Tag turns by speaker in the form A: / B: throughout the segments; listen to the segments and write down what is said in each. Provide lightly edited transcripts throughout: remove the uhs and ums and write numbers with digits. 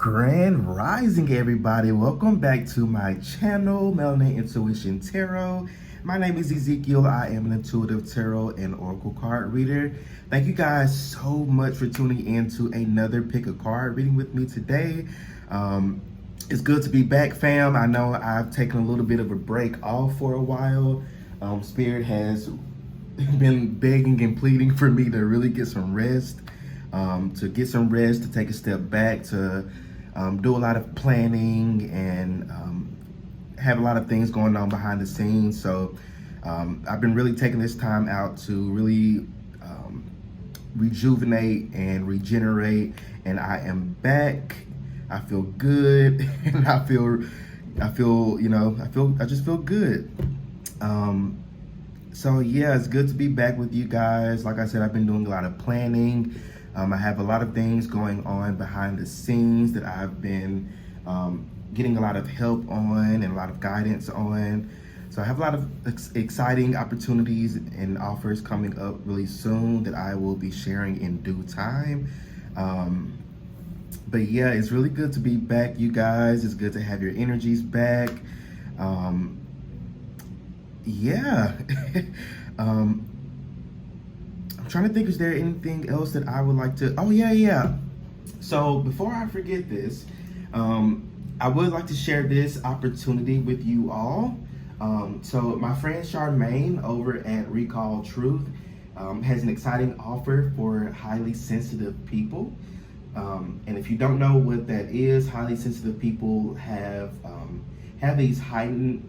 A: Grand Rising, everybody. Welcome back to my channel, Melanin Intuition Tarot. My name is Ezekiel. I am an intuitive tarot and oracle card reader. Thank you guys so much for tuning in to another pick a card reading with me today. It's good to be back, fam. I know I've taken a little bit of a break off for a while. Spirit has been begging and pleading for me to really get some rest. To take a step back, to do a lot of planning and have a lot of things going on behind the scenes. So I've been really taking this time out to really rejuvenate and regenerate, and I am back. I feel good, and I just feel good. So yeah, it's good to be back with you guys. Like I said, I've been doing a lot of planning. I have a lot of things going on behind the scenes that I've been getting a lot of help on and a lot of guidance on. So I have a lot of exciting opportunities and offers coming up really soon that I will be sharing in due time. But yeah, it's really good to be back, you guys. It's good to have your energies back. Yeah. I'm trying to think, is there anything else that I would like to, oh yeah. So before I forget this, I would like to share this opportunity with you all. So my friend Charmaine over at Recall Truth has an exciting offer for highly sensitive people. And if you don't know what that is, highly sensitive people have these heightened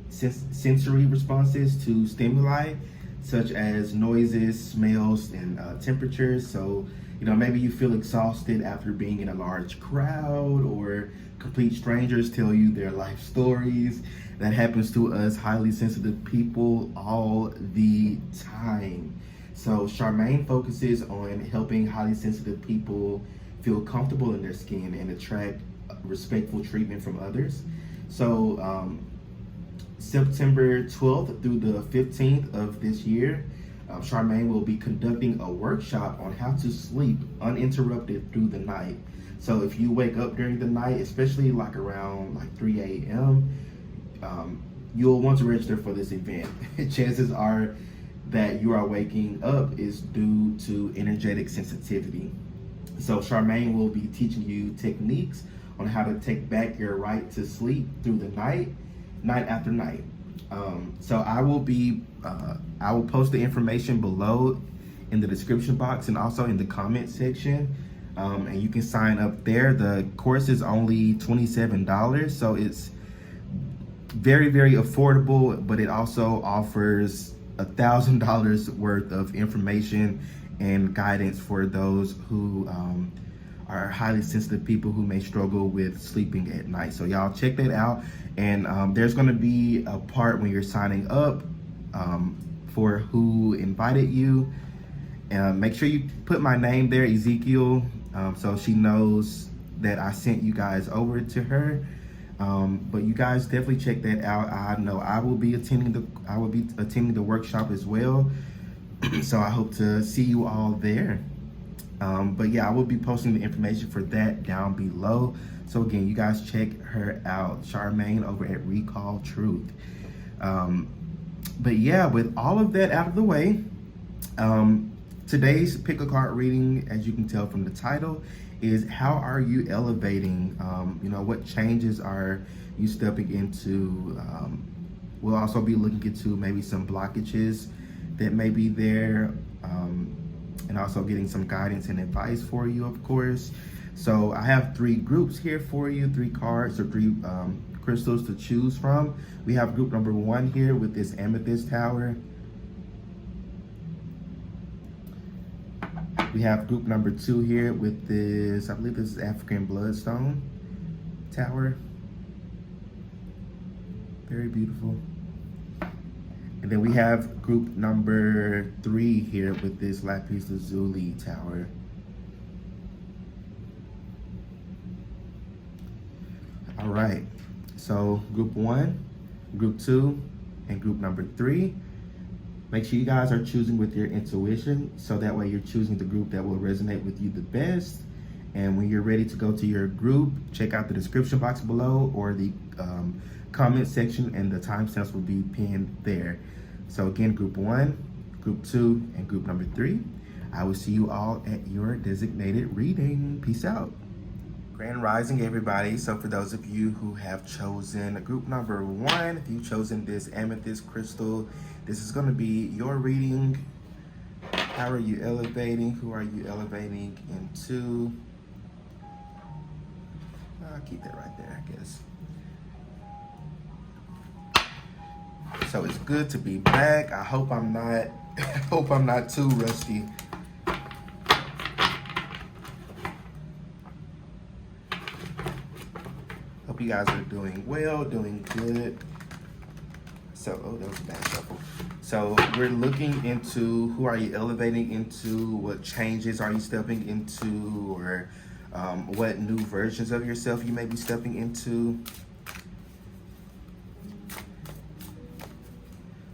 A: sensory responses to stimuli, such as noises, smells, and temperatures. So, maybe you feel exhausted after being in a large crowd, or complete strangers tell you their life stories. That happens to us highly sensitive people all the time. So Charmaine focuses on helping highly sensitive people feel comfortable in their skin and attract respectful treatment from others. So September 12th through the 15th of this year, Charmaine will be conducting a workshop on how to sleep uninterrupted through the night. So if you wake up during the night, especially around 3 a.m., you'll want to register for this event. Chances are that you are waking up is due to energetic sensitivity. So Charmaine will be teaching you techniques on how to take back your right to sleep through the night after night. So I will post the information below in the description box and also in the comment section, and you can sign up there. The course is only $27, so it's very, very affordable, but it also offers $1,000 worth of information and guidance for those who are highly sensitive people who may struggle with sleeping at night. So y'all check that out. And there's going to be a part when you're signing up for who invited you. Make sure you put my name there, Ezekiel, so she knows that I sent you guys over to her. But you guys definitely check that out. I know I will be attending the workshop as well. So I hope to see you all there. But yeah, I will be posting the information for that down below. So again, you guys check her out, Charmaine over at Recall Truth. But yeah, with all of that out of the way, today's pick a card reading, as you can tell from the title, is how are you elevating? What changes are you stepping into? We'll also be looking into maybe some blockages that may be there, and also getting some guidance and advice for you, of course. So I have 3 groups here for you, 3 cards or 3 crystals to choose from. We have group number 1 here with this amethyst tower. We have group number 2 here with this, I believe this is African bloodstone tower. Very beautiful. And then we have group number 3 here with this lapis lazuli tower. All right, so group 1, group 2, and group number 3. Make sure you guys are choosing with your intuition, so that way you're choosing the group that will resonate with you the best. And when you're ready to go to your group, check out the description box below or the comment section, and the timestamps will be pinned there. So again, group 1, group 2, and group number 3. I will see you all at your designated reading. Peace out. Grand Rising, everybody. So for those of you who have chosen group number 1, if you've chosen this amethyst crystal, this is going to be your reading. How are you elevating? Who are you elevating into? I'll keep that right there, I guess. So it's good to be back. I hope I'm not hope I'm not too rusty. Hope you guys are doing well, doing good. So, oh, that was a bad shuffle. So we're looking into who are you elevating into, what changes are you stepping into, or what new versions of yourself you may be stepping into.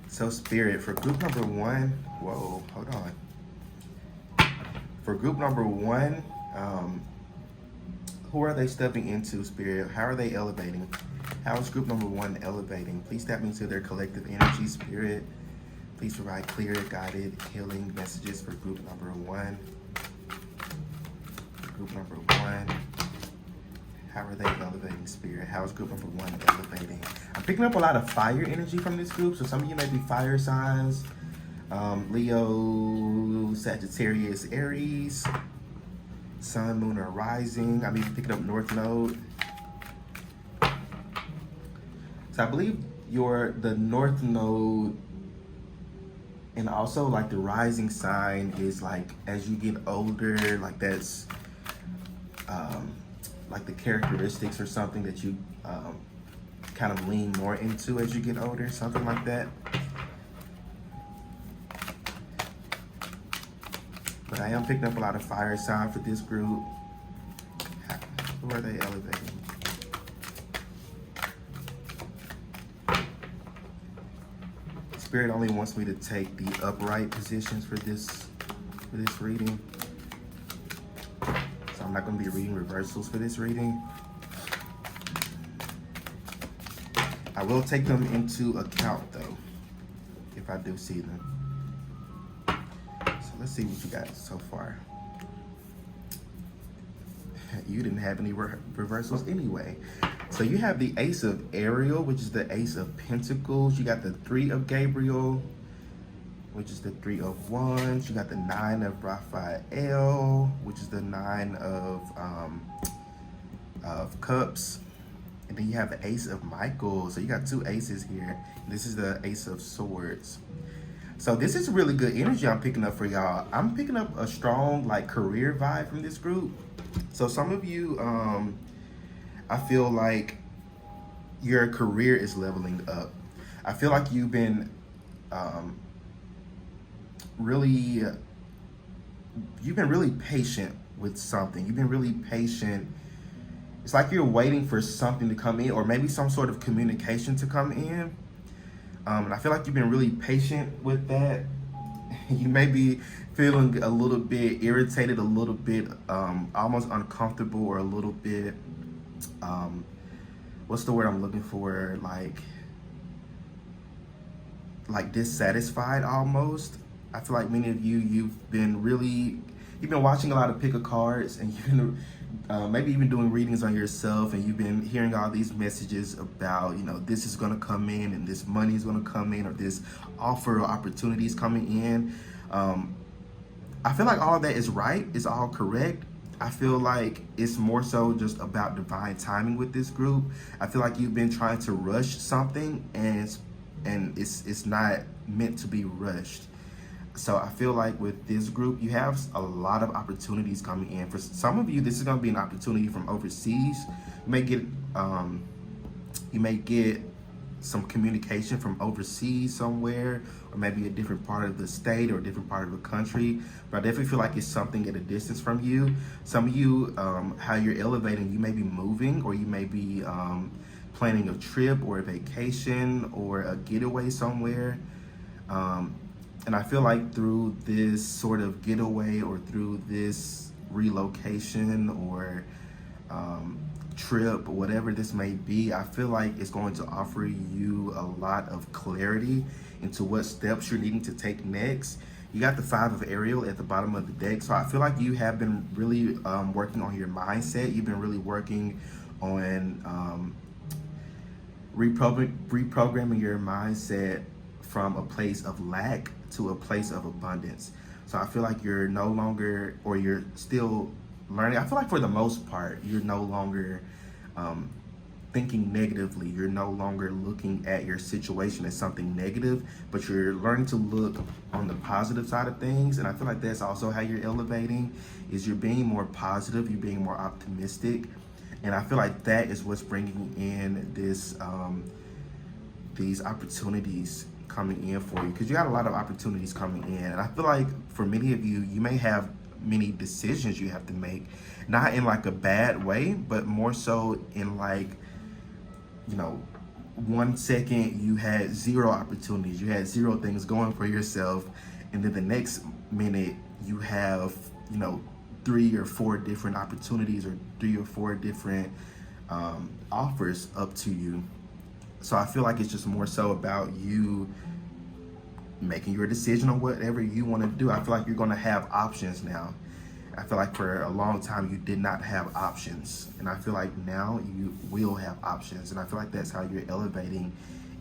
A: So Spirit, for group number 1, whoa, hold on. For group number 1, who are they stepping into, Spirit? How are they elevating? How is group number 1 elevating? Please step into their collective energy, Spirit. Please provide clear, guided, healing messages for group number 1. Group number 1. How are they elevating, Spirit? How is group number 1 elevating? I'm picking up a lot of fire energy from this group. So some of you may be fire signs. Leo, Sagittarius, Aries, Sun, Moon, or Rising. I'm even picking up North Node. So I believe the North Node and also like the rising sign is like as you get older, like that's like the characteristics or something that you kind of lean more into as you get older, something like that. But I am picking up a lot of fire sign for this group. Who are they elevating? Spirit only wants me to take the upright positions for this reading. So I'm not going to be reading reversals for this reading. I will take them into account though, if I do see them. So let's see what you got so far. You didn't have any reversals anyway. So you have the Ace of Ariel, which is the Ace of Pentacles. You got the 3 of Gabriel, which is the 3 of Wands. You got the 9 of Raphael, which is the 9 of Cups. And then you have the Ace of Michael. So you got 2 aces here. This is the Ace of Swords. So this is really good energy I'm picking up for y'all. I'm picking up a strong like career vibe from this group. So some of you, I feel like your career is leveling up. I feel like you've been really patient with something. You've been really patient. It's like you're waiting for something to come in, or maybe some sort of communication to come in. And I feel like you've been really patient with that. You may be feeling a little bit irritated, a little bit almost uncomfortable, or a little bit, what's the word I'm looking for? Like dissatisfied almost. I feel like many of you, you've been watching a lot of pick of cards, and you've been maybe even doing readings on yourself, and you've been hearing all these messages about, this is going to come in, and this money is going to come in, or this offer or opportunity is coming in. I feel like all that is right, is all correct. I feel like it's more so just about divine timing with this group. I feel like you've been trying to rush something, and it's not meant to be rushed. So I feel like with this group, you have a lot of opportunities coming in. For some of you, this is going to be an opportunity from overseas. You may get some communication from overseas somewhere, or maybe a different part of the state or a different part of the country. But I definitely feel like it's something at a distance from you. Some of you, how you're elevating, you may be moving, or you may be planning a trip or a vacation or a getaway somewhere. And I feel like through this sort of getaway, or through this relocation or trip, whatever this may be, I feel like it's going to offer you a lot of clarity into what steps you're needing to take next. You got the Five of Ariel at the bottom of the deck, so I feel like you have been really working on your mindset. You've been really working on reprogramming your mindset from a place of lack to a place of abundance. So I feel like you're no longer, or you're still learning. I feel like for the most part, you're no longer thinking negatively. You're no longer looking at your situation as something negative, but you're learning to look on the positive side of things. And I feel like that's also how you're elevating, is you're being more positive, you're being more optimistic. And I feel like that is what's bringing in this these opportunities coming in for you, because you got a lot of opportunities coming in. And I feel like for many of you, you may have many decisions you have to make, not in like a bad way, but more so in like, you know, 1 second you had 0 opportunities, you had 0 things going for yourself, and then the next minute you have, you know, 3 or 4 different opportunities, or 3 or 4 different offers up to you. So I feel like it's just more so about you making your decision on whatever you want to do. I feel like you're going to have options now. I feel like for a long time you did not have options, and I feel like now you will have options. And I feel like that's how you're elevating,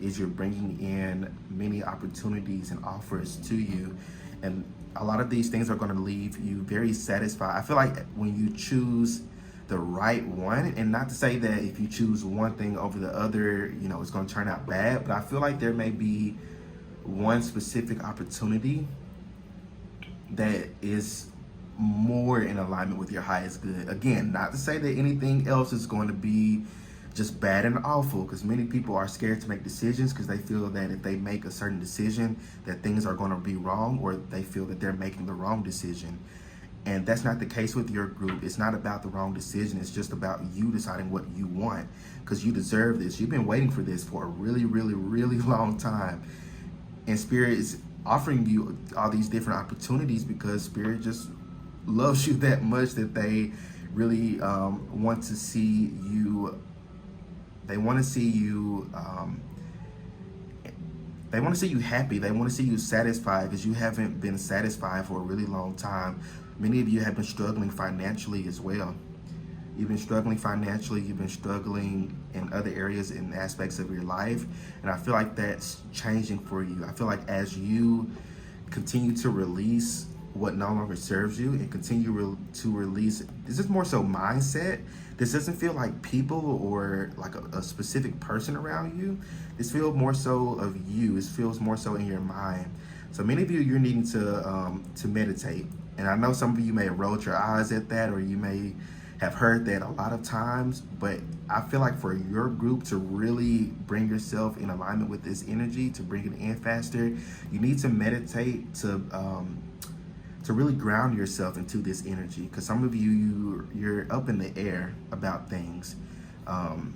A: is you're bringing in many opportunities and offers to you, and a lot of these things are going to leave you very satisfied. I feel like when you choose the right one, and not to say that if you choose one thing over the other, you know, it's going to turn out bad, but I feel like there may be one specific opportunity that is more in alignment with your highest good. Again, not to say that anything else is going to be just bad and awful, because many people are scared to make decisions because they feel that if they make a certain decision that things are going to be wrong, or they feel that they're making the wrong decision. And that's not the case with your group. It's not about the wrong decision. It's just about you deciding what you want, because you deserve this. You've been waiting for this for a really, really, really long time. And Spirit is offering you all these different opportunities because Spirit just loves you that much that they really want to see you. They want to see you. They want to see you happy. They want to see you satisfied, because you haven't been satisfied for a really long time. Many of you have been struggling financially as well. You've been struggling financially. You've been struggling in other areas and aspects of your life. And I feel like that's changing for you. I feel like as you continue to release what no longer serves you, and continue to release, this is more so mindset. This doesn't feel like people or like a specific person around you. This feels more so of you. It feels more so in your mind. So many of you, you're needing to meditate. And I know some of you may have rolled your eyes at that, or you may have heard that a lot of times, but I feel like for your group to really bring yourself in alignment with this energy, to bring it in faster, you need to meditate to really ground yourself into this energy. Because some of you, you're up in the air about things, and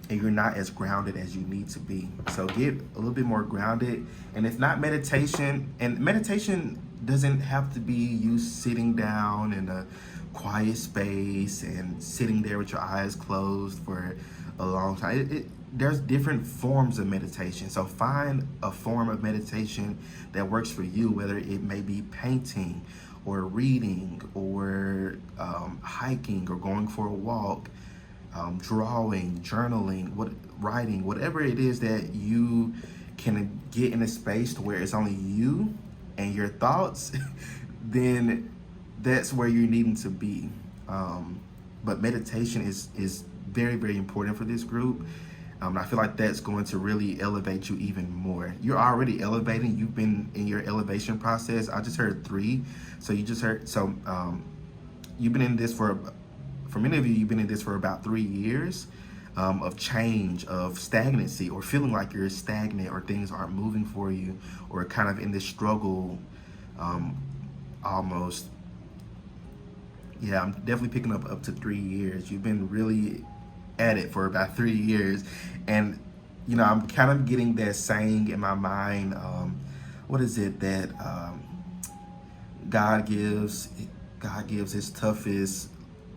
A: you're not as grounded as you need to be. So get a little bit more grounded. And it's not meditation, and meditation doesn't have to be you sitting down in a quiet space and sitting there with your eyes closed for a long time. There's different forms of meditation. So find a form of meditation that works for you, whether it may be painting or reading or hiking or going for a walk, drawing, journaling, writing, whatever it is that you can get in a space to where it's only you and your thoughts, then that's where you're needing to be. But meditation is very, very important for this group. I feel like that's going to really elevate you even more. You're already elevating. You've been in your elevation process. I just heard 3. So you just heard, so you've been in this for many of you, you've been in this for about 3 years of change, of stagnancy, or feeling like you're stagnant, or things aren't moving for you, or kind of in this struggle almost. Yeah, I'm definitely picking up to 3 years. You've been really at it for about 3 years. And, you know, I'm kind of getting that saying in my mind. What is it that God gives? God gives his toughest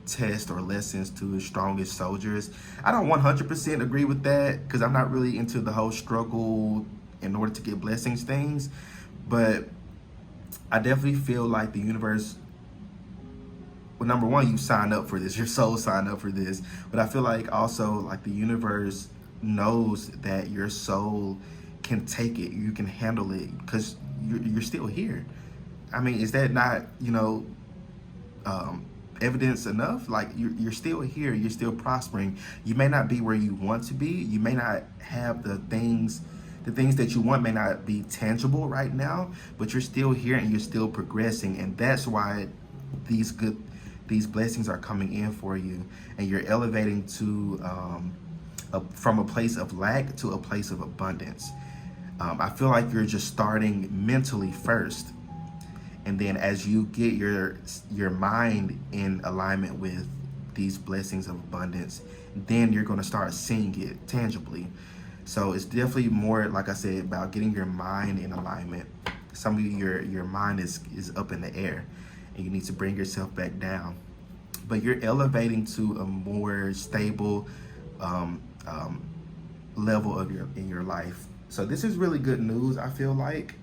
A: test or lessons to his strongest soldiers. I don't 100% agree with that because I'm not really into the whole struggle in order to get blessings things. But I definitely feel like the universe, well, number one, you sign up for this, your soul signed up for this. But I feel like also like the universe knows that your soul can take it, you can handle it because you're still here. I mean, is that not, evidence enough? Like you're still here, you're still prospering. You may not be where you want to be. You may not have the things that you want may not be tangible right now, but you're still here and you're still progressing. And that's why these blessings are coming in for you, and you're elevating to from a place of lack to a place of abundance. I feel like you're just starting mentally first, and then as you get your mind in alignment with these blessings of abundance, then you're going to start seeing it tangibly. So it's definitely more, like I said, about getting your mind in alignment. Some of you, your mind is up in the air, and you need to bring yourself back down. But you're elevating to a more stable level of in your life. So this is really good news, I feel like.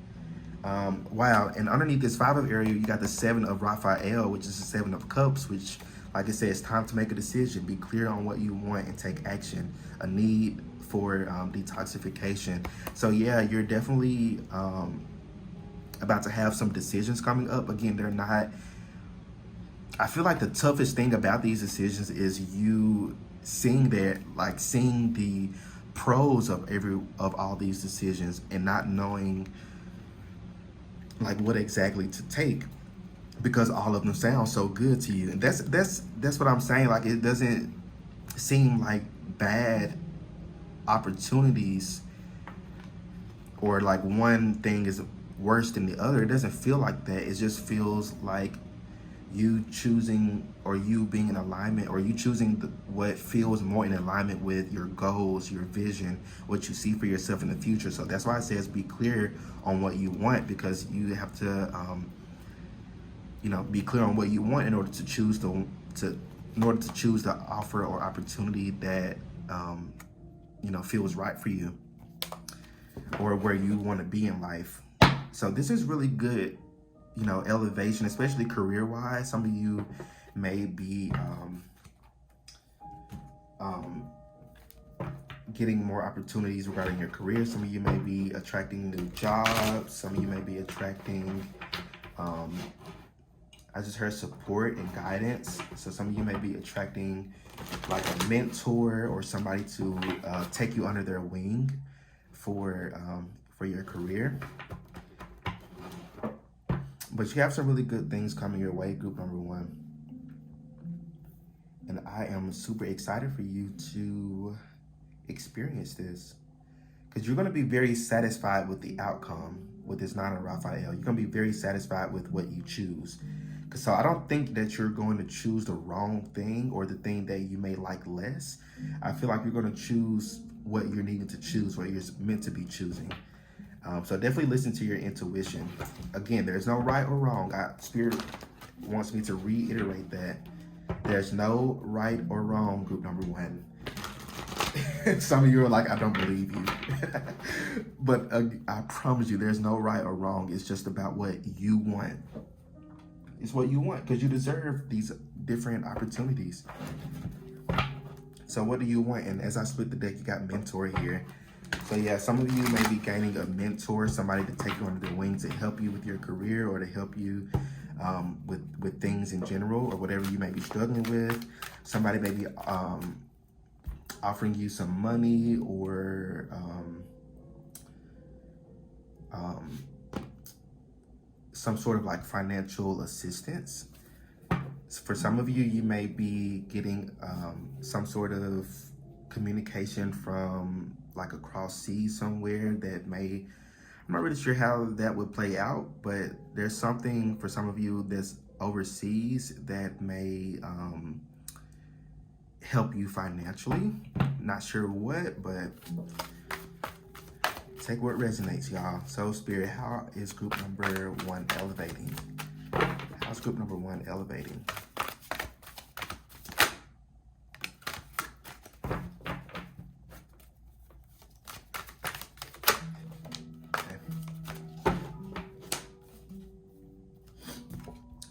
A: Wow. And underneath this 5 of area, you got the 7 of Raphael, which is the 7 of cups, which, like I said, it's time to make a decision. Be clear on what you want and take action. A need for detoxification. So yeah, you're definitely about to have some decisions coming up. Again, they're not, I feel like the toughest thing about these decisions is you seeing the pros of all these decisions and not knowing like what exactly to take, because all of them sound so good to you. And that's what I'm saying. Like, it doesn't seem like bad opportunities or like one thing is worse than the other. It doesn't feel like that. It just feels like you choosing, or you being in alignment, or you choosing what feels more in alignment with your goals, your vision, what you see for yourself in the future. So that's why it says be clear on what you want, because you have to be clear on what you want in order to choose the offer or opportunity that feels right for you, or where you want to be in life. So this is really good, elevation, especially career-wise. Some of you may be getting more opportunities regarding your career. Some of you may be attracting new jobs. Some of you may be attracting, I just heard support and guidance. So some of you may be attracting like a mentor or somebody to take you under their wing for your career. But you have some really good things coming your way, group number 1. And I am super excited for you to experience this, because you're going to be very satisfied with the outcome with this 9 of Raphael. You're going to be very satisfied with what you choose. So I don't think that you're going to choose the wrong thing or the thing that you may like less. I feel like you're going to choose what you're needing to choose, what you're meant to be choosing. So definitely listen to your intuition. Again, there's no right or wrong. Spirit wants me to reiterate that. There's no right or wrong, group number 1. Some of you are like, I don't believe you. But I promise you, there's no right or wrong. It's just about what you want. It's what you want, because you deserve these different opportunities. So what do you want? And as I split the deck, you got mentor here. So yeah, some of you may be gaining a mentor, somebody to take you under their wing to help you with your career, or to help you with things in general, or whatever you may be struggling with. Somebody may be offering you some money, or some sort of like financial assistance. For some of you, you may be getting some sort of communication from like across seas somewhere that may, I'm not really sure how that would play out, but there's something for some of you that's overseas that may help you financially. Not sure what, but take what resonates, y'all. So Spirit, how is group number 1 elevating? How's Group number 1, elevating.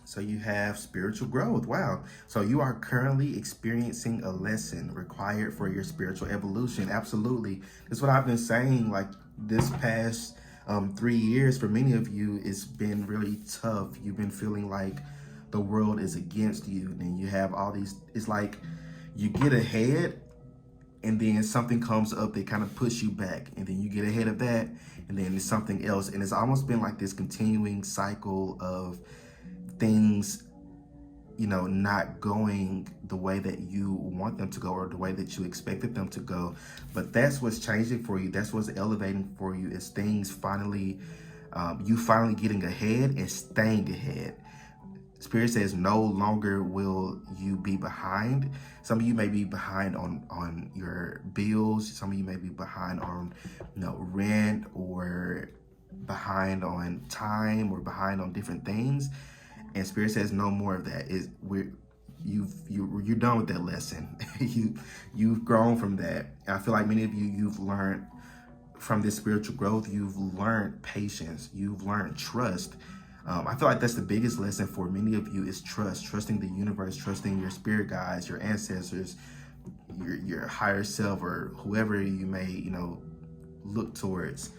A: So you have spiritual growth. Wow. So you are currently experiencing a lesson required for your spiritual evolution. Absolutely. That's what I've been saying. Like this past 3 years for many of you, it's been really tough. You've been feeling like the world is against you, and you have all these, it's like you get ahead and then something comes up that kind of push you back, and then you get ahead of that, and then there's something else. And it's almost been like this continuing cycle of things, you know, not going the way that you want them to go or the way that you expected them to go. But that's what's changing for you. That's what's elevating for you, is things finally, you finally getting ahead and staying ahead. Spirit says no longer will you be behind. Some of you may be behind on your bills. Some of you may be behind on, you know, rent, or behind on time, or behind on different things. And Spirit says no more of that. You're done with that lesson. You've grown from that. And I feel like many of you've learned from this spiritual growth. You've learned patience. You've learned trust. I feel like that's the biggest lesson for many of you, is trusting the universe, trusting your spirit guides, your ancestors, your higher self, or whoever you may, you know, look towards.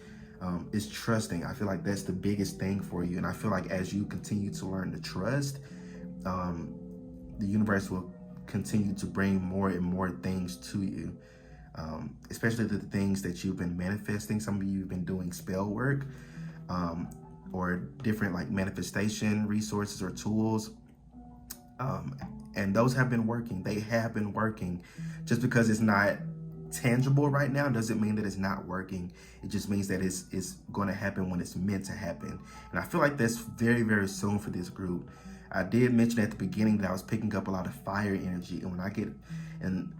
A: Is trusting. I feel like that's the biggest thing for you. And I feel like as you continue to learn to trust, the universe will continue to bring more and more things to you, especially the things that you've been manifesting. Some of you have been doing spell work, or different like manifestation resources or tools. And those have been working. They have been working. Just because it's not tangible right now doesn't mean that it's not working. It just means that it's going to happen when it's meant to happen. And I feel like that's very, very soon for this group. I did mention at the beginning that I was picking up a lot of fire energy, and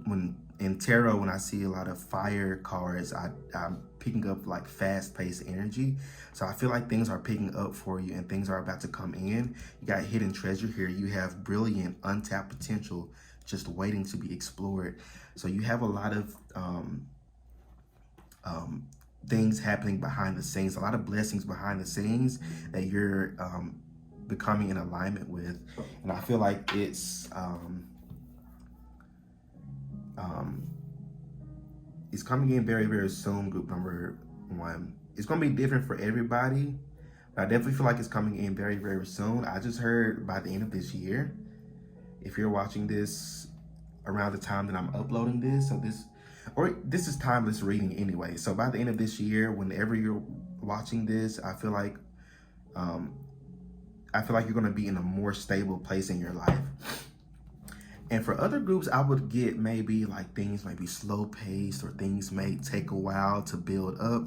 A: when in tarot, when I see a lot of fire cards, I'm picking up like fast-paced energy. So I feel like things are picking up for you, and things are about to come in. You got hidden treasure here. You have brilliant, untapped potential just waiting to be explored. So you have a lot of things happening behind the scenes, a lot of blessings behind the scenes that you're becoming in alignment with. And I feel like it's coming in very, very soon, group number 1. It's going to be different for everybody, but I definitely feel like it's coming in very, very soon. I just heard by the end of this year. If you're watching this around the time that I'm uploading this, this is timeless reading anyway. So by the end of this year, whenever you're watching this, I feel like you're going to be in a more stable place in your life. And for other groups, I would get maybe like things may be slow paced, or things may take a while to build up.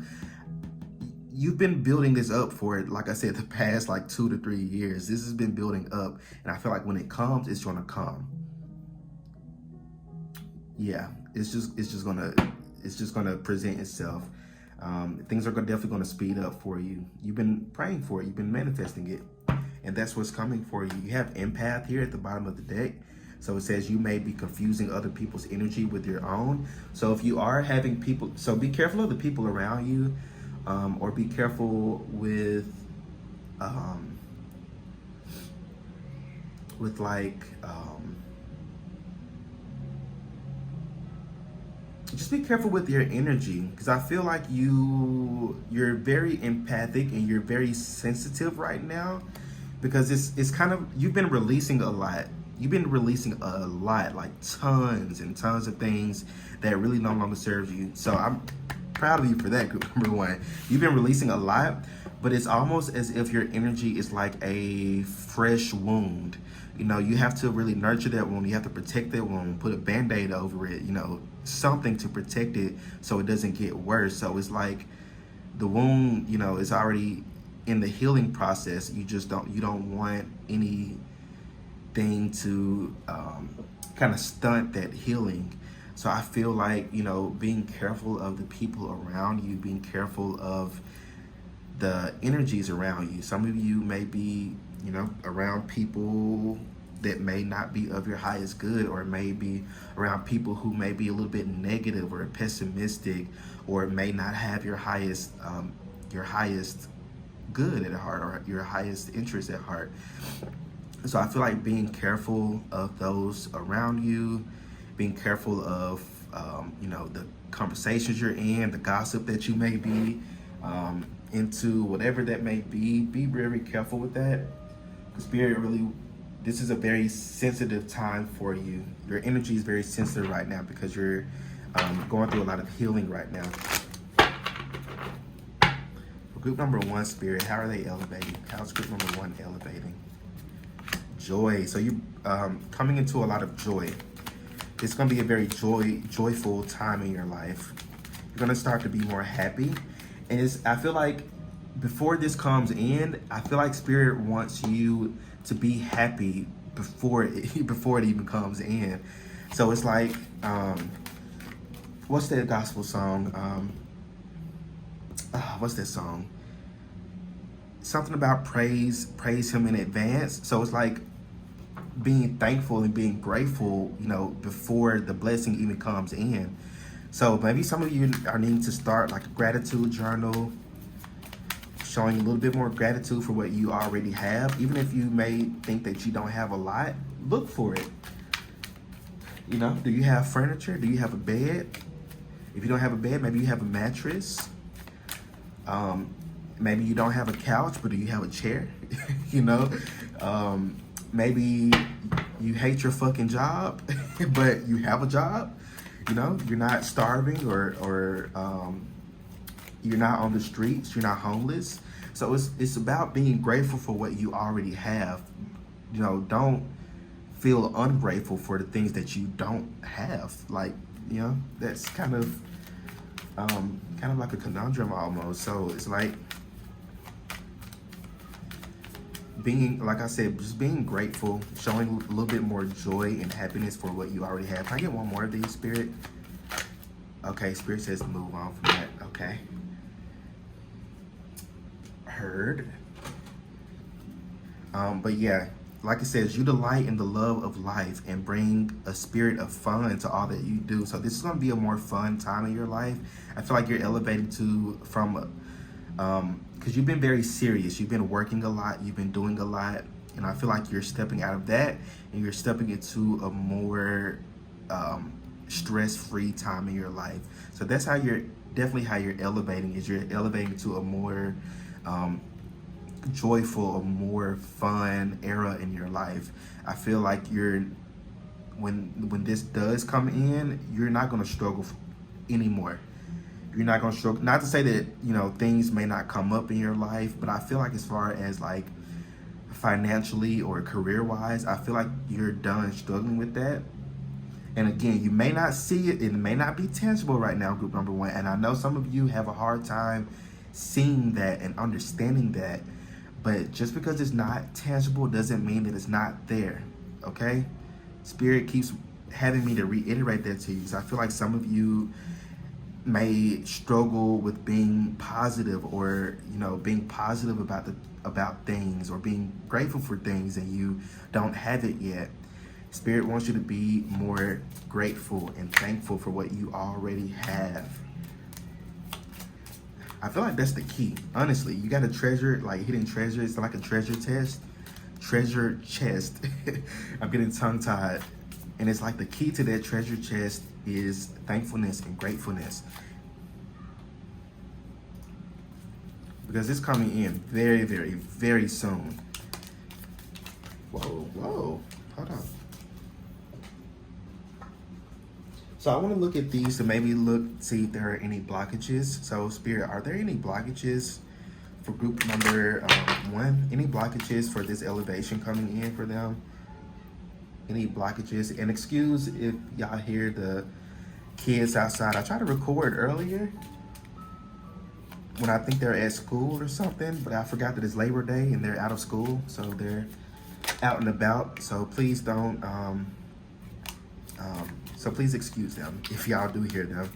A: You've been building this up for, like I said, the past like 2 to 3 years. This has been building up, and I feel like when it comes, it's gonna come. Yeah, it's just gonna present itself. Things are definitely gonna speed up for you. You've been praying for it. You've been manifesting it, and that's what's coming for you. You have empath here at the bottom of the deck. So it says you may be confusing other people's energy with your own. So if you are having people, so be careful of the people around you, or be careful with just be careful with your energy, because I feel like you're very empathic and you're very sensitive right now, because it's kind of, you've been releasing a lot. You've been releasing a lot, like tons and tons of things that really no longer serve you. So I'm proud of you for that, group number 1. You've been releasing a lot, but it's almost as if your energy is like a fresh wound. You know, you have to really nurture that wound. You have to protect that wound, put a Band-Aid over it, you know, something to protect it so it doesn't get worse. So it's like the wound, you know, is already in the healing process. You don't want anything to kind of stunt that healing. So I feel like, you know, being careful of the people around you, being careful of the energies around you. Some of you may be, you know, around people that may not be of your highest good, or maybe around people who may be a little bit negative or pessimistic, or may not have your highest good at heart, or your highest interest at heart. So I feel like being careful of those around you, being careful of you know, the conversations you're in, the gossip that you may be into, whatever that may be. Be very careful with that. Spirit really, this is a very sensitive time for you. Your energy is very sensitive right now because you're going through a lot of healing right now. For group number 1, Spirit, how are they elevating? How's group number 1 elevating? Joy. So you coming into a lot of joy. It's going to be a very joyful time in your life. You're going to start to be more happy. And I feel like before this comes in, I feel like Spirit wants you to be happy before it even comes in. So it's like, what's that gospel song? What's that song? Something about praise him in advance. So it's like being thankful and being grateful, you know, before the blessing even comes in. So maybe some of you are needing to start like a gratitude journal, showing a little bit more gratitude for what you already have. Even if you may think that you don't have a lot, look for it. You know, do you have furniture? Do you have a bed? If you don't have a bed, maybe you have a mattress. Maybe you don't have a couch, but do you have a chair? You know, maybe you hate your fucking job, but you have a job. You know, you're not starving, or you're not on the streets. You're not homeless. So it's about being grateful for what you already have. You know, don't feel ungrateful for the things that you don't have. Like, you know, that's kind of like a conundrum almost. So it's like being, like I said, just being grateful, showing a little bit more joy and happiness for what you already have. Can I get one more of these, Spirit? Okay, Spirit says to move on from that. Okay. Heard. But yeah, like it says, you delight in the love of life and bring a spirit of fun to all that you do. So this is going to be a more fun time in your life. I feel like you're elevating from because you've been very serious. You've been working a lot. You've been doing a lot. And I feel like you're stepping out of that and you're stepping into a more stress-free time in your life. So that's how you're elevating, is you're elevating to a more joyful, a more fun era in your life. I feel like when this does come in, you're not going to struggle anymore. You're not going to struggle. Not to say that, you know, things may not come up in your life, but I feel like as far as like financially or career wise, I feel like you're done struggling with that. And again, you may not see it. It may not be tangible right now, group number 1. And I know some of you have a hard time seeing that and understanding that. But just because it's not tangible doesn't mean that it's not there. Okay? Spirit keeps having me to reiterate that to you. So I feel like some of you may struggle with being positive, or, you know, being positive about things, or being grateful for things, and you don't have it yet. Spirit wants you to be more grateful and thankful for what you already have. I feel like that's the key. Honestly, you got to treasure, like hidden treasure. It's like a treasure chest. I'm getting tongue-tied. And it's like the key to that treasure chest is thankfulness and gratefulness. Because it's coming in very, very, very soon. Whoa. Hold on. So I want to look at these to maybe see if there are any blockages. So Spirit, are there any blockages for group number 1? Any blockages for this elevation coming in for them? Any blockages? And excuse if y'all hear the kids outside. I tried to record earlier when I think they're at school or something, but I forgot that it's Labor Day and they're out of school, so they're out and about. So please don't. So please excuse them if y'all do hear them.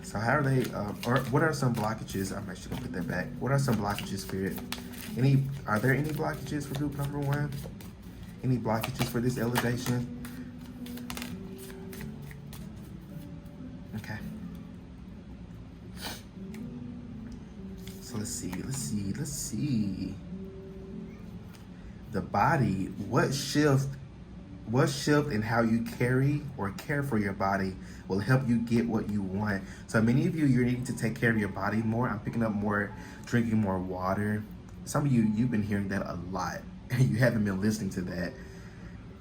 A: So how are they? Or what are some blockages? I'm actually gonna put that back. What are some blockages, Spirit, Are there any blockages for group number 1? Any blockages for this elevation? Okay. So let's see. The body, what shift in how you carry or care for your body will help you get what you want. So many of you, you're needing to take care of your body more. I'm picking up more, drinking more water. Some of you, you've been hearing that a lot and you haven't been listening to that.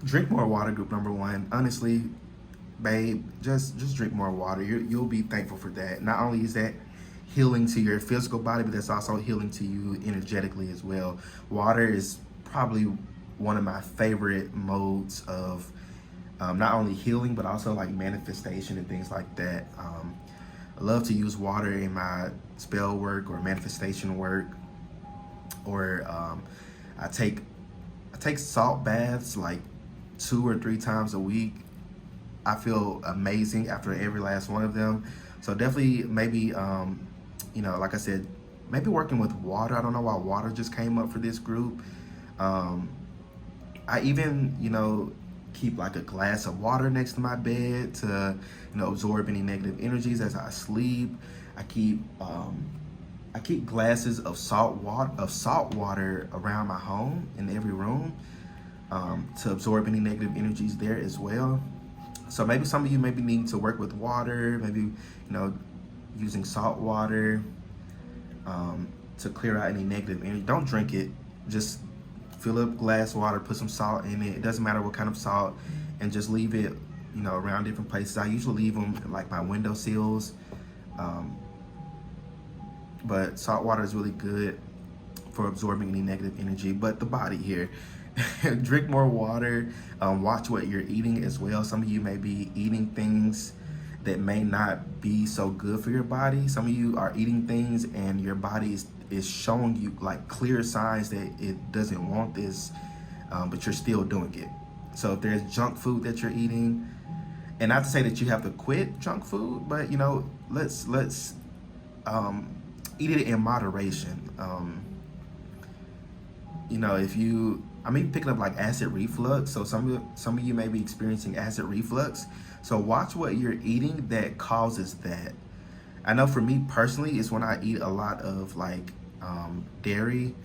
A: Drink more water, group number 1. Honestly, babe, just drink more water. You'll be thankful for that. Not only is that healing to your physical body, but that's also healing to you energetically as well. Water is probably one of my favorite modes of not only healing, but also like manifestation and things like that. I love to use water in my spell work or manifestation work, or I take salt baths like 2 or 3 times a week. I feel amazing after every last one of them. So definitely maybe, like I said, maybe working with water. I don't know why water just came up for this group. I even, keep like a glass of water next to my bed to, absorb any negative energies as I sleep. I keep glasses of salt water around my home in every room to absorb any negative energies there as well. So maybe some of you maybe need to work with water, maybe, using salt water to clear out any negative energy. Don't drink it. Just fill up glass water, put some salt in it. It doesn't matter what kind of salt, and just leave it, around different places. I usually leave them in, like, my window sills. But salt water is really good for absorbing any negative energy. But the body here, drink more water. Watch what you're eating as well. Some of you may be eating things that may not be so good for your body. Some of you are eating things and your body is showing you like clear signs that it doesn't want this, but you're still doing it. So if there's junk food that you're eating, and not to say that you have to quit junk food, but let's eat it in moderation. I'm even picking up like acid reflux. So some of you may be experiencing acid reflux. So watch what you're eating that causes that. I know for me personally, it's when I eat a lot of like dairy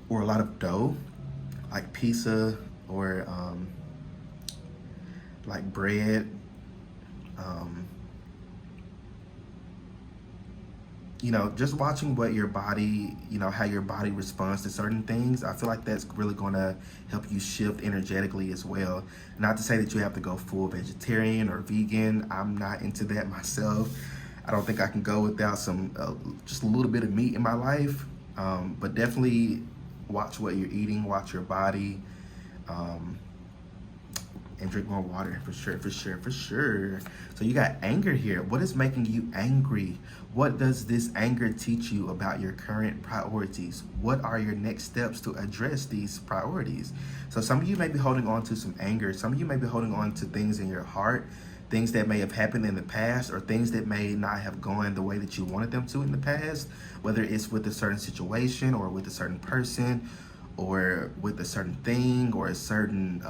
A: or a lot of dough, like pizza or like bread. Just watching what your body, how your body responds to certain things. I feel like that's really going to help you shift energetically as well. Not to say that you have to go full vegetarian or vegan. I'm not into that myself. I don't think I can go without some, just a little bit of meat in my life. But definitely watch what you're eating, watch your body, and drink more water for sure. So you got anger here. What is making you angry? What does this anger teach you about your current priorities? What are your next steps to address these priorities? So some of you may be holding on to some anger. Some of you may be holding on to things in your heart, things that may have happened in the past, or things that may not have gone the way that you wanted them to in the past, whether it's with a certain situation or with a certain person or with a certain thing or a certain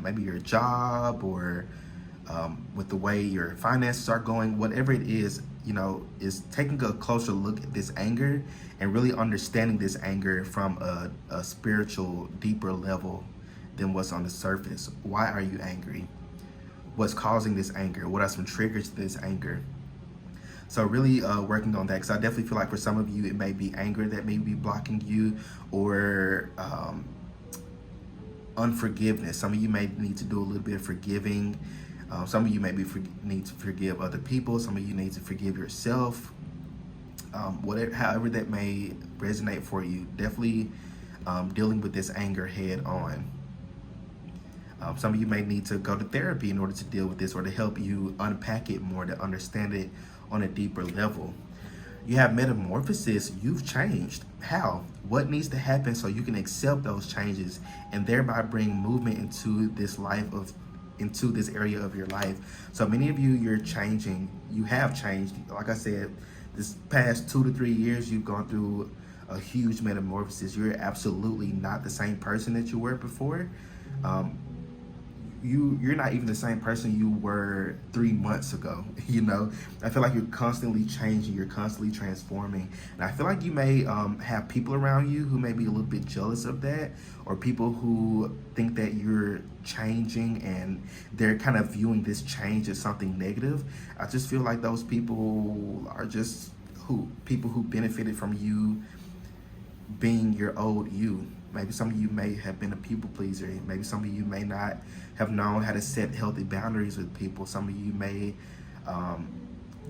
A: maybe your job or with the way your finances are going. Whatever it is taking a closer look at this anger and really understanding this anger from a spiritual, deeper level than what's on the surface. Why are you angry? What's causing this anger? What are some triggers to this anger? So really working on that, because I definitely feel like for some of you, it may be anger that may be blocking you, or unforgiveness. Some of you may need to do a little bit of forgiving. Some of you maybe need to forgive other people. Some of you need to forgive yourself. However that may resonate for you, definitely dealing with this anger head on. Some of you may need to go to therapy in order to deal with this, or to help you unpack it more, to understand it on a deeper level. You have metamorphosis. You've changed. How? What needs to happen so you can accept those changes and thereby bring movement into this area of your life? So many of you, you're changing. You have changed. Like I said, this past 2 to 3 years, you've gone through a huge metamorphosis. You're absolutely not the same person that you were before. Um, you're not even the same person you were 3 months ago. You know, I feel like you're constantly changing, you're constantly transforming, and I feel like you may have people around you who may be a little bit jealous of that, or people who think that you're changing and they're kind of viewing this change as something negative. I just feel like those people are just people who benefited from you being your old you. Maybe some of you may have been a people pleaser. Maybe some of you may not have known how to set healthy boundaries with people. Some of you may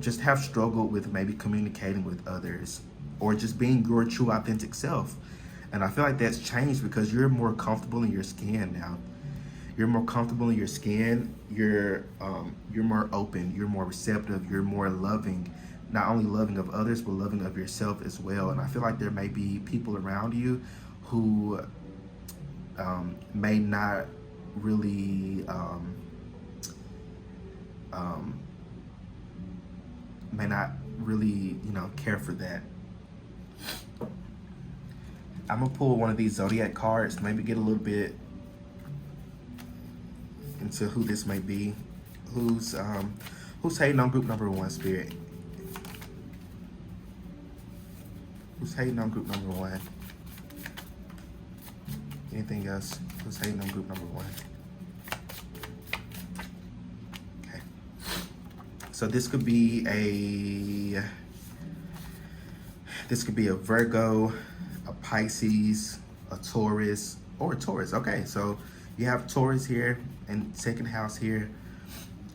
A: just have struggled with maybe communicating with others, or just being your true authentic self. And I feel like that's changed because you're more comfortable in your skin now. You're more comfortable in your skin. You're more open. You're more receptive. You're more loving. Not only loving of others, but loving of yourself as well. And I feel like there may be people around you who may not really care for that. I'm gonna pull one of these zodiac cards to maybe get a little bit into who this may be. Who's hating on group number one, Spirit? Who's hating on group number one? Anything else? Who's hating on group number one? Okay. So this could be a Virgo, a Pisces, a Taurus, or a Taurus. Okay, so you have Taurus here and second house here.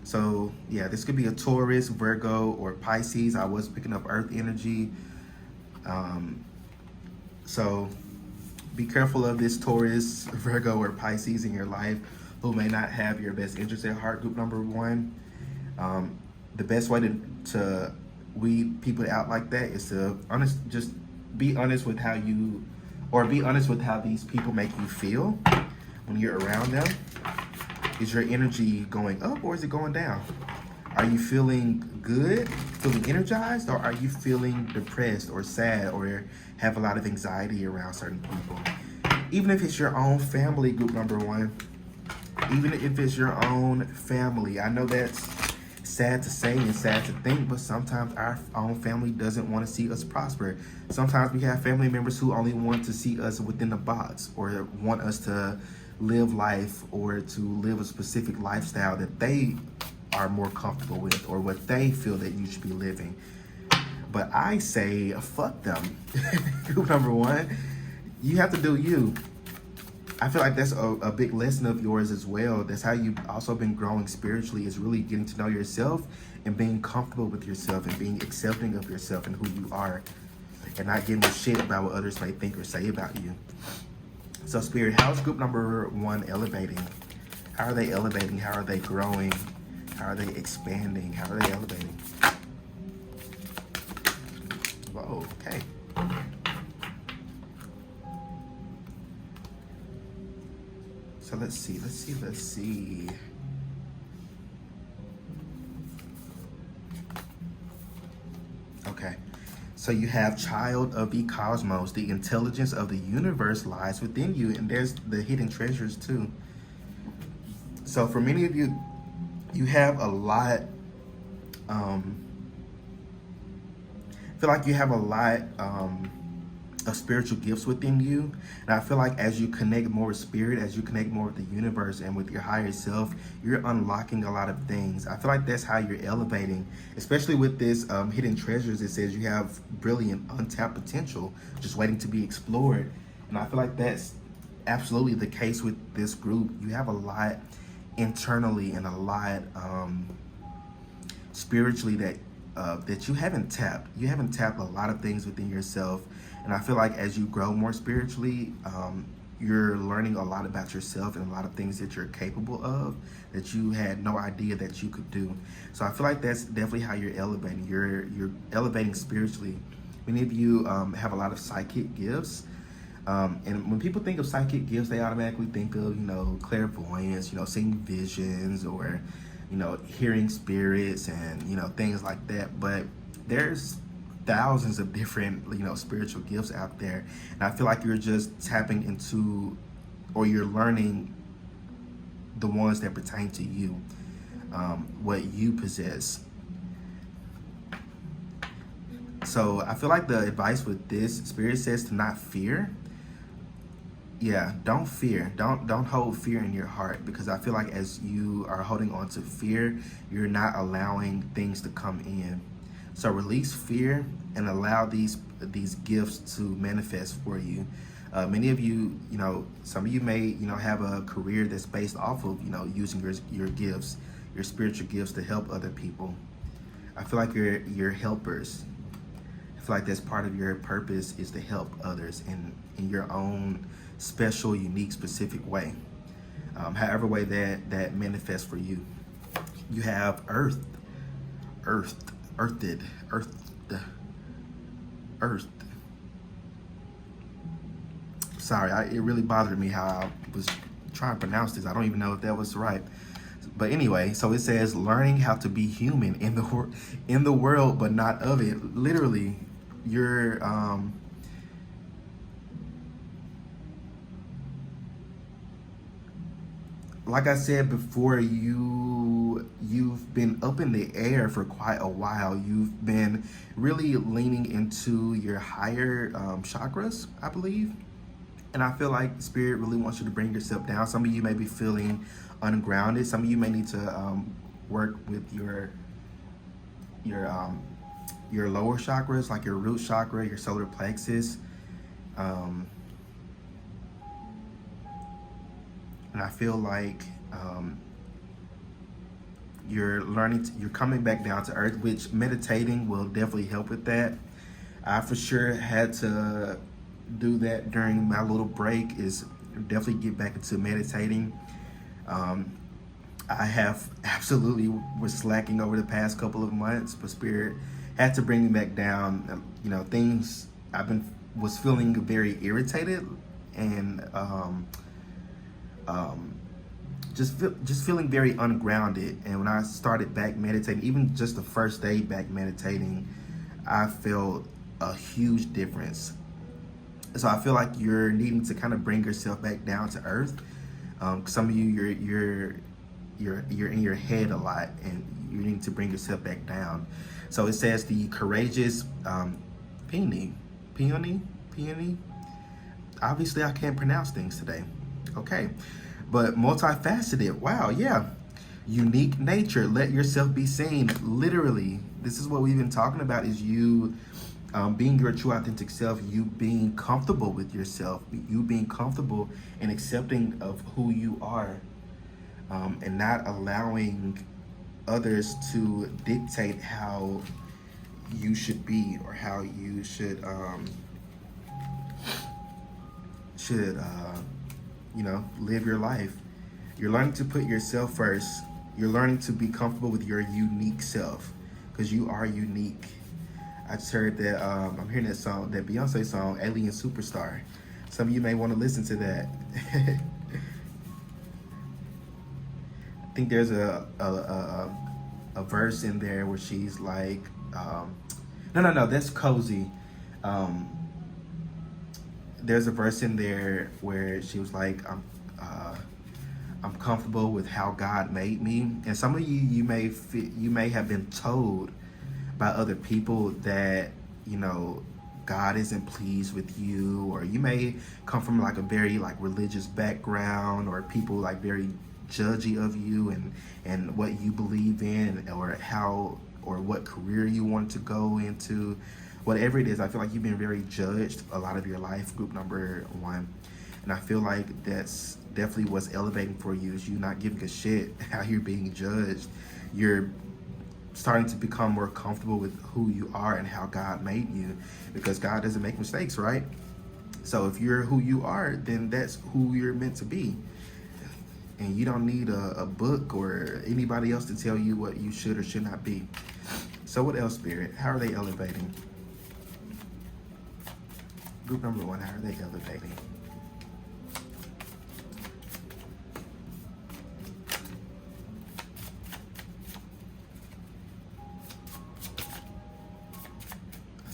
A: So yeah, this could be a Taurus, Virgo, or Pisces. I was picking up Earth energy. So be careful of this Taurus, Virgo, or Pisces in your life who may not have your best interest at heart, group number one. The best way to weed people out like that is to just be honest with how these people make you feel when you're around them. Is your energy going up or is it going down? Are you feeling good, feeling energized, or are you feeling depressed or sad or have a lot of anxiety around certain people? Even if it's your own family, group number one. Even if it's your own family. I know that's sad to say and sad to think, but sometimes our own family doesn't want to see us prosper. Sometimes we have family members who only want to see us within a box, or want us to live life or to live a specific lifestyle that they are more comfortable with, or what they feel that you should be living. But I say, fuck them. Group number one, you have to do you. I feel like that's a big lesson of yours as well. That's how you've also been growing spiritually, is really getting to know yourself and being comfortable with yourself and being accepting of yourself and who you are, and not getting a shit about what others may think or say about you. So Spirit, how's group number one elevating? How are they elevating? How are they growing? How are they expanding? How are they elevating? Whoa, okay. So let's see. Okay. So you have child of the cosmos. The intelligence of the universe lies within you. And there's the hidden treasures too. So for many of you, you have a lot, I feel like you have a lot of spiritual gifts within you. And I feel like as you connect more with spirit, as you connect more with the universe and with your higher self, you're unlocking a lot of things. I feel like that's how you're elevating, especially with this hidden treasures. It says you have brilliant untapped potential just waiting to be explored. And I feel like that's absolutely the case with this group. You have a lot internally and a lot spiritually that you haven't tapped. You haven't tapped a lot of things within yourself. And I feel like as you grow more spiritually, you're learning a lot about yourself and a lot of things that you're capable of that you had no idea that you could do. So I feel like that's definitely how you're elevating. You're elevating spiritually. Many of you have a lot of psychic gifts. And when people think of psychic gifts, they automatically think of, clairvoyance, seeing visions, or, hearing spirits and, things like that. But there's thousands of different, spiritual gifts out there. And I feel like you're just tapping into, or you're learning the ones that pertain to you, what you possess. So I feel like the advice with this, Spirit says to not fear. Yeah, don't fear. Don't hold fear in your heart, because I feel like as you are holding on to fear, you're not allowing things to come in. So release fear and allow these gifts to manifest for you. Many of you, some of you may, have a career that's based off of, using your gifts, your spiritual gifts to help other people. I feel like you're helpers. I feel like that's part of your purpose, is to help others in your own special, unique, specific way. However way that manifests for you. You have earthed. Sorry, it really bothered me how I was trying to pronounce this. I don't even know if that was right. But anyway, so it says learning how to be human in the world, but not of it. Literally, you're like I said before, you've been up in the air for quite a while. You've been really leaning into your higher chakras, I believe. And I feel like Spirit really wants you to bring yourself down. Some of you may be feeling ungrounded. Some of you may need to work with your lower chakras, like your root chakra, your solar plexus. And I feel like you're coming back down to earth, which meditating will definitely help with that. I for sure had to do that during my little break, is definitely get back into meditating. I have absolutely was slacking over the past couple of months, but Spirit had to bring me back down. Things was feeling very irritated and just feeling very ungrounded. And when I started back meditating, even just the first day back meditating, I felt a huge difference. So I feel like you're needing to kind of bring yourself back down to earth. Some of you, you're in your head a lot, and you need to bring yourself back down. So it says the courageous peony. Obviously, I can't pronounce things today. Okay, but multifaceted. Wow, yeah. Unique nature. Let yourself be seen. Literally, this is what we've been talking about: is you being your true authentic self, you being comfortable with yourself, you being comfortable and accepting of who you are, and not allowing others to dictate how you should be or how you should live your life. You're learning to put yourself first. You're learning to be comfortable with your unique self, because you are unique. I just heard that I'm hearing that song, that Beyonce song, Alien Superstar. Some of you may want to listen to that. I think there's a verse in there where she's like, no, that's Cozy. There's a verse in there where she was like, I'm comfortable with how God made me. And some of you may have been told by other people that God isn't pleased with you, or you may come from like a very like religious background, or people like very judgy of you and what you believe in, or what career you want to go into, whatever it is. I feel like you've been very judged a lot of your life, group number 1. And I feel like that's definitely what's elevating for you, is you not giving a shit how you're being judged. You're starting to become more comfortable with who you are and how God made you, because God doesn't make mistakes, right? So if you're who you are, then that's who you're meant to be. And you don't need a book or anybody else to tell you what you should or should not be. So what else, Spirit? How are they elevating? Group number 1, how are they elevating?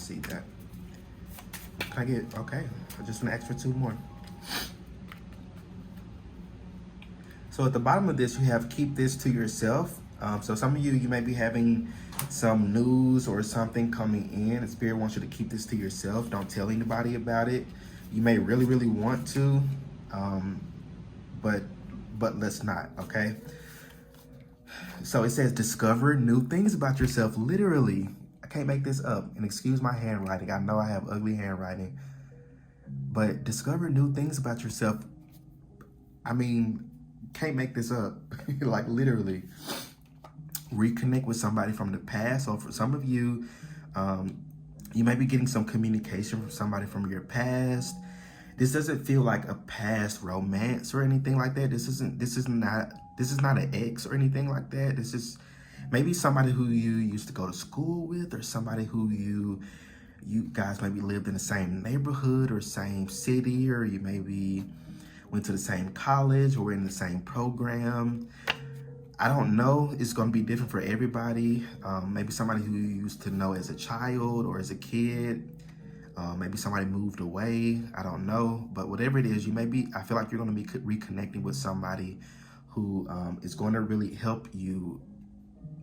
A: see that. Can I get, okay, I just want to ask for 2 more. So at the bottom of this, you have keep this to yourself. So some of you may be having some news or something coming in, and Spirit wants you to keep this to yourself. Don't tell anybody about it. You may really, really want to, but let's not, okay? So it says discover new things about yourself. Literally, I can't make this up. And excuse my handwriting. I know I have ugly handwriting, but discover new things about yourself. I mean, can't make this up. Like literally, reconnect with somebody from the past. So for some of you, you may be getting some communication from somebody from your past. This doesn't feel like a past romance or anything like that. This is not an ex or anything like that. This is maybe somebody who you used to go to school with, or somebody who you guys maybe lived in the same neighborhood or same city, or you maybe went to the same college or were in the same program. I don't know. It's going to be different for everybody. Maybe somebody who you used to know as a child or as a kid. Maybe somebody moved away. I don't know. But whatever it is, I feel like you're going to be reconnecting with somebody who is going to really help you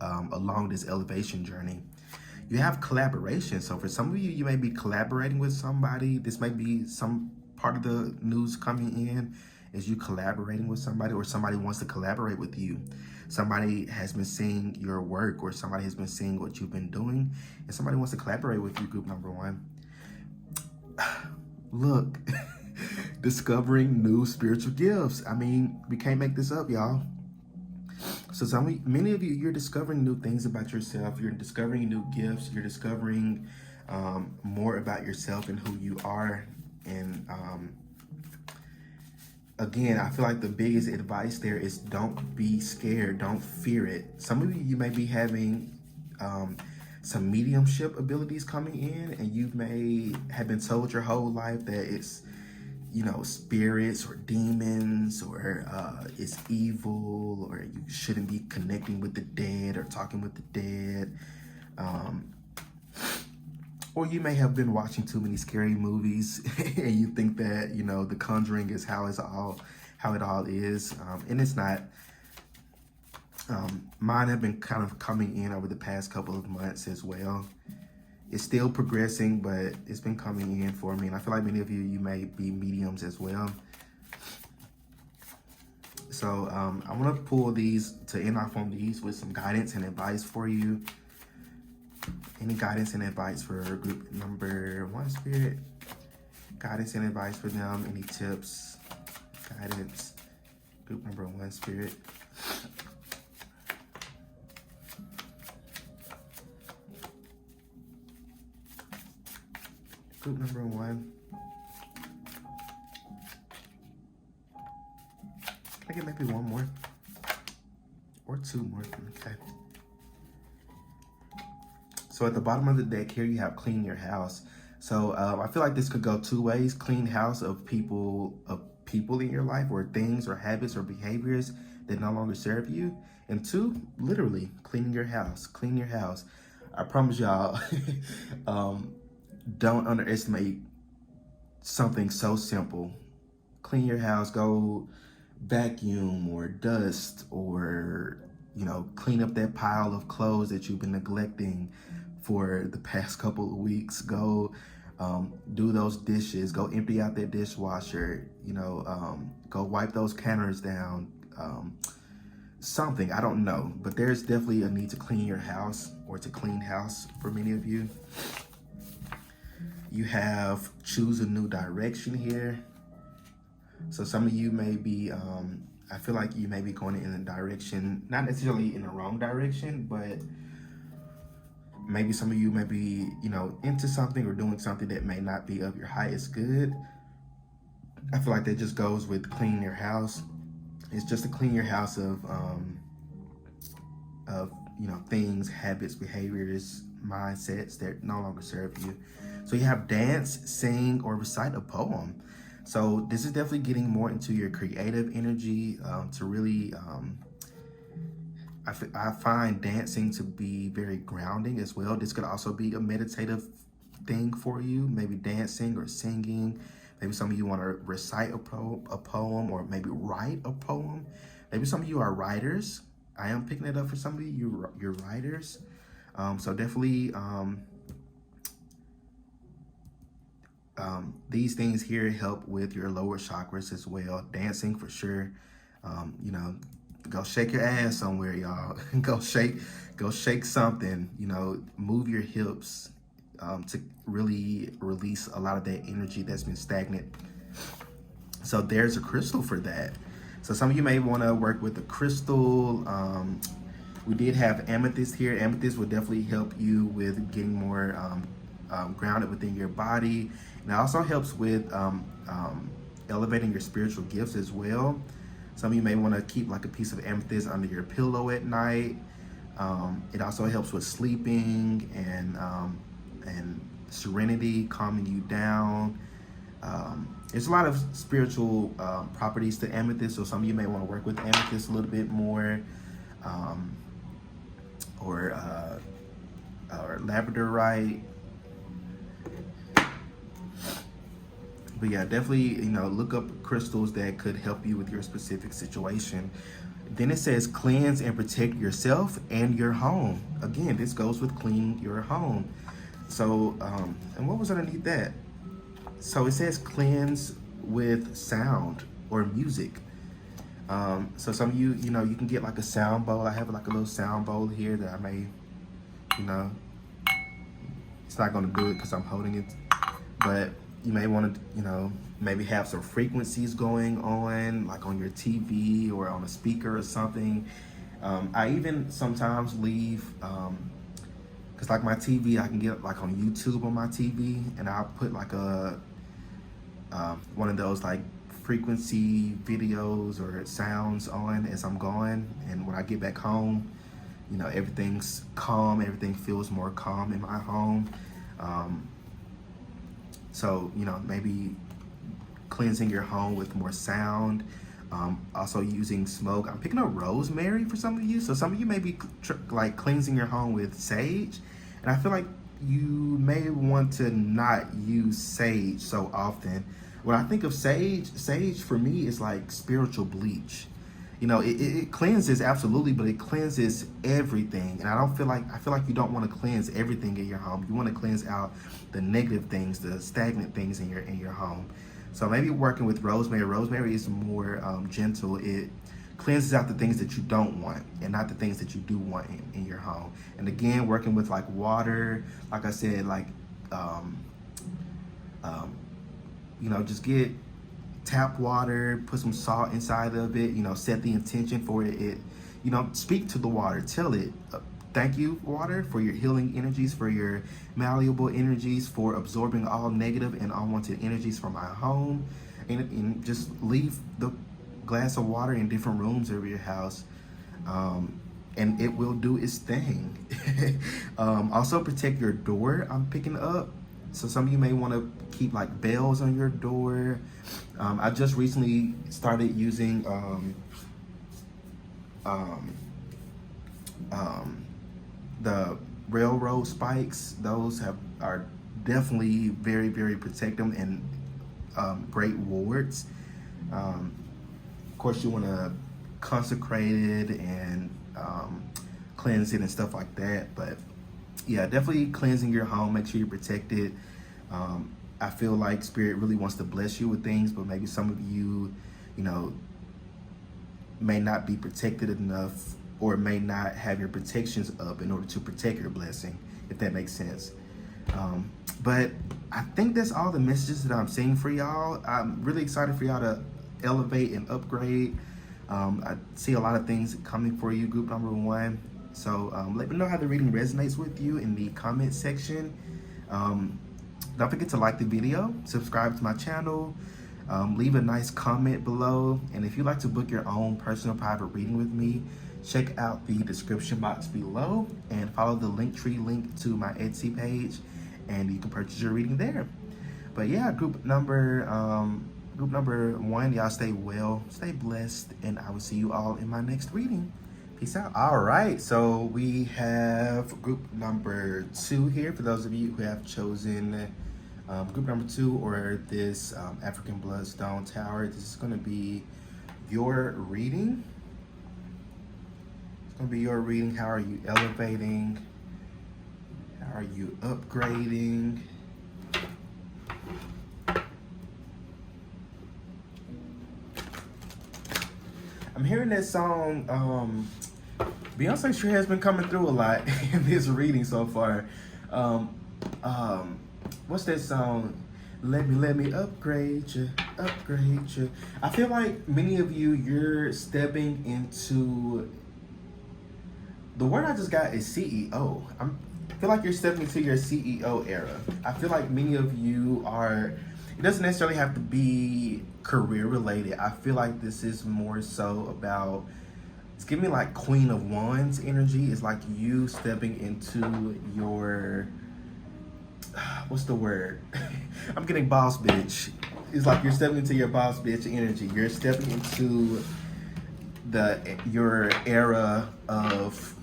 A: along this elevation journey. You have collaboration. So for some of you, you may be collaborating with somebody. This may be some part of the news coming in is you collaborating with somebody, or somebody wants to collaborate with you. Somebody has been seeing your work, or somebody has been seeing what you've been doing, and somebody wants to collaborate with you, group number 1. Look, discovering new spiritual gifts. I mean, we can't make this up, y'all. So many of you, you're discovering new things about yourself. You're discovering new gifts. You're discovering more about yourself and who you are. And again, I feel like the biggest advice there is don't be scared. Don't fear it. Some of you may be having some mediumship abilities coming in, and you may have been told your whole life that it's, spirits or demons, or it's evil, or you shouldn't be connecting with the dead or talking with the dead. Or you may have been watching too many scary movies and you think that, The Conjuring is how it all is. And it's not. Mine have been kind of coming in over the past couple of months as well. It's still progressing, but it's been coming in for me. And I feel like many of you may be mediums as well. So I want to pull these to end off on these with some guidance and advice for you. Any guidance and advice for group number 1, Spirit? Guidance and advice for them. Any tips? Guidance. Group number 1, Spirit. Group number 1. Can I get maybe 1 more? Or 2 more? Okay. So at the bottom of the deck here, you have clean your house. So I feel like this could go 2 ways. Clean house of people in your life, or things or habits or behaviors that no longer serve you. And 2, literally cleaning your house. Clean your house. I promise y'all, don't underestimate something so simple. Clean your house. Go vacuum or dust, or clean up that pile of clothes that you've been neglecting for the past couple of weeks. Go do those dishes. Go empty out that dishwasher. Go wipe those counters down. Something, I don't know, but there's definitely a need to clean your house, or to clean house for many of you. You have choose a new direction here. So some of you may be, I feel like you may be going in a direction, not necessarily in the wrong direction, but maybe some of you may be, into something or doing something that may not be of your highest good. I feel like that just goes with cleaning your house. It's just to clean your house of things, habits, behaviors, mindsets that no longer serve you. So you have dance, sing, or recite a poem. So this is definitely getting more into your creative energy to really, I find dancing to be very grounding as well. This could also be a meditative thing for you, maybe dancing or singing. Maybe some of you want to recite a poem, or maybe write a poem. Maybe some of you are writers. I am picking it up for some of you. You're writers. So definitely these things here help with your lower chakras as well. Dancing for sure. You know, go shake your ass somewhere, y'all. go shake something. You know, move your hips to really release a lot of that energy that's been stagnant. So there's a crystal for that. So some of you may want to work with a crystal. We did have amethyst here. Amethyst will definitely help you with getting more grounded within your body. And it also helps with elevating your spiritual gifts as well. Some of you may want to keep like a piece of amethyst under your pillow at night. It also helps with sleeping and serenity, calming you down. There's a lot of spiritual properties to amethyst, so some of you may want to work with amethyst a little bit more, or labradorite. But yeah, definitely, you know, look up crystals that could help you with your specific situation. Then it says cleanse and protect yourself and your home. Again, this goes with clean your home. So, and what was underneath that? So it says cleanse with sound or music. So some of you, you know, you can get like a sound bowl. I have like a little sound bowl here that I may, you know, it's not going to do it because I'm holding it, but you may want to, you know, maybe have some frequencies going on, like on your TV or on a speaker or something. I even sometimes leave, because like my TV, I can get like on YouTube on my TV, and I'll put like a one of those like frequency videos or sounds on as I'm going. And when I get back home, you know, everything's calm. Everything feels more calm in my home. So, you know, maybe cleansing your home with more sound. Also using smoke. I'm picking up rosemary for some of you. So some of you may be like cleansing your home with sage. And I feel like you may want to not use sage so often. When I think of sage, sage for me is like spiritual bleach. You know, it cleanses absolutely, but it cleanses everything. And I feel like you don't want to cleanse everything in your home. You want to cleanse out the negative things, the stagnant things in your home. So maybe working with rosemary. Rosemary is more gentle. It cleanses out the things that you don't want and not the things that you do want in your home. And again, working with like water, like I said, like you know, just get tap water, put some salt inside of it, you know, set the intention for it. You know, speak to the water, tell it, thank you, water, for your healing energies, for your malleable energies, for absorbing all negative and unwanted energies from my home. And just leave the glass of water in different rooms of your house, and it will do its thing. Also protect your door, I'm picking up. So some of you may want to keep like bells on your door. I just recently started using the railroad spikes. Those are definitely very, very protective and great wards. Of course, you want to consecrate it and cleanse it and stuff like that. But yeah, definitely cleansing your home. Make sure you protect it. I feel like Spirit really wants to bless you with things, but maybe some of you, you know, may not be protected enough, or may not have your protections up in order to protect your blessing, if that makes sense. But I think that's all the messages that I'm seeing for y'all. I'm really excited for y'all to elevate and upgrade. I see a lot of things coming for you, group number 1. So let me know how the reading resonates with you in the comment section. Don't forget to like the video, subscribe to my channel, leave a nice comment below. And if you'd like to book your own personal private reading with me, check out the description box below and follow the Linktree link to my Etsy page, and you can purchase your reading there. But yeah, group number 1, y'all stay well, stay blessed, and I will see you all in my next reading. Peace out. All right, so we have group number 2 here. For those of you who have chosen group number 2 or this African Bloodstone Tower, this is going to be your reading. It's going to be your reading. How are you elevating? How are you upgrading? I'm hearing that song. Beyonce sure has been coming through a lot in this reading so far. What's that song? Let me upgrade you, upgrade you. I feel like many of you, you're stepping into, the word I just got is CEO. I feel like you're stepping into your CEO era. I feel like many of you are, it doesn't necessarily have to be career related. I feel like this is more so about, it's giving me like Queen of Wands energy. It's like you stepping into your, what's the word? I'm getting boss bitch. It's like you're stepping into your boss bitch energy. You're stepping into your era of,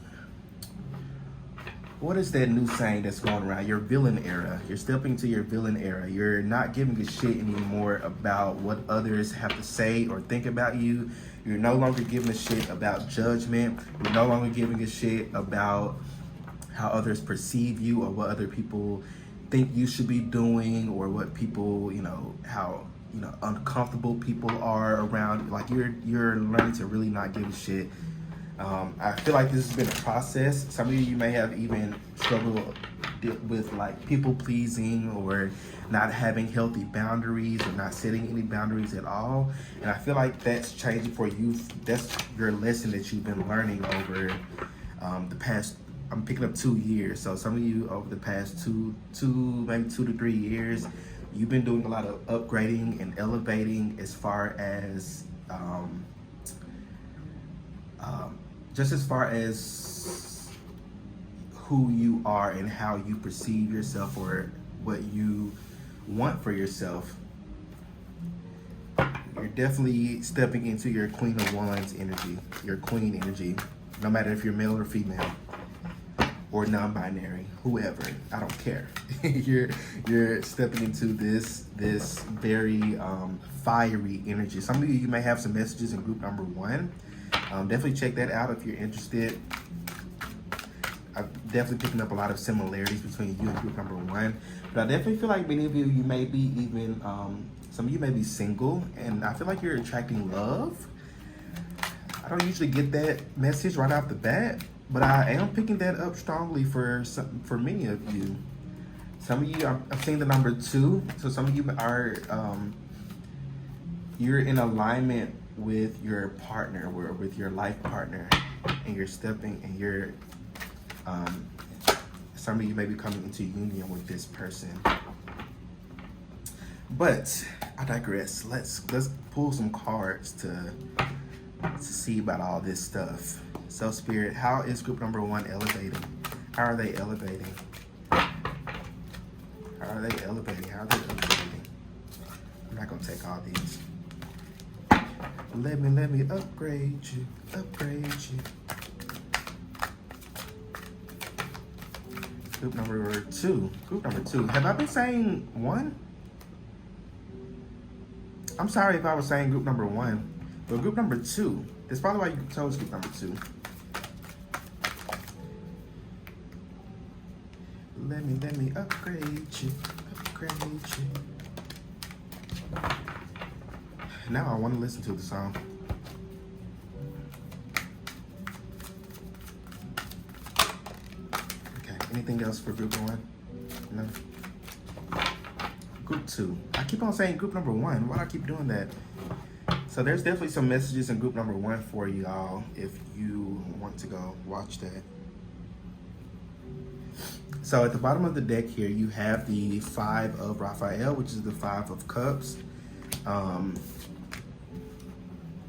A: what is that new saying that's going around? Your villain era. You're stepping to your villain era. You're not giving a shit anymore about what others have to say or think about you. You're no longer giving a shit about judgment. You're no longer giving a shit about how others perceive you or what other people think you should be doing or what people, how, uncomfortable people are around. Like you're learning to really not give a shit. I feel like this has been a process. Some of you may have even struggled with like people pleasing or not having healthy boundaries or not setting any boundaries at all. And I feel like that's changing for you. That's your lesson that you've been learning over the past, I'm picking up 2 years. So some of you over the past maybe 2 to 3 years, you've been doing a lot of upgrading and elevating as far as just as far as who you are and how you perceive yourself or what you want for yourself. You're definitely stepping into your Queen of Wands energy, your queen energy, no matter if you're male or female or non-binary, whoever, I don't care. you're stepping into this very fiery energy. Some of you may have some messages in group number 1. Definitely check that out if you're interested. I'm definitely picking up a lot of similarities between you and group number 1. But I definitely feel like many of you, you may be even, some of you may be single, and I feel like you're attracting love. I don't usually get that message right off the bat, but I am picking that up strongly for many of you. Some of you, I'm seeing the number 2, so some of you are, you're in alignment with your partner or with your life partner, and you're stepping and you're some of you may be coming into union with this person. But I digress. Let's pull some cards to see about all this stuff. So Spirit, how is group number 1 elevating? How are they elevating? How are they elevating? How are they elevating? I'm not gonna take all these. Let me upgrade you, upgrade you. Group number 2. Group number 2. Have I been saying 1? I'm sorry if I was saying group number 1, but group number 2. That's probably why you chose group number 2. Let me upgrade you, upgrade you. Now I want to listen to the song. Okay, anything else for group 1? No? Group 2. I keep on saying group number 1. Why do I keep doing that? So there's definitely some messages in group number 1 for y'all if you want to go watch that. So at the bottom of the deck here, you have the 5 of Raphael, which is the 5 of Cups.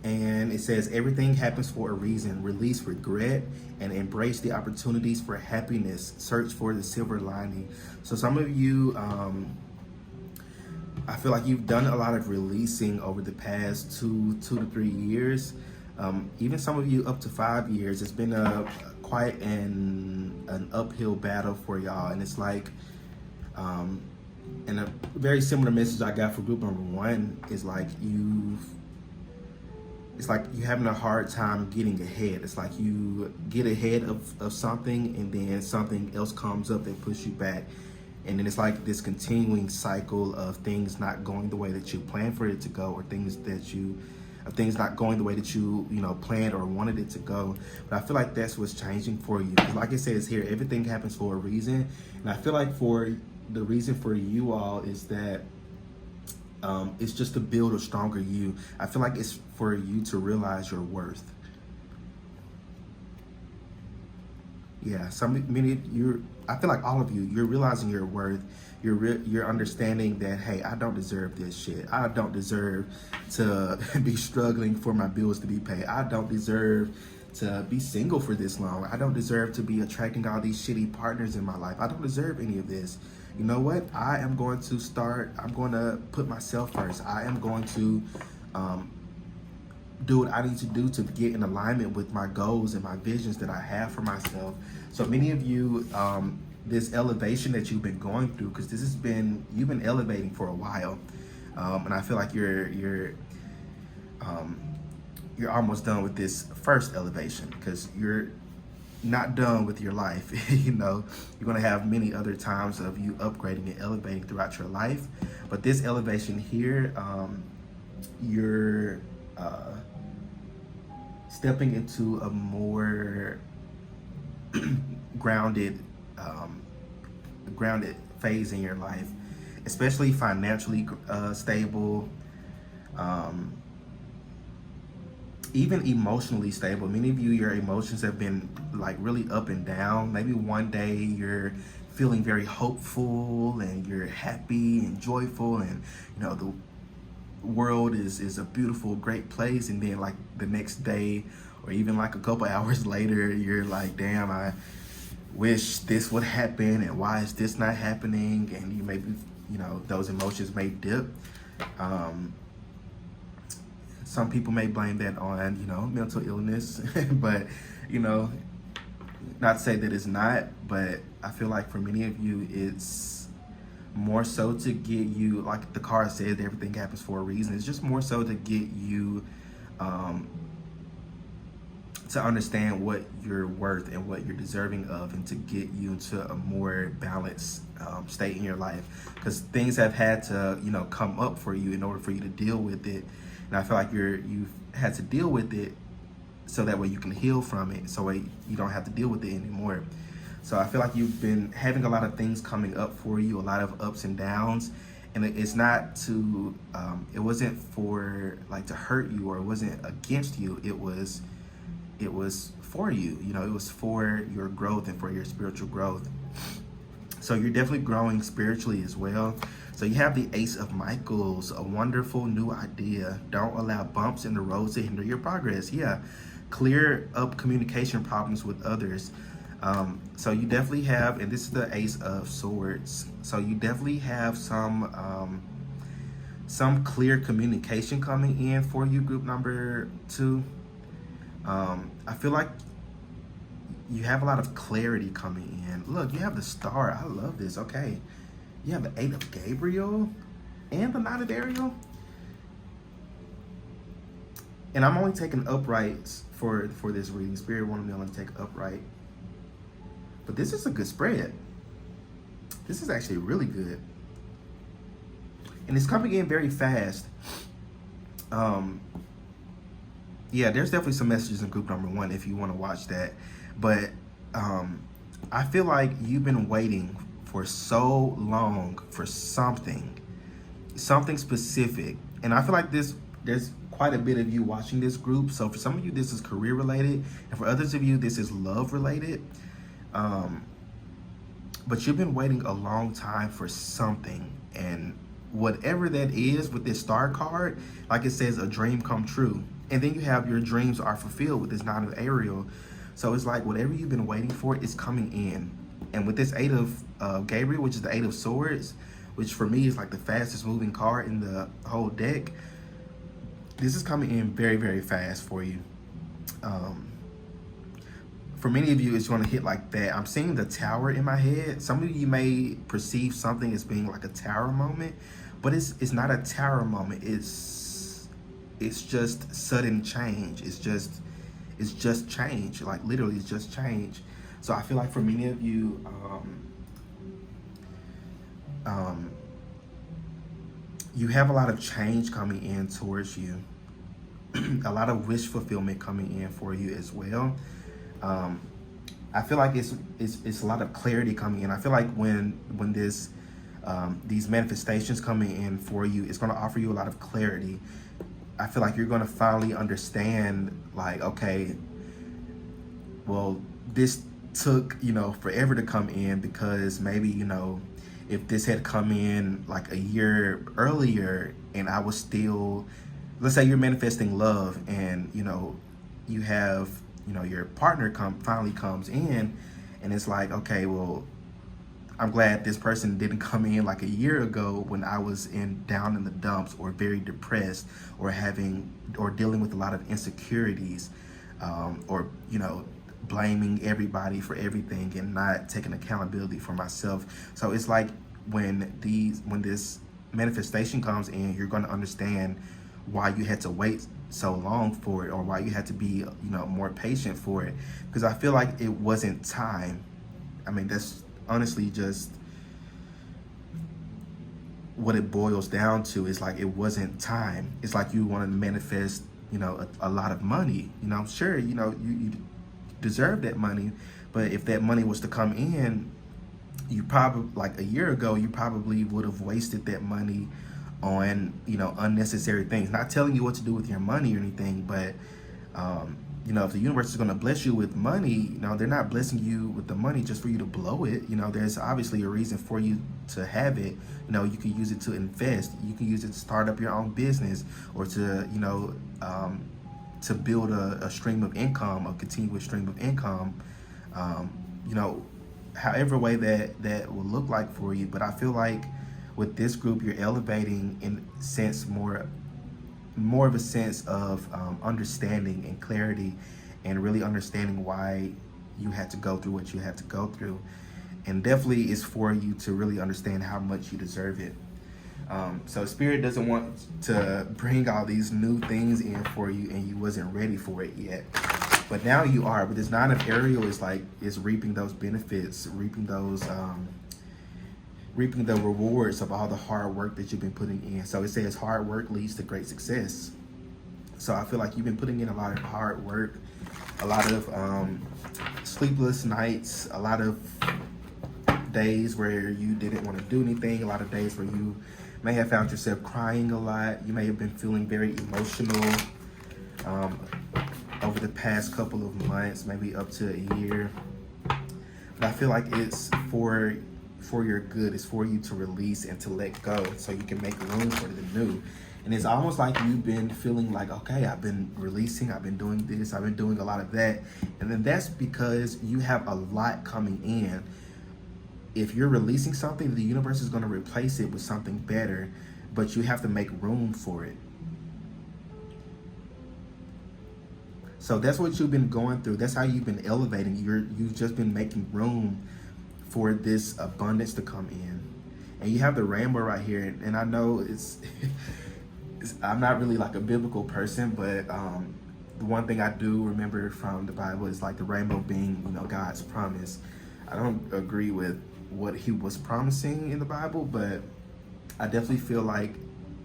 A: And it says, everything happens for a reason. Release regret and embrace the opportunities for happiness. Search for the silver lining. So some of you, I feel like you've done a lot of releasing over the past 2 to 3 years. Even some of you up to 5 years. It's been a quite an uphill battle for y'all, and it's like, and a very similar message I got for group number 1 is like it's like you're having a hard time getting ahead. It's like you get ahead of something, and then something else comes up that pushes you back. And then it's like this continuing cycle of things not going the way that you planned for it to go, or things not going the way that you planned or wanted it to go. But I feel like that's what's changing for you. Like it says here, everything happens for a reason. And I feel like for the reason for you all is that it's just to build a stronger you. I feel like it's for you to realize your worth. Yeah, I feel like all of you, you're realizing your worth. You're understanding that, hey, I don't deserve this shit. I don't deserve to be struggling for my bills to be paid. I don't deserve to be single for this long. I don't deserve to be attracting all these shitty partners in my life. I don't deserve any of this. You know what? I'm going to put myself first. I am going to do what I need to do to get in alignment with my goals and my visions that I have for myself. So many of you, this elevation that you've been going through, because you've been elevating for a while, and I feel like you're almost done with this first elevation, because you're not done with your life. You're going to have many other times of you upgrading and elevating throughout your life, but this elevation here, you're stepping into a more grounded phase in your life, especially financially stable, even emotionally stable. Many of you, your emotions have been like really up and down. Maybe one day you're feeling very hopeful and you're happy and joyful, and the world is a beautiful, great place, and then like the next day or even like a couple hours later, you're like, damn, I wish this would happen, and why is this not happening? And you maybe those emotions may dip. Some people may blame that on mental illness, but not to say that it's not, but I feel like for many of you, it's more so to get you, like the card says, everything happens for a reason. It's just more so to get you to understand what you're worth and what you're deserving of, and to get you into a more balanced state in your life, because things have had to come up for you in order for you to deal with it. And I feel like you've had to deal with it so that way you can heal from it, so you don't have to deal with it anymore. So I feel like you've been having a lot of things coming up for you, a lot of ups and downs, and it's not to, it wasn't for like to hurt you, or it wasn't against you. It was for you, it was for your growth and for your spiritual growth. So you're definitely growing spiritually as well. So you have the Ace of Michaels, a wonderful new idea. Don't allow bumps in the roads to hinder your progress. Yeah, clear up communication problems with others. So you definitely have, and this is the Ace of Swords. So you definitely have some clear communication coming in for you, group number 2. I feel like you have a lot of clarity coming in. Look, you have the Star. I love this. Okay. You have the 8 of Gabriel and the Knight of Ariel. And I'm only taking uprights for this reading. Spirit wanted me to only take upright. But this is a good spread. This is actually really good. And it's coming in very fast. Yeah, there's definitely some messages in group number 1 if you want to watch that. But I feel like you've been waiting for so long for something specific. And I feel like there's quite a bit of you watching this group. So for some of you, this is career related. And for others of you, this is love related. But you've been waiting a long time for something. And whatever that is with this Star card, like it says, a dream come true. And then you have your dreams are fulfilled with this 9 of Ariel. So it's like whatever you've been waiting for is coming in. And with this 8 of Gabriel, which is the 8 of Swords, which for me is like the fastest moving card in the whole deck, this is coming in very, very fast for you. Um, for many of you, it's going to hit like that. I'm seeing the tower in my head. Some of you may perceive something as being like a tower moment, but it's not a tower moment. It's just sudden change. It's just change. Like literally, it's just change. So I feel like for many of you, you have a lot of change coming in towards you. A lot of wish fulfillment coming in for you as well. I feel like it's a lot of clarity coming in. I feel like when this these manifestations coming in for you, it's going to offer you a lot of clarity. I feel like you're going to finally understand, like, okay, well, this took, forever to come in, because maybe, if this had come in like a year earlier and I was still, let's say you're manifesting love, and, you have, your partner finally comes in, and it's like, okay, well, I'm glad this person didn't come in like a year ago when I was down in the dumps, or very depressed, or dealing with a lot of insecurities, or blaming everybody for everything and not taking accountability for myself. So it's like when this manifestation comes in, you're going to understand why you had to wait so long for it, or why you had to be more patient for it, because I feel like it wasn't time. I mean, that's honestly just what it boils down to. Is like, it wasn't time. It's like you want to manifest a lot of money. Sure, you deserve that money, but if that money was to come in, you probably, like a year ago, you probably would have wasted that money on unnecessary things. Not telling you what to do with your money or anything, but if the universe is going to bless you with money, they're not blessing you with the money just for you to blow it. There's obviously a reason for you to have it. You can use it to invest. You can use it to start up your own business, or to to build a stream of income, a continuous stream of income. However way that will look like for you. But I feel like with this group, you're elevating in sense more of a sense of understanding and clarity, and really understanding why you had to go through what you had to go through. And definitely is for you to really understand how much you deserve it. So Spirit doesn't want to bring all these new things in for you, and you wasn't ready for it yet. But now you are. But this 9 of Ariel is reaping those benefits, reaping the rewards of all the hard work that you've been putting in. So it says hard work leads to great success. So I feel like you've been putting in a lot of hard work, a lot of sleepless nights, a lot of days where you didn't want to do anything, a lot of days where you may have found yourself crying a lot. You may have been feeling very emotional over the past couple of months, maybe up to a year. But I feel like it's for your good. It's for you to release and to let go, so you can make room for the new. And it's almost like you've been feeling like, okay, I've been releasing, I've been doing this, I've been doing a lot of that. And then that's because you have a lot coming in. If you're releasing something, the universe is going to replace it with something better, but you have to make room for it. So that's what you've been going through. That's how you've been elevating. You've just been making room for this abundance to come in. And you have the rainbow right here. And I know I'm not really like a biblical person, but the one thing I do remember from the Bible is like the rainbow being, God's promise. I don't agree with what he was promising in the Bible, but I definitely feel like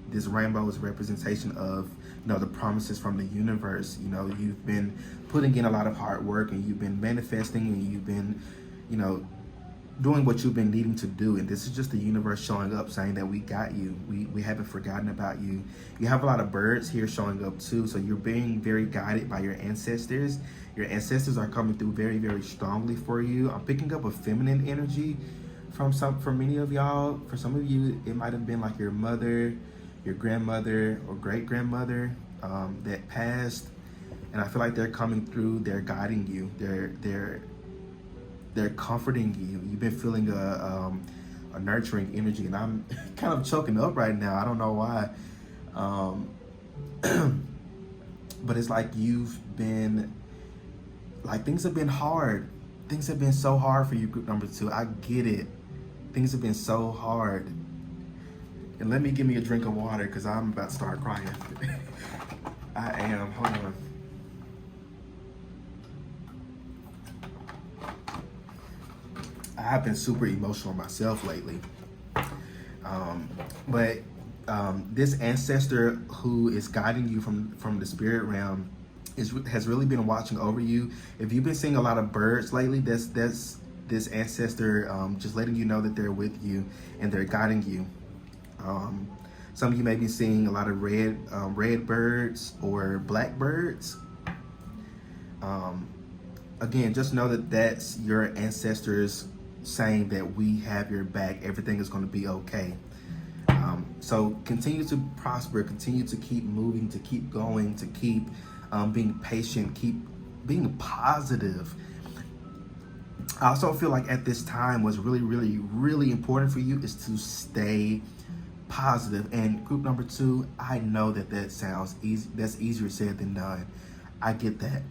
A: this rainbow is a representation of the promises from the universe. You've been putting in a lot of hard work, and you've been manifesting, and you've been doing what you've been needing to do. And this is just the universe showing up, saying that we got you. We haven't forgotten about you. You have a lot of birds here showing up too, so you're being very guided by your ancestors. Your ancestors are coming through very, very strongly for you. I'm picking up a feminine energy for many of y'all. For some of you, it might have been like your mother, your grandmother, or great-grandmother that passed. And I feel like they're coming through, they're guiding you, they're comforting you. You've been feeling a nurturing energy, and I'm kind of choking up right now. I don't know why. But it's like you've been Like, things have been hard. Things have been so hard for you, group number 2. I get it. Things have been so hard. And let me give me a drink of water because I'm about to start crying. I am. Hold on. I've been super emotional myself lately. But this ancestor who is guiding you from the spirit realm has really been watching over you. If you've been seeing a lot of birds lately, that's this ancestor just letting you know that they're with you and they're guiding you. Some of you may be seeing a lot of red birds or black birds. Again, just know that that's your ancestors saying that we have your back. Everything is going to be okay. So continue to prosper, continue to keep moving, to keep going, to keep being patient, keep being positive. I also feel like at this time what's really, really, really important for you is to stay positive. And group number 2, I know that sounds easy. That's easier said than done. I get that.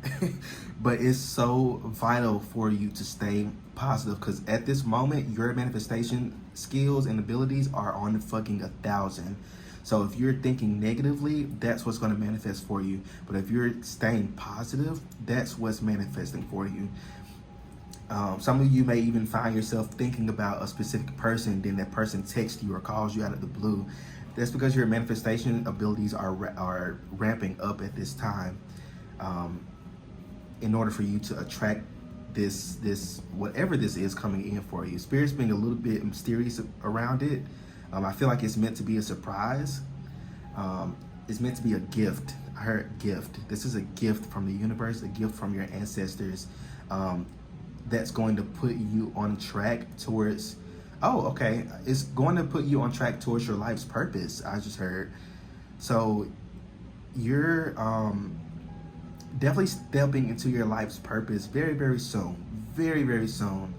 A: But it's so vital for you to stay positive because at this moment, your manifestation skills and abilities are on fucking 1,000. So if you're thinking negatively, that's what's going to manifest for you. But if you're staying positive, that's what's manifesting for you. Some of you may even find yourself thinking about a specific person, then that person texts you or calls you out of the blue. That's because your manifestation abilities are ramping up at this time. In order for you to attract this whatever this is coming in for you. Spirit's being a little bit mysterious around it. I feel like it's meant to be a surprise. It's meant to be a gift. I heard gift. This is a gift from the universe, a gift from your ancestors. That's going to put you on track towards, it's going to put you on track towards your life's purpose, I just heard. So you're definitely stepping into your life's purpose very, very soon. Very, very soon.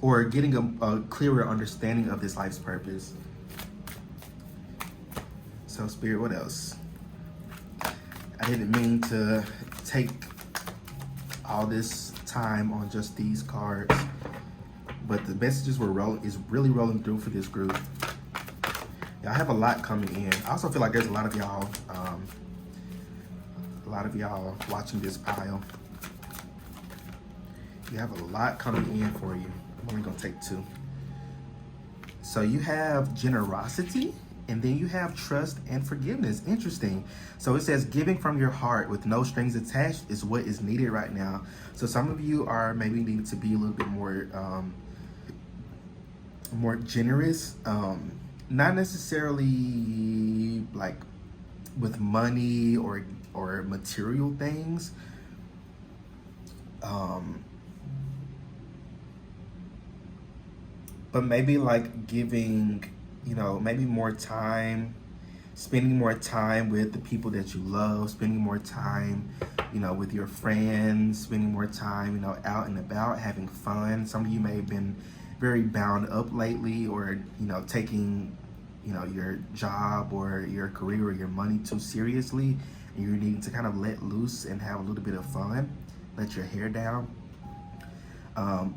A: Or getting a clearer understanding of this life's purpose. So Spirit, what else? I didn't mean to take all this time on just these cards, but the messages is really rolling through for this group. Yeah, I have a lot coming in. I also feel like there's a lot of y'all watching this pile. You have a lot coming in for you. I'm only gonna take 2. So you have generosity, and then you have trust and forgiveness. Interesting. So it says giving from your heart with no strings attached is what is needed right now. So some of you are maybe needing to be a little bit more generous. Not necessarily like with money or material things. But maybe like giving, maybe more time, spending more time with the people that you love, spending more time, with your friends, spending more time, out and about, having fun. Some of you may have been very bound up lately, or, taking, your job or your career or your money too seriously, and you're needing to kind of let loose and have a little bit of fun, let your hair down.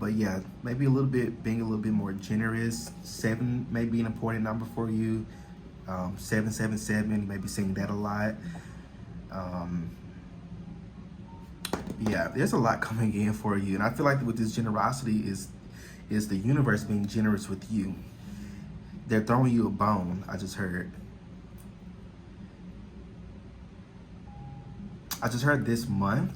A: But yeah, maybe being a little bit more generous. 7 may be an important number for you. 777, you may be seeing that a lot. Yeah, there's a lot coming in for you. And I feel like with this generosity is the universe being generous with you. They're throwing you a bone, I just heard. This month.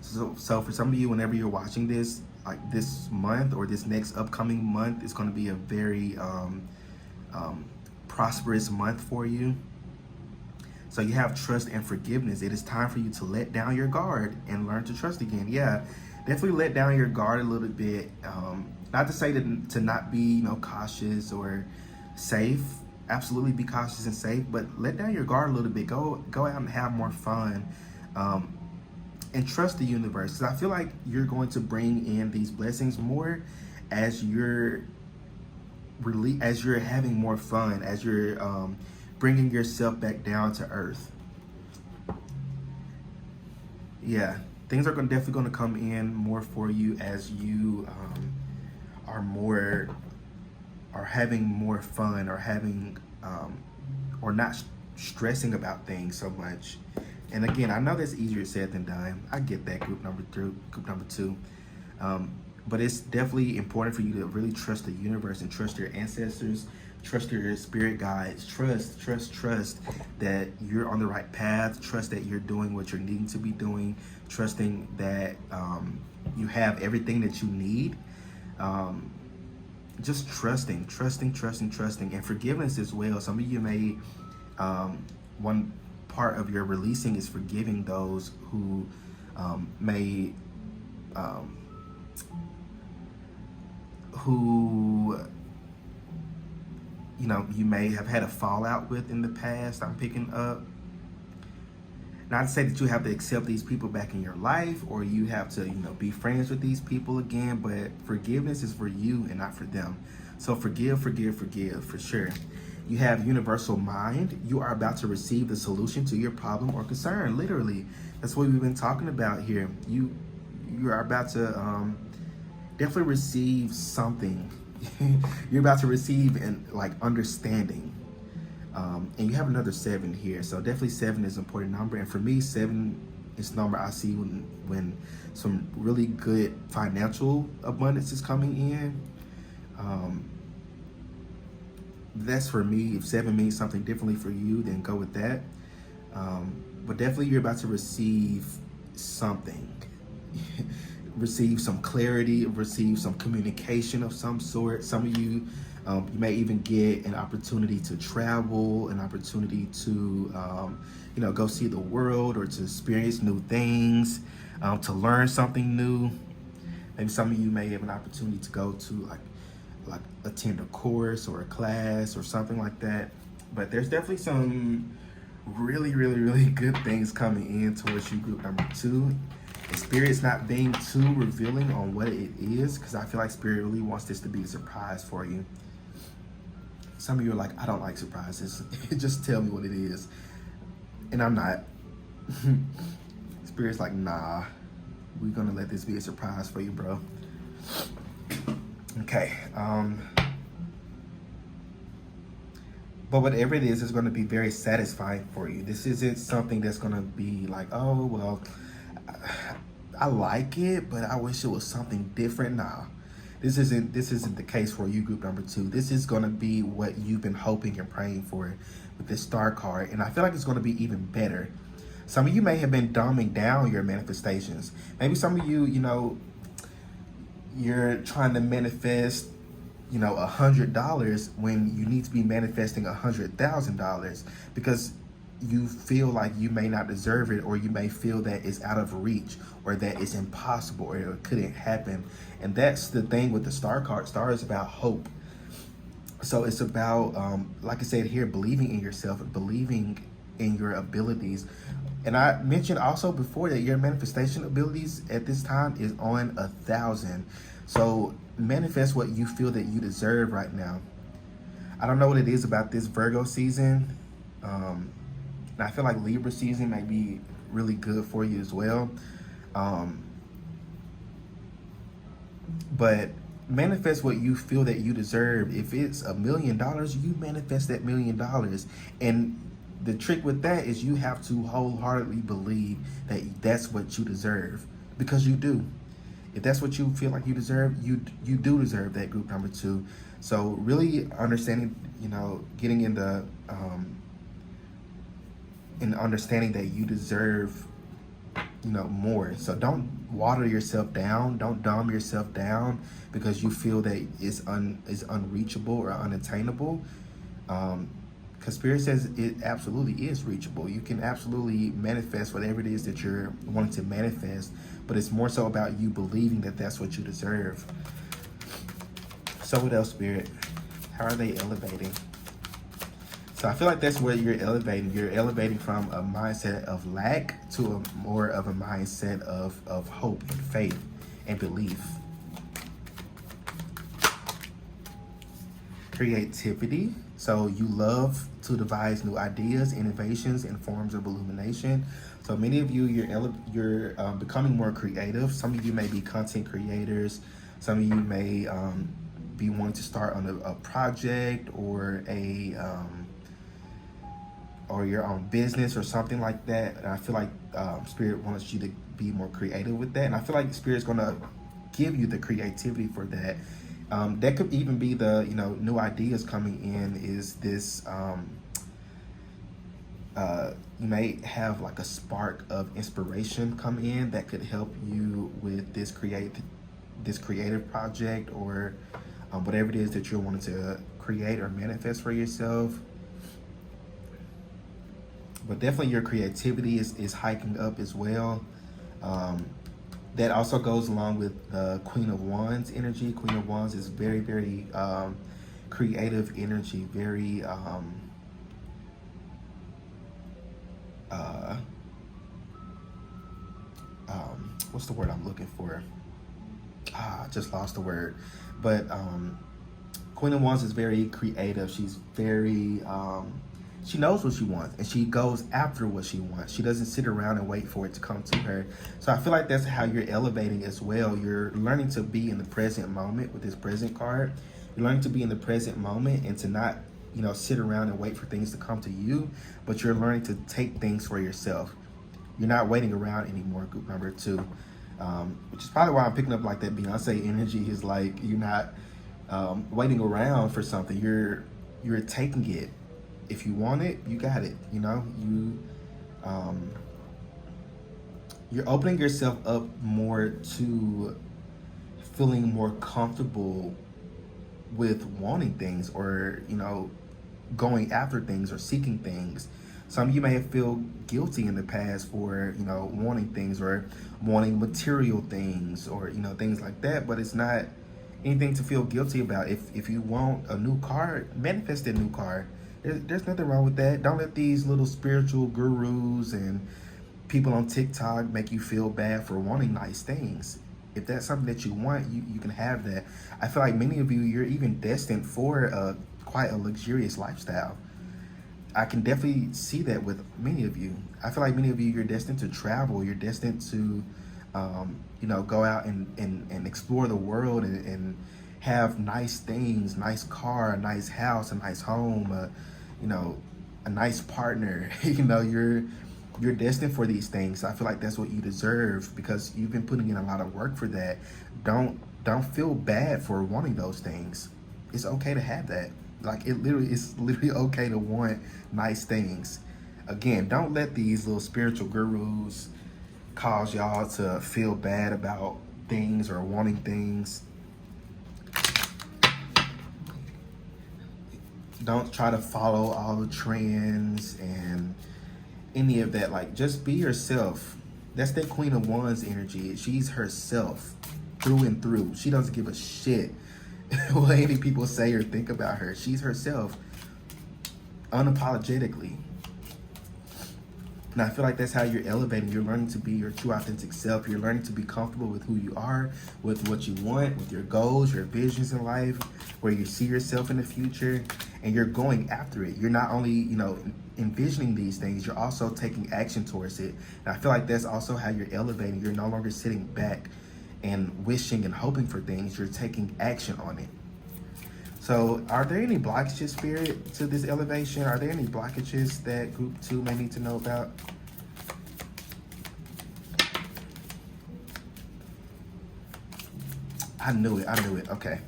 A: So for some of you, whenever you're watching this, like this month or this next upcoming month is going to be a very prosperous month for you. So you have trust and forgiveness. It is time for you to let down your guard and learn to trust again. Yeah, definitely let down your guard a little bit. Not to say to not be, cautious or safe. Absolutely be cautious and safe, but let down your guard a little bit. Go out and have more fun. And trust the universe, because I feel like you're going to bring in these blessings more as you're having more fun, as you're bringing yourself back down to earth. Yeah, things are definitely going to come in more for you as you are more, are having more fun, or having or not stressing about things so much. And again, I know that's easier said than done. I get that, group number two. Um, but it's definitely important for you to really trust the universe and trust your ancestors, trust your spirit guides, trust that you're on the right path, trust that you're doing what you're needing to be doing, trusting that you have everything that you need. Just trusting, and forgiveness as well. Some of you may, one part of your releasing is forgiving those who may, who, you know, you may have had a fallout with in the past. I'm picking up. Not to say that you have to accept these people back in your life, or you have to, you know, be friends with these people again, but forgiveness is for you and not for them. So forgive for sure. You have universal mind. You are about to receive the solution to your problem or concern. Literally, that's what we've been talking about here. You are about to definitely receive something. You're about to receive and like understanding. And you have another 7 here, so definitely 7 is an important number. And for me, 7 is the number I see when some really good financial abundance is coming in. That's for me. If 7 means something differently for you, then go with that. But definitely you're about to receive something. Receive some clarity, receive some communication of some sort. Some of you, you may even get an opportunity to travel, an opportunity to, you know, go see the world, or to experience new things, to learn something new. Maybe some of you may have an opportunity to go to like attend a course or a class or something like that. But there's definitely some really good things coming in towards you, group number 2. And Spirit's not being too revealing on what it is, because I feel like Spirit really wants this to be a surprise for you. Some of you are like, I don't like surprises. Just tell me what it is. And I'm not. Spirit's like, nah, we're gonna let this be a surprise for you, bro. Okay. But whatever it is going to be very satisfying for you. This isn't something that's going to be like, oh, well, I like it, but I wish it was something different. Nah, this isn't the case for you, group number 2. This is going to be what you've been hoping and praying for with this star card. And I feel like it's going to be even better. Some of you may have been dumbing down your manifestations. Maybe some of you, you know, you're trying to manifest, you know, $100 when you need to be manifesting $100,000 because you feel like you may not deserve it, or you may feel that it's out of reach, or that it's impossible, or it couldn't happen. And that's the thing with the star card. Star is about hope. So it's about, like I said here, believing in yourself, believing in your abilities. And I mentioned also before that your manifestation abilities at this time is on 1,000. So manifest what you feel that you deserve right now. I don't know what it is about this Virgo season. And I feel like Libra season may be really good for you as well. But manifest what you feel that you deserve. If it's $1 million, you manifest that $1 million. And the trick with that is you have to wholeheartedly believe that that's what you deserve, because you do. If that's what you feel like you deserve, you do deserve that, group number 2. So really understanding, you know, getting in the understanding that you deserve, you know, more. So don't water yourself down, don't dumb yourself down because you feel that is unreachable or unattainable. Because Spirit says it absolutely is reachable. You can absolutely manifest whatever it is that you're wanting to manifest, but it's more so about you believing that that's what you deserve. So what else, Spirit? How are they elevating? So I feel like that's where you're elevating. You're elevating from a mindset of lack to a more of a mindset of hope and faith and belief. creativity. So you love to devise new ideas, innovations, and forms of illumination. So many of you, you're becoming more creative. Some of you may be content creators. Some of you may be wanting to start on a project or your own business or something like that. And I feel like Spirit wants you to be more creative with that. And I feel like Spirit's going to give you the creativity for that. That could even be the, new ideas coming in is this, you may have like a spark of inspiration come in that could help you with this creative project or whatever it is that you're wanting to create or manifest for yourself. But definitely your creativity is hiking up as well. That also goes along with the Queen of Wands energy. Queen of Wands is very, very creative energy, very what's the word I'm looking for? I just lost the word. But Queen of Wands is very creative. She's very she knows what she wants and she goes after what she wants. She doesn't sit around and wait for it to come to her. So I feel like that's how you're elevating as well. You're learning to be in the present moment with this present card. You're learning to be in the present moment and to not, sit around and wait for things to come to you, but you're learning to take things for yourself. You're not waiting around anymore, group number 2. Which is probably why I'm picking up like that Beyonce energy is like you're not waiting around for something. You're taking it. If you want it, you got it. You're opening yourself up more to feeling more comfortable with wanting things or, going after things or seeking things. Some of you may feel guilty in the past for, wanting things or wanting material things or, things like that, but it's not anything to feel guilty about. If you want a new car, manifest a new car. There's nothing wrong with that. Don't let these little spiritual gurus and people on TikTok make you feel bad for wanting nice things. If that's something that you want, you can have that. I feel like many of you, you're even destined for quite a luxurious lifestyle. I can definitely see that with many of you. I feel like many of you, you're destined to travel. You're destined to, go out and explore the world and have nice things, nice car, a nice house, a nice home, a nice partner. You're destined for these things. I feel like that's what you deserve because you've been putting in a lot of work for that. Don't feel bad for wanting those things. It's okay to have that. Like it's literally okay to want nice things. Again, don't let these little spiritual gurus cause y'all to feel bad about things or wanting things. Don't try to follow all the trends and any of that. Like, just be yourself. That's that Queen of Wands energy. She's herself through and through. She doesn't give a shit what any people say or think about her. She's herself unapologetically. And I feel like that's how you're elevating. You're learning to be your true authentic self. You're learning to be comfortable with who you are, with what you want, with your goals, your visions in life, where you see yourself in the future, and you're going after it. You're not only, envisioning these things, you're also taking action towards it. And I feel like that's also how you're elevating. You're no longer sitting back and wishing and hoping for things. You're taking action on it. So are there any blockages, Spirit, to this elevation? Are there any blockages that group 2 may need to know about? I knew it. Okay.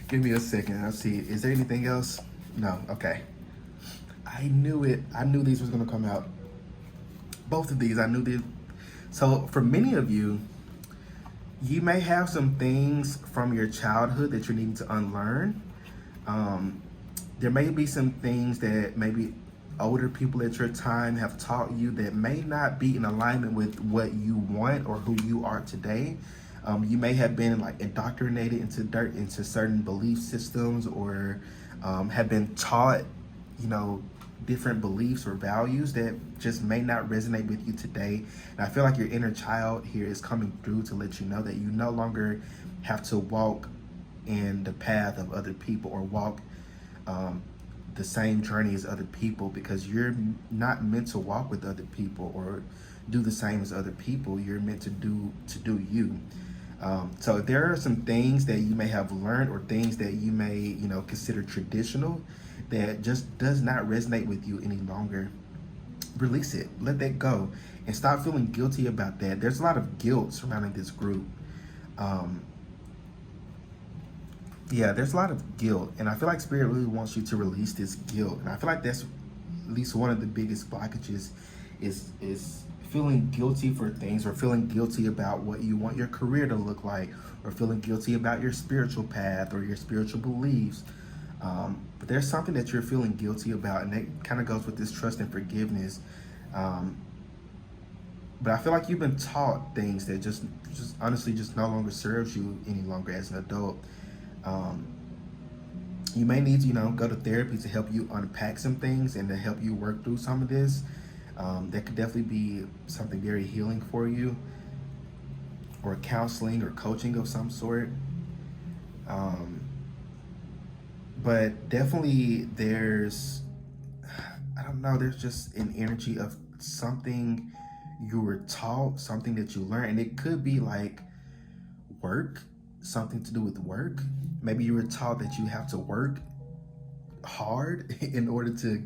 A: Give me a second. Let's see. Is there anything else? No. Okay. I knew it. I knew these was going to come out. Both of these, I knew these. So for many of you, you may have some things from your childhood that you're needing to unlearn. There may be some things that maybe older people at your time have taught you that may not be in alignment with what you want or who you are today. You may have been like indoctrinated into certain belief systems or have been taught, different beliefs or values that just may not resonate with you today. And I feel like your inner child here is coming through to let you know that you no longer have to walk in the path of other people or walk the same journey as other people, because you're not meant to walk with other people or do the same as other people. You're meant to do you. So there are some things that you may have learned or things that you may, consider traditional that just does not resonate with you any longer. Release it, let that go, and stop feeling guilty about that. There's a lot of guilt surrounding this group. Um, yeah, there's a lot of guilt, and I feel like Spirit really wants you to release this guilt. And I feel like that's at least one of the biggest blockages is feeling guilty for things, or feeling guilty about what you want your career to look like, or feeling guilty about your spiritual path or your spiritual beliefs. But there's something that you're feeling guilty about, and that kind of goes with this trust and forgiveness. Um, but I feel like you've been taught things that just honestly just no longer serves you any longer as an adult. Um, you may need to, go to therapy to help you unpack some things and to help you work through some of this. That could definitely be something very healing for you, or counseling or coaching of some sort. But definitely I don't know, there's just an energy of something you were taught, something that you learned. And it could be like work, something to do with work. Maybe you were taught that you have to work hard in order to,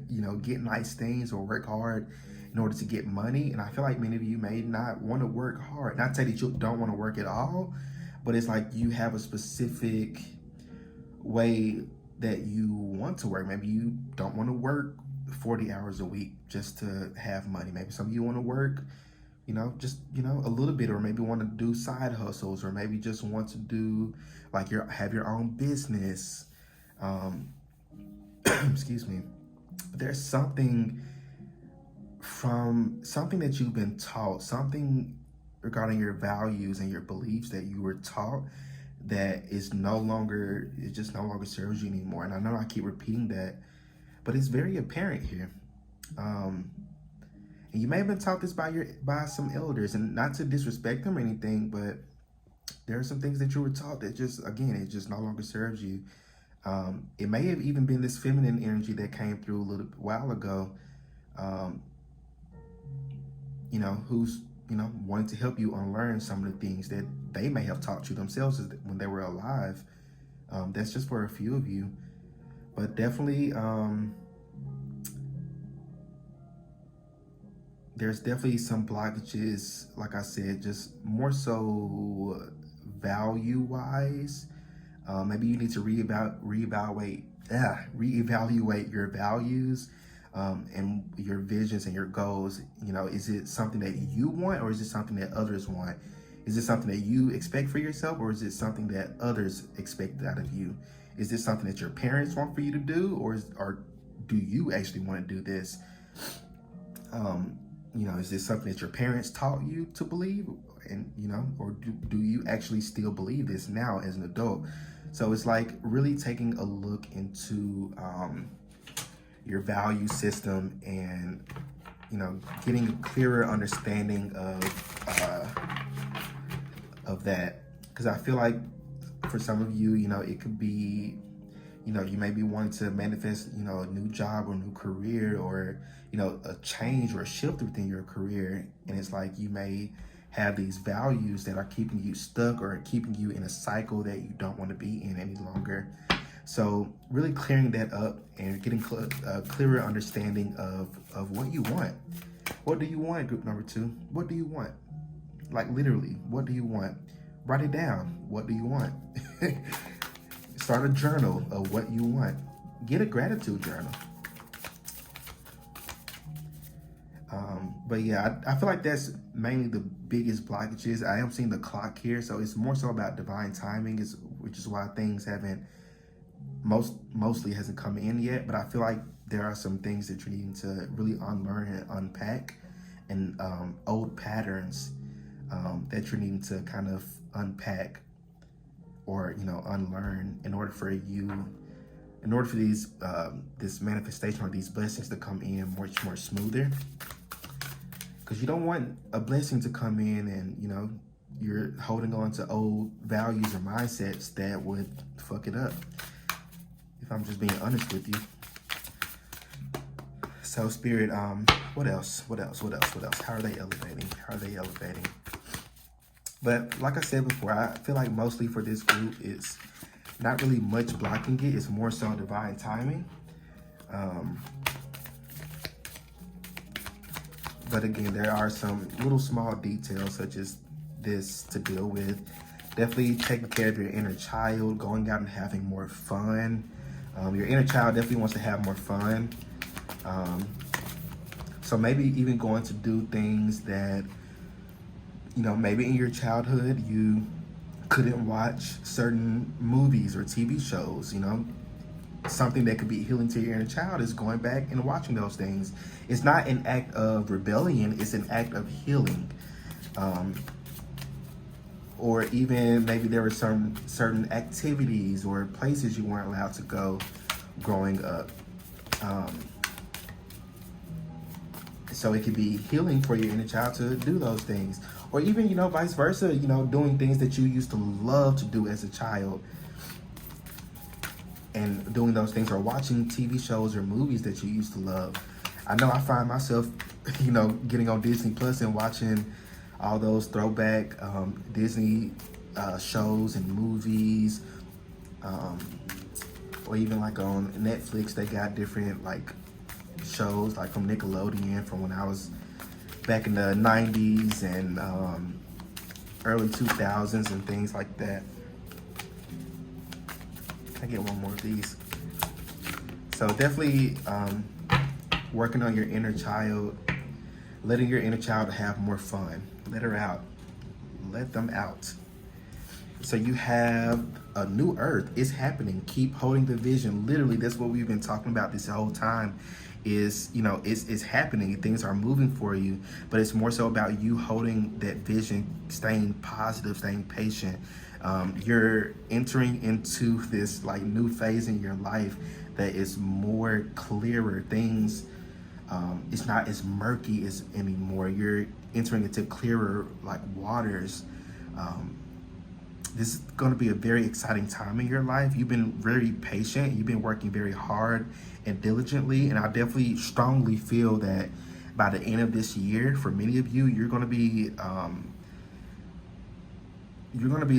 A: get nice things, or work hard in order to get money. And I feel like many of you may not want to work hard. Not to say that you don't want to work at all, but it's like you have a specific way that you want to work. Maybe you don't want to work 40 hours a week just to have money. Maybe some of you want to work, just, a little bit, or maybe want to do side hustles, or maybe just want to do like have your own business. Excuse me. But there's something that you've been taught, something regarding your values and your beliefs that you were taught that it just no longer serves you anymore. And I know I keep repeating that, but it's very apparent here. And you may have been taught this by some elders, and not to disrespect them or anything, but there are some things that you were taught that it just no longer serves you. It may have even been this feminine energy that came through a little while ago, who's, wanting to help you unlearn some of the things that they may have taught you themselves when they were alive. That's just for a few of you. But definitely, there's definitely some blockages, like I said, just more so value-wise. Maybe you need to reevaluate your values, and your visions and your goals. Is it something that you want, or is it something that others want? Is it something that you expect for yourself, or is it something that others expect out of you? Is this something that your parents want for you to do, or do you actually want to do this? Is this something that your parents taught you to believe, and or do you actually still believe this now as an adult? So it's like really taking a look into your value system, and getting a clearer understanding of that. Because I feel like for some of you, it could be, you may be wanting to manifest, a new job or a new career, or a change or a shift within your career. And it's like you may have these values that are keeping you stuck, or keeping you in a cycle that you don't want to be in any longer. So really clearing that up and getting a clearer understanding of what you want. What do you want, group number 2? What do you want? Like literally, what do you want? Write it down. What do you want? Start a journal of what you want. Get a gratitude journal. But yeah, I feel like that's mainly the biggest blockages. I am seeing the clock here, so it's more so about divine timing, which is why things mostly hasn't come in yet. But I feel like there are some things that you're needing to really unlearn and unpack, and old patterns that you're needing to kind of unpack, or unlearn, in order for these this manifestation or these blessings to come in much more smoother. Because you don't want a blessing to come in and you're holding on to old values or mindsets that would fuck it up, if I'm just being honest with you. So Spirit, what else? How are they elevating? But like I said before, I feel like mostly for this group, it's not really much blocking it. It's more so divine timing. But again, there are some little small details such as this to deal with. Definitely taking care of your inner child, going out and having more fun. Your inner child definitely wants to have more fun. So maybe even going to do things that, you know, maybe in your childhood you couldn't watch certain movies or TV shows, you know. Something that could be healing to your inner child is going back and watching those things. It's not an act of rebellion, it's an act of healing. Or even maybe there were some certain activities or places you weren't allowed to go growing up. So it could be healing for your inner child to do those things. Or even, you know, vice versa, you know, doing things that you used to love to do as a child. And doing those things, or watching TV shows or movies that you used to love. I know I find myself, you know, getting on Disney Plus and watching all those throwback Disney shows and movies. Or even like on Netflix, they got different like shows like from Nickelodeon from when I was back in the 90s and early 2000s and things like that. I get one more of these. So definitely working on your inner child, letting your inner child have more fun. Let her out. Let them out. So you have a new earth. It's happening. Keep holding the vision. Literally, that's what we've been talking about this whole time. Is, you know, it's happening. Things are moving for you, but it's more so about you holding that vision, staying positive, staying patient. You're entering into this like new phase in your life that is more clearer. Things, it's not as murky as anymore. You're entering into clearer like waters. This is going to be a very exciting time in your life. You've been very patient. You've been working very hard and diligently. And I definitely strongly feel that by the end of this year, for many of you, you're going to be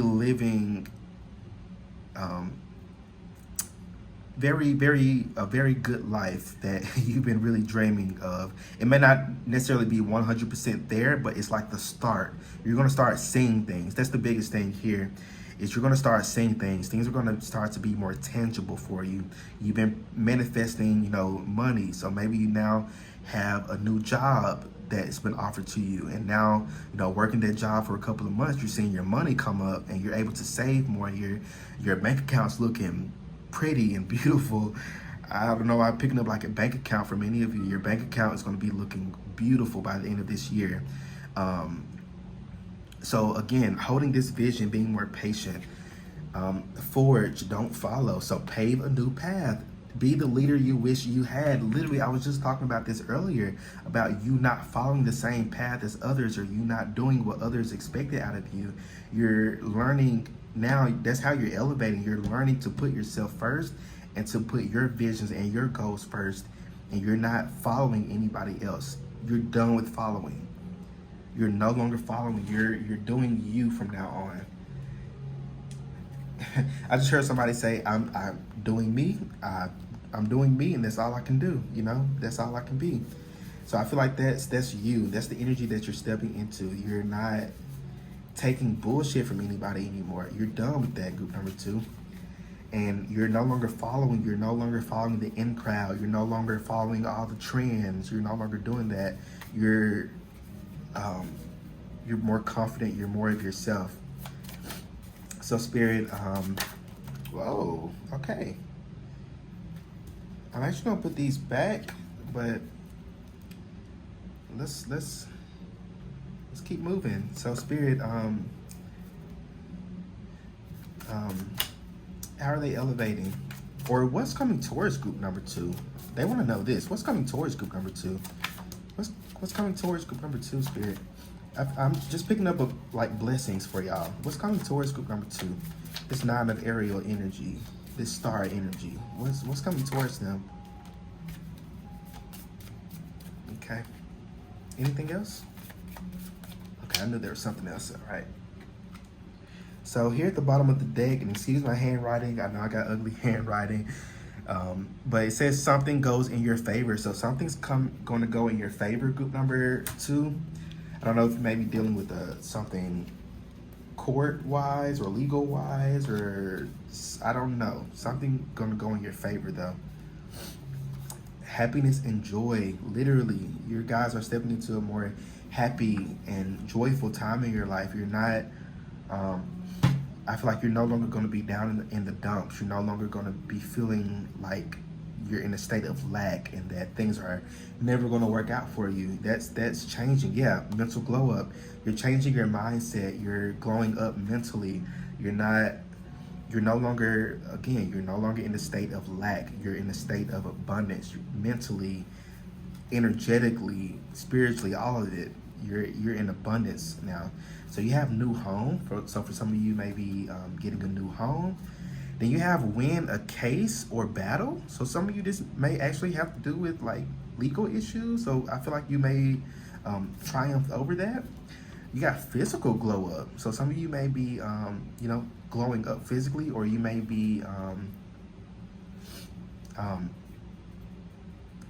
A: living a very good life that you've been really dreaming of. It may not necessarily be 100% there, but it's like the start. You're going to start seeing things. That's the biggest thing here, is you're going to start seeing things. Things are going to start to be more tangible for you. You've been manifesting, you know, money. So maybe you now have a new job that's been offered to you, and now, you know, working that job for a couple of months, you're seeing your money come up and you're able to save more. Your bank account's looking pretty and beautiful. I don't know, I'm picking up like a bank account for many of you. Your bank account is going to be looking beautiful by the end of this year. So again, holding this vision, being more patient. Forge, don't follow. So pave a new path. Be the leader you wish you had. Literally, I was just talking about this earlier, about you not following the same path as others, or you not doing what others expected out of you. You're learning now. That's how you're elevating. You're learning to put yourself first and to put your visions and your goals first. And you're not following anybody else. You're done with following. You're no longer following. You're doing you from now on. I just heard somebody say, I'm doing me. I'm doing me, and that's all I can do. You know, that's all I can be. So I feel like that's you. That's the energy that you're stepping into. You're not taking bullshit from anybody anymore. You're done with that, group number 2. And you're no longer following. You're no longer following the in crowd. You're no longer following all the trends. You're no longer doing that. You're more confident. You're more of yourself. So Spirit, whoa, okay. I'm actually gonna put these back, but let's keep moving. So Spirit, how are they elevating? Or what's coming towards group number 2? They want to know this. What's coming towards group number 2? What's coming towards group number 2, Spirit? I'm just picking up like blessings for y'all. What's coming towards group number 2? This 9 of aerial energy, this star energy. What's coming towards them? Okay. Anything else? Okay, I knew there was something else. All right. So here at the bottom of the deck, and excuse my handwriting, I know I got ugly handwriting, but it says something goes in your favor. So something's going to go in your favor, group number 2. I don't know if you may be dealing with something court-wise or legal-wise, or I don't know. Something going to go in your favor, though. Happiness and joy, literally. You guys are stepping into a more happy and joyful time in your life. You're not... I feel like you're no longer going to be down in the dumps. You're no longer going to be feeling like you're in a state of lack and that things are never going to work out for you. That's changing. Yeah, mental glow up. You're changing your mindset. You're glowing up mentally. You're no longer, again, you're no longer in the state of lack. You're in a state of abundance. Mentally, energetically, spiritually, all of it. You're in abundance now. So you have new home. So for some of you, maybe getting a new home. Then you have win a case or battle. So some of you, this may actually have to do with like legal issues. So I feel like you may triumph over that. You got physical glow up. So some of you may be, glowing up physically, or you may be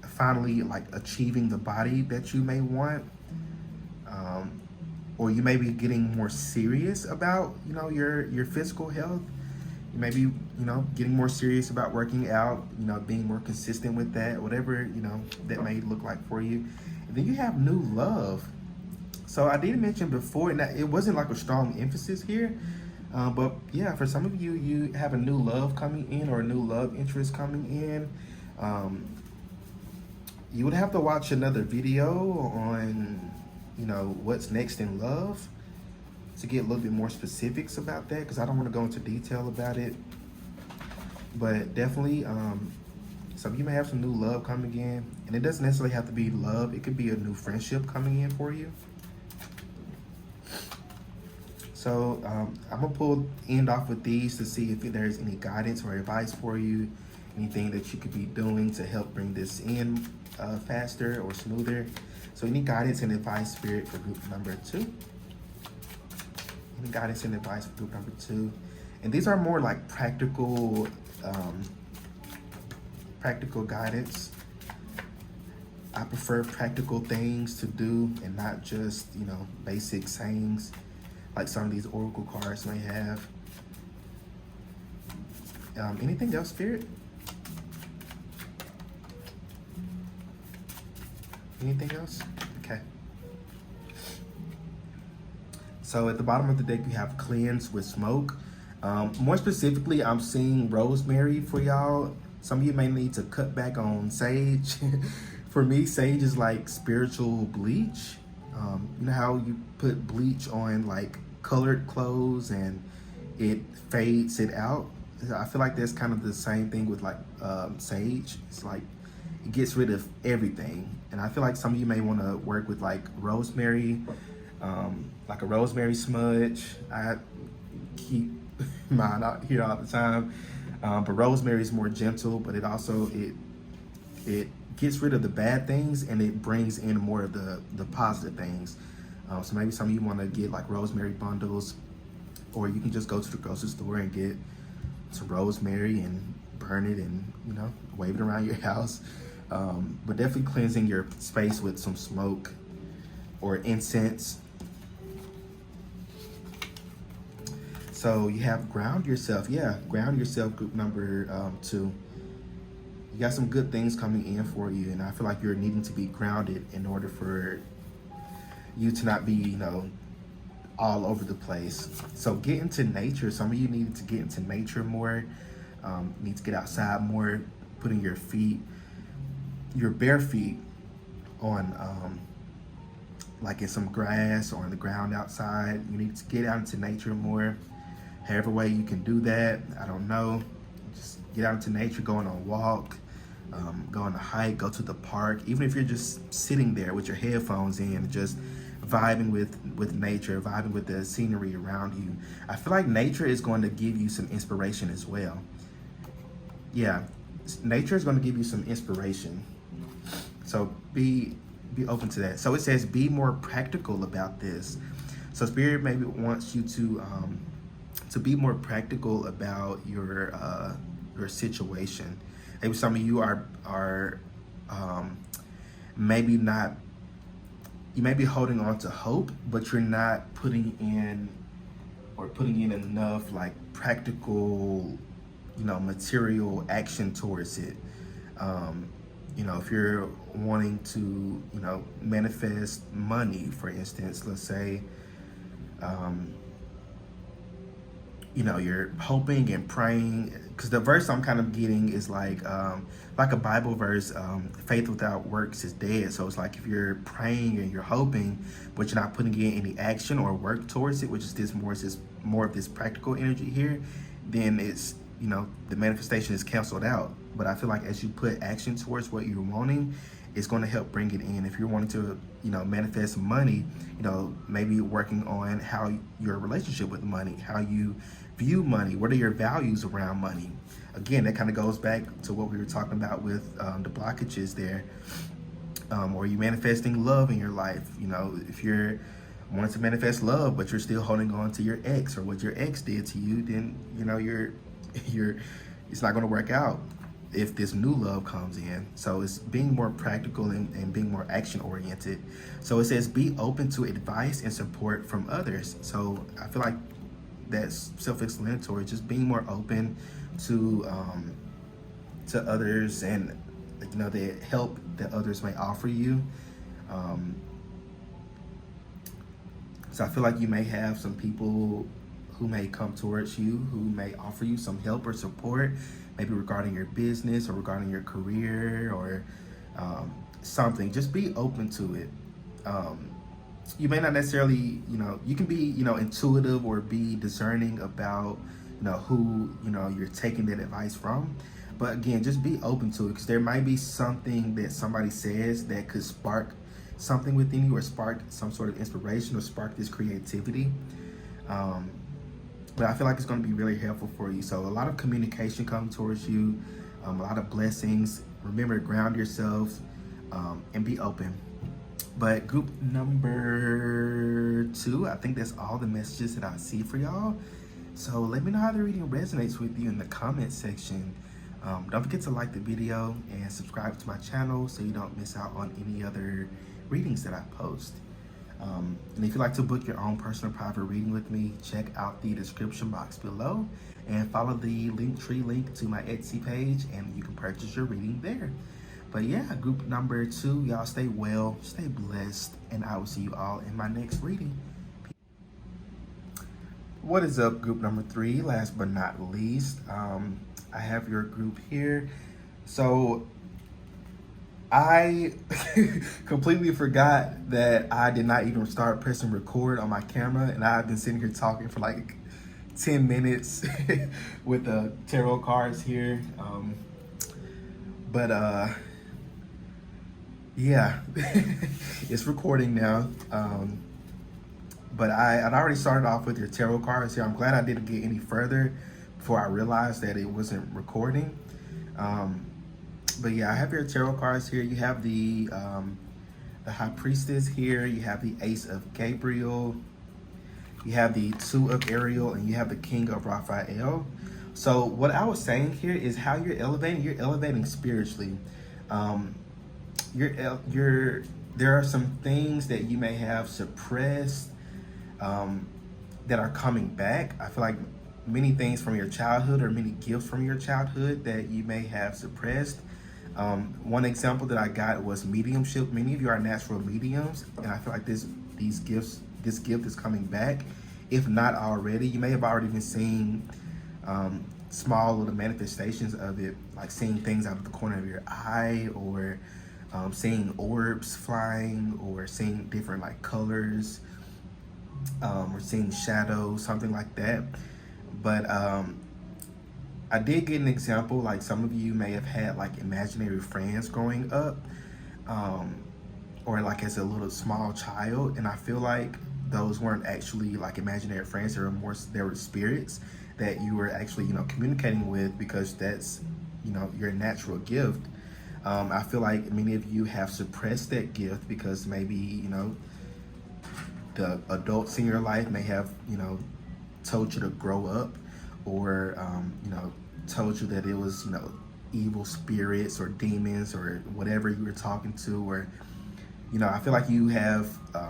A: finally like achieving the body that you may want. Or you may be getting more serious about, your physical health. You may be, getting more serious about working out, being more consistent with that, whatever, that may look like for you. And then you have new love. So I did mention before, and it wasn't like a strong emphasis here, but yeah, for some of you, you have a new love coming in or a new love interest coming in. You would have to watch another video on, what's next in love to get a little bit more specifics about that, because I don't want to go into detail about it. But definitely, some of you may have some new love coming in, and it doesn't necessarily have to be love. It could be a new friendship coming in for you. So I'm gonna end off with these to see if there's any guidance or advice for you, anything that you could be doing to help bring this in faster or smoother. So any guidance and advice, Spirit, for group number 2? Any guidance and advice for group number 2? And these are more like practical guidance. I prefer practical things to do and not just, basic sayings like some of these oracle cards may have. Anything else, Spirit? Anything else? Okay. So at the bottom of the deck, you have cleanse with smoke. More specifically, I'm seeing rosemary for y'all. Some of you may need to cut back on sage. For me, sage is like spiritual bleach. You know how you put bleach on like colored clothes and it fades it out? I feel like that's kind of the same thing with like sage. It's like it gets rid of everything. And I feel like some of you may want to work with like rosemary, like a rosemary smudge. I keep mine out here all the time. But rosemary is more gentle, but it also, it gets rid of the bad things and it brings in more of the positive things. So maybe some of you want to get like rosemary bundles, or you can just go to the grocery store and get some rosemary and burn it and, wave it around your house. But definitely cleansing your space with some smoke or incense. So you have ground yourself. Yeah, ground yourself, group number 2. You got some good things coming in for you, and I feel like you're needing to be grounded in order for you to not be, all over the place. So get into nature. Some of you need to get into nature more. Need to get outside more, putting your bare feet on like in some grass or on the ground outside. You need to get out into nature more. However way you can do that, I don't know. Just get out into nature, go on a walk, go on a hike, go to the park. Even if you're just sitting there with your headphones in, just vibing with nature, vibing with the scenery around you. I feel like nature is going to give you some inspiration as well. Yeah, nature is going to give you some inspiration. So be open to that. So it says be more practical about this. So Spirit maybe wants you to be more practical about your situation. Maybe some of you are maybe not. You may be holding on to hope, but you're not putting in enough like practical, material action towards it. If you're wanting to, manifest money, for instance, let's say, you're hoping and praying, because the verse I'm kind of getting is like a Bible verse, faith without works is dead. So it's like if you're praying and you're hoping, but you're not putting in any action or work towards it, which is more of this practical energy here, then it's, the manifestation is canceled out. But I feel like as you put action towards what you're wanting, it's going to help bring it in. If you're wanting to, manifest money, maybe working on how your relationship with money, how you view money, what are your values around money? Again, that kind of goes back to what we were talking about with the blockages there. Or you manifesting love in your life. If you're wanting to manifest love, but you're still holding on to your ex or what your ex did to you, then you're it's not going to work out if this new love comes in. So it's being more practical and being more action oriented. So it says be open to advice and support from others. So I feel like that's self-explanatory, just being more open to others and the help that others may offer you. So I feel like you may have some people who may come towards you, who may offer you some help or support, maybe regarding your business or regarding your career or something. Just be open to it. You may not necessarily, you can be, intuitive or be discerning about, who, you're taking that advice from. But again, just be open to it, because there might be something that somebody says that could spark something within you or spark some sort of inspiration or spark this creativity. But I feel like it's going to be really helpful for you. So a lot of communication comes towards you, a lot of blessings. Remember to ground yourselves and be open. But group number 2, I think that's all the messages that I see for y'all. So let me know how the reading resonates with you in the comment section. Don't forget to like the video and subscribe to my channel so you don't miss out on any other readings that I post. And if you'd like to book your own personal private reading with me, check out the description box below and follow the Linktree link to my Etsy page, and you can purchase your reading there. But yeah, group number 2, y'all stay well, stay blessed, and I will see you all in my next reading. What is up, group number 3? Last but not least, I have your group here. So I completely forgot that I did not even start pressing record on my camera, and I've been sitting here talking for like 10 minutes with the tarot cards here. Yeah, it's recording now. But I'd already started off with your tarot cards here. I'm glad I didn't get any further before I realized that it wasn't recording. But yeah, I have your tarot cards here. You have the High Priestess here. You have the Ace of Gabriel. You have the 2 of Ariel, and you have the King of Raphael. So what I was saying here is how you're elevating. You're elevating spiritually. There are some things that you may have suppressed that are coming back. I feel like many things from your childhood or many gifts from your childhood that you may have suppressed. One example that I got was mediumship. Many of you are natural mediums, and I feel like this gift is coming back. If not already, you may have already been seeing small little manifestations of it, like seeing things out of the corner of your eye, or seeing orbs flying, or seeing different like colors, or seeing shadows, something like that. But I did get an example, like some of you may have had like imaginary friends growing up, or like as a little small child, and I feel like those weren't actually like imaginary friends. They were spirits that you were actually, communicating with, because that's, your natural gift. I feel like many of you have suppressed that gift because maybe, the adults in your life may have, told you to grow up, or, told you that it was, evil spirits or demons or whatever you were talking to, or, I feel like you have,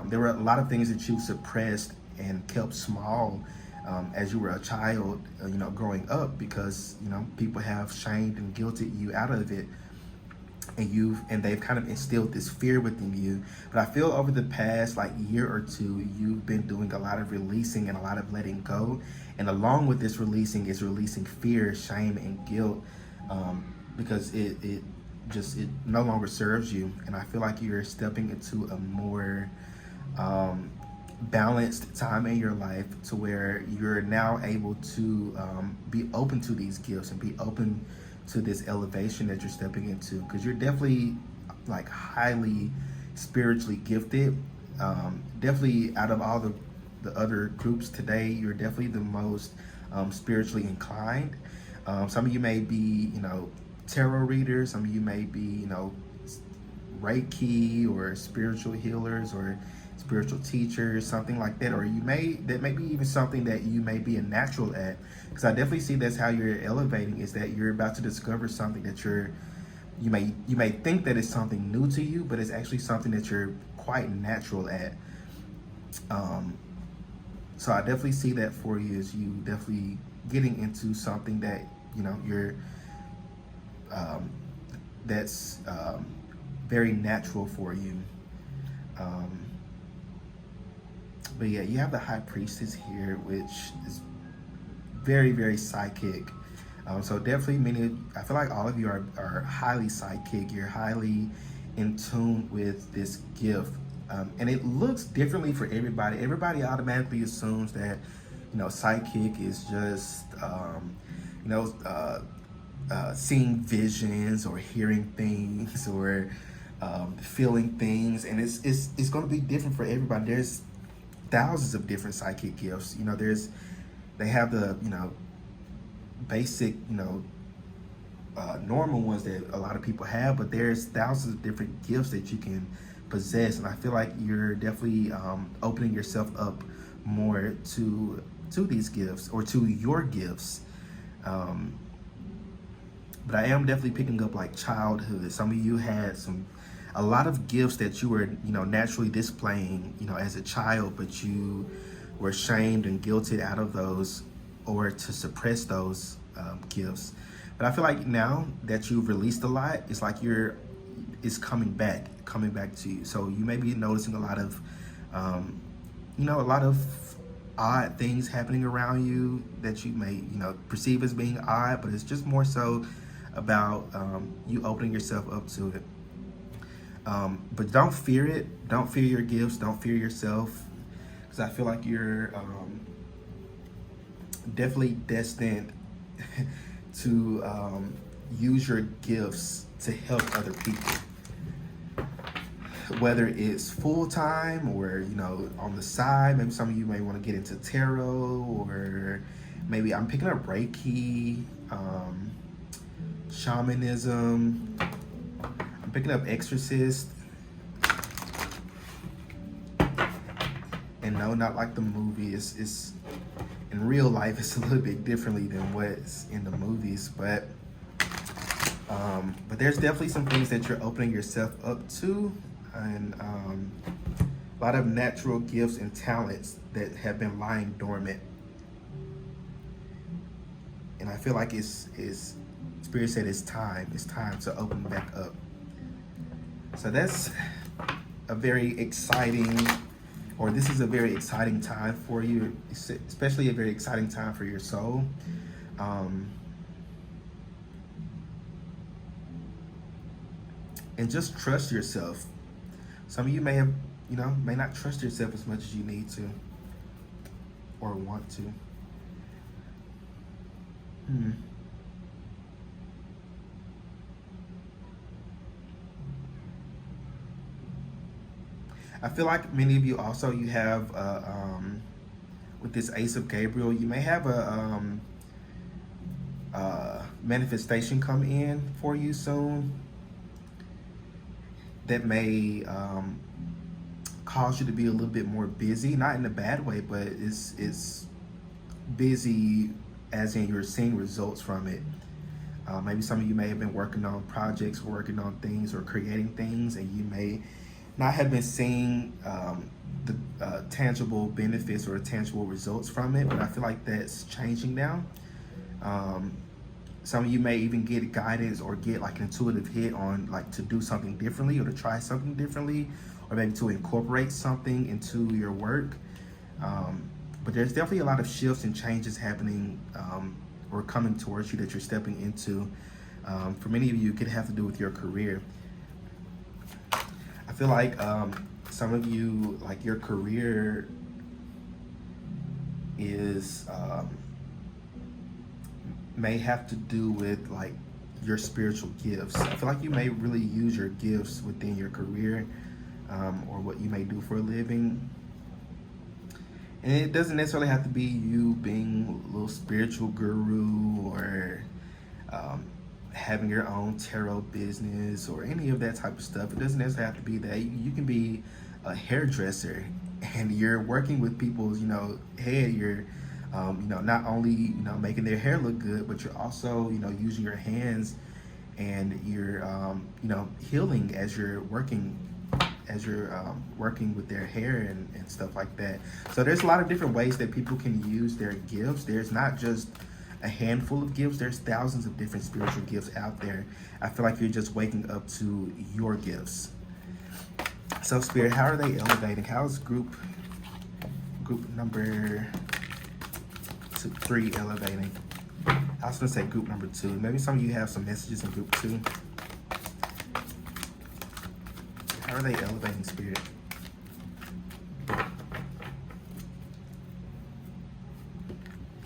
A: there were a lot of things that you suppressed and kept small as you were a child, growing up, because, people have shamed and guilted you out of it. And they've kind of instilled this fear within you. But I feel over the past like year or two, you've been doing a lot of releasing and a lot of letting go. And along with this releasing is releasing fear, shame, and guilt, because it no longer serves you. And I feel like you're stepping into a more balanced time in your life, to where you're now able to be open to these gifts and be open to this elevation that you're stepping into, because you're definitely like highly spiritually gifted. Definitely out of all the other groups today, you're definitely the most spiritually inclined. Some of you may be, tarot readers. Some of you may be, Reiki or spiritual healers or spiritual teachers, something like that. Or that may be even something that you may be a natural at, because I definitely see that's how you're elevating, is that you're about to discover something that you may think that it's something new to you, but it's actually something that you're quite natural at. So I definitely see that for you, as you definitely getting into something that you're that's very natural for you. But yeah, you have the High Priestess here, which is very, very psychic. So definitely I feel like all of you are highly psychic. You're highly in tune with this gift. And it looks differently for everybody. Everybody automatically assumes that, psychic is just, seeing visions or hearing things, or feeling things. And it's going to be different for everybody. There's thousands of different psychic gifts. They have the, basic, normal ones that a lot of people have, but there's thousands of different gifts that you can possess. And I feel like you're definitely opening yourself up more to these gifts, or to your gifts. But I am definitely picking up like childhood. Some of you had a lot of gifts that you were, naturally displaying, as a child, but you were shamed and guilted out of those, or to suppress those gifts. But I feel like now that you've released a lot, it's like it's coming back to you. So you may be noticing a lot of, a lot of odd things happening around you that you may, perceive as being odd, but it's just more so about you opening yourself up to it. But don't fear it. Don't fear your gifts. Don't fear yourself, because I feel like you're definitely destined to use your gifts to help other people. Whether it's full time, or on the side. Maybe some of you may want to get into tarot, or maybe I'm picking up Reiki, shamanism. I'm picking up exorcist. And no, not like the movie. It's in real life, it's a little bit differently than what's in the movies, but there's definitely some things that you're opening yourself up to, and a lot of natural gifts and talents that have been lying dormant. And I feel like Spirit said it's time to open back up. So that's a very exciting, or this is a very exciting time for you, especially a very exciting time for your soul. And just trust yourself. Some of you may not trust yourself as much as you need to or want to. I feel like many of you also, you have with this Ace of Gabriel, you may have a manifestation come in for you soon that may cause you to be a little bit more busy, not in a bad way, but it's busy as in you're seeing results from it. Maybe some of you may have been working on projects, working on things, or creating things, and you may not have been seeing the tangible benefits or tangible results from it, but I feel like that's changing now. Some of you may even get guidance or get like an intuitive hit on like to do something differently or to try something differently, or maybe to incorporate something into your work. But there's definitely a lot of shifts and changes happening or coming towards you that you're stepping into. For many of you, it could have to do with your career. I feel like some of you, like your career is may have to do with like your spiritual gifts. I feel like you may really use your gifts within your career or what you may do for a living. And it doesn't necessarily have to be you being a little spiritual guru or having your own tarot business or any of that type of stuff. It doesn't necessarily have to be that. You can be a hairdresser and you're working with people's, head. You're, not only, making their hair look good, but you're also, using your hands and you're, healing as you're working with their hair and stuff like that. So there's a lot of different ways that people can use their gifts. There's not just a handful of gifts. There's thousands of different spiritual gifts out there. I feel like you're just waking up to your gifts. So Spirit, how are they elevating? How's group number 3 elevating? I was gonna say group number 2. Maybe some of you have some messages in group 2. How are they elevating, Spirit?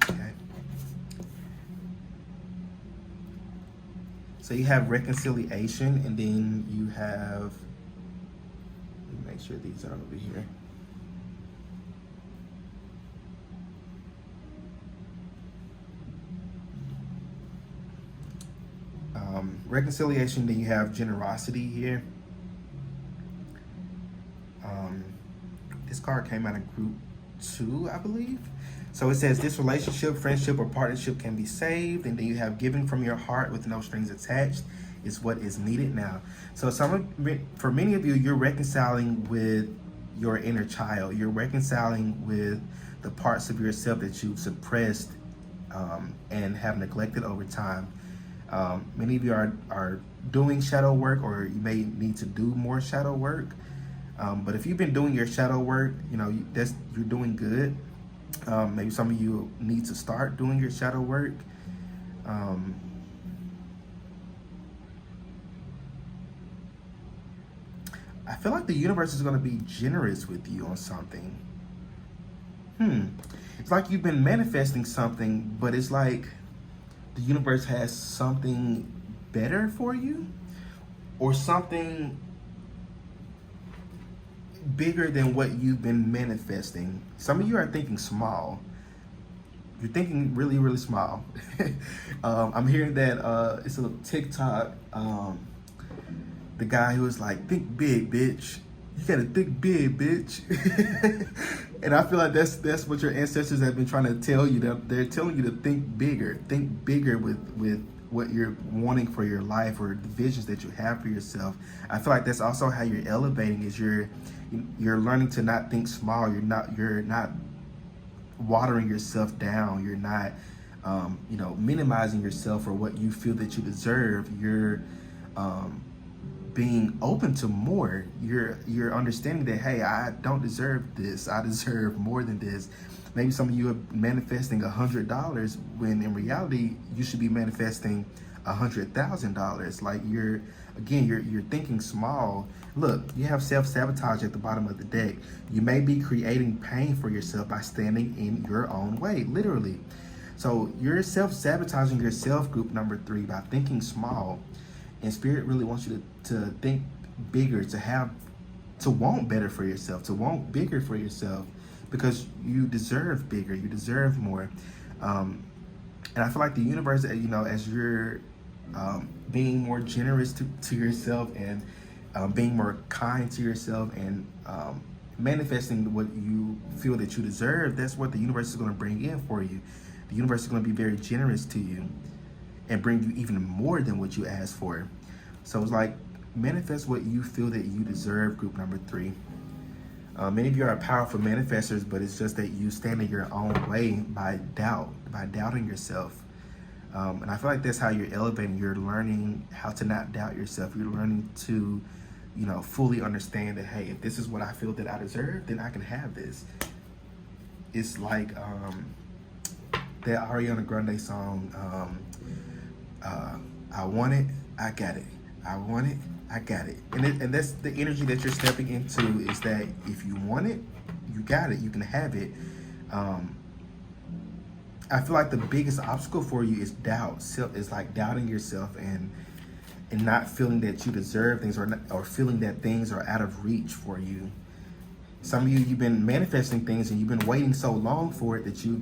A: Okay. So you have reconciliation, and then you have, let me make sure these are over here. Reconciliation, then you have generosity here. This card came out of group 2, I believe. So it says this relationship, friendship, or partnership can be saved. And then you have giving from your heart with no strings attached is what is needed now. So for many of you, you're reconciling with your inner child. You're reconciling with the parts of yourself that you've suppressed and have neglected over time. Many of you are doing shadow work, or you may need to do more shadow work. But if you've been doing your shadow work, you're doing good. Maybe some of you need to start doing your shadow work. I feel like the universe is going to be generous with you on something. It's like you've been manifesting something, but it's like the universe has something better for you, or something bigger than what you've been manifesting. Some of you are thinking small. You're thinking really, really small. I'm hearing that it's a TikTok. The guy who was like, think big, bitch. You gotta think big, bitch. And I feel like that's what your ancestors have been trying to tell you. They're telling you to think bigger. Think bigger with what you're wanting for your life, or the visions that you have for yourself. I feel like that's also how you're elevating, is you're learning to not think small. You're not watering yourself down. You're not minimizing yourself for what you feel that you deserve. You're being open to more. You're understanding that, hey, I don't deserve this. I deserve more than this. Maybe some of you are manifesting $100 when in reality you should be manifesting $100,000. Like you're thinking small. Look, you have self-sabotage at the bottom of the deck. You may be creating pain for yourself by standing in your own way, literally. So you're self-sabotaging yourself, group number 3, by thinking small. And Spirit really wants you to think bigger, to have want better for yourself, to want bigger for yourself, because you deserve bigger, you deserve more. And I feel like the universe, as you're being more generous to yourself, and being more kind to yourself, and manifesting what you feel that you deserve, that's what the universe is going to bring in for you. The universe is going to be very generous to you and bring you even more than what you asked for. So it's like, manifest what you feel that you deserve, group number 3. Many of you are powerful manifestors, but it's just that you stand in your own way by doubting yourself. And I feel like that's how you're elevating. You're learning how to not doubt yourself. You're learning to, fully understand that, hey, if this is what I feel that I deserve, then I can have this. It's like that Ariana Grande song, I want it, I got it. I want it, I got it. And that's the energy that you're stepping into, is that if you want it, you got it, you can have it. I feel like the biggest obstacle for you is doubt. It's like doubting yourself and not feeling that you deserve things, or feeling that things are out of reach for you. Some of you've been manifesting things and you've been waiting so long for it that you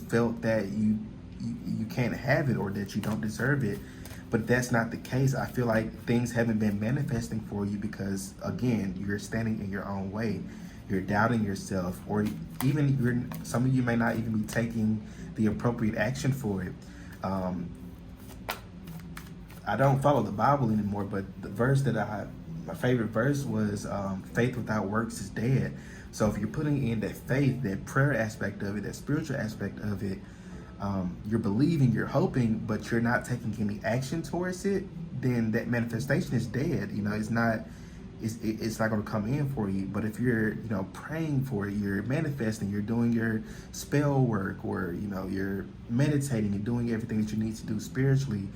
A: felt that you can't have it, or that you don't deserve it. But that's not the case. I feel like things haven't been manifesting for you because, again, you're standing in your own way. You're doubting yourself, or even some of you may not even be taking the appropriate action for it. I don't follow the Bible anymore, but the verse that my favorite verse was, faith without works is dead. So if you're putting in that faith, that prayer aspect of it, that spiritual aspect of it, you're believing, you're hoping, but you're not taking any action towards it, then that manifestation is dead. It's not going to come in for you. But if you're, praying for it, you're manifesting, you're doing your spell work, or, you're meditating and doing everything that you need to do spiritually,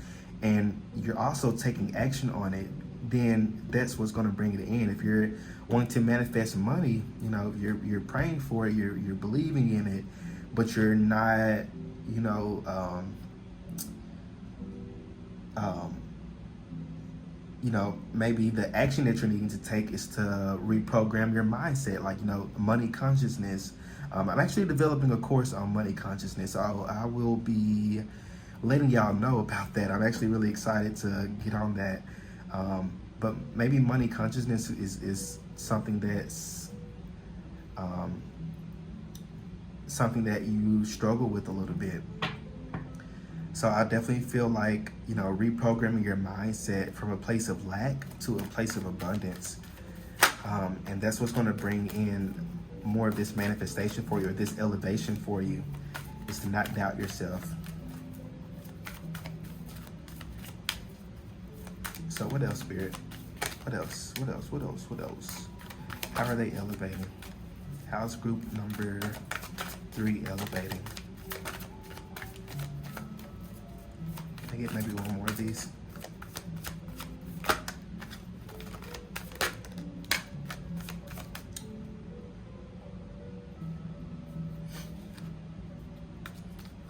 A: and you're also taking action on it, then that's what's going to bring it in. If you're wanting to manifest money, you're praying for it, you're believing in it, but you're not, maybe the action that you're needing to take is to reprogram your mindset, like, money consciousness. I'm actually developing a course on money consciousness. So I will be letting y'all know about that. I'm actually really excited to get on that. But maybe money consciousness is something that's something that you struggle with a little bit. So I definitely feel like, reprogramming your mindset from a place of lack to a place of abundance. And that's what's going to bring in more of this manifestation for you, or this elevation for you, is to not doubt yourself. So what else, Spirit? What else? How are they elevating? How's group number 3 elevating? Can I get maybe one more of these?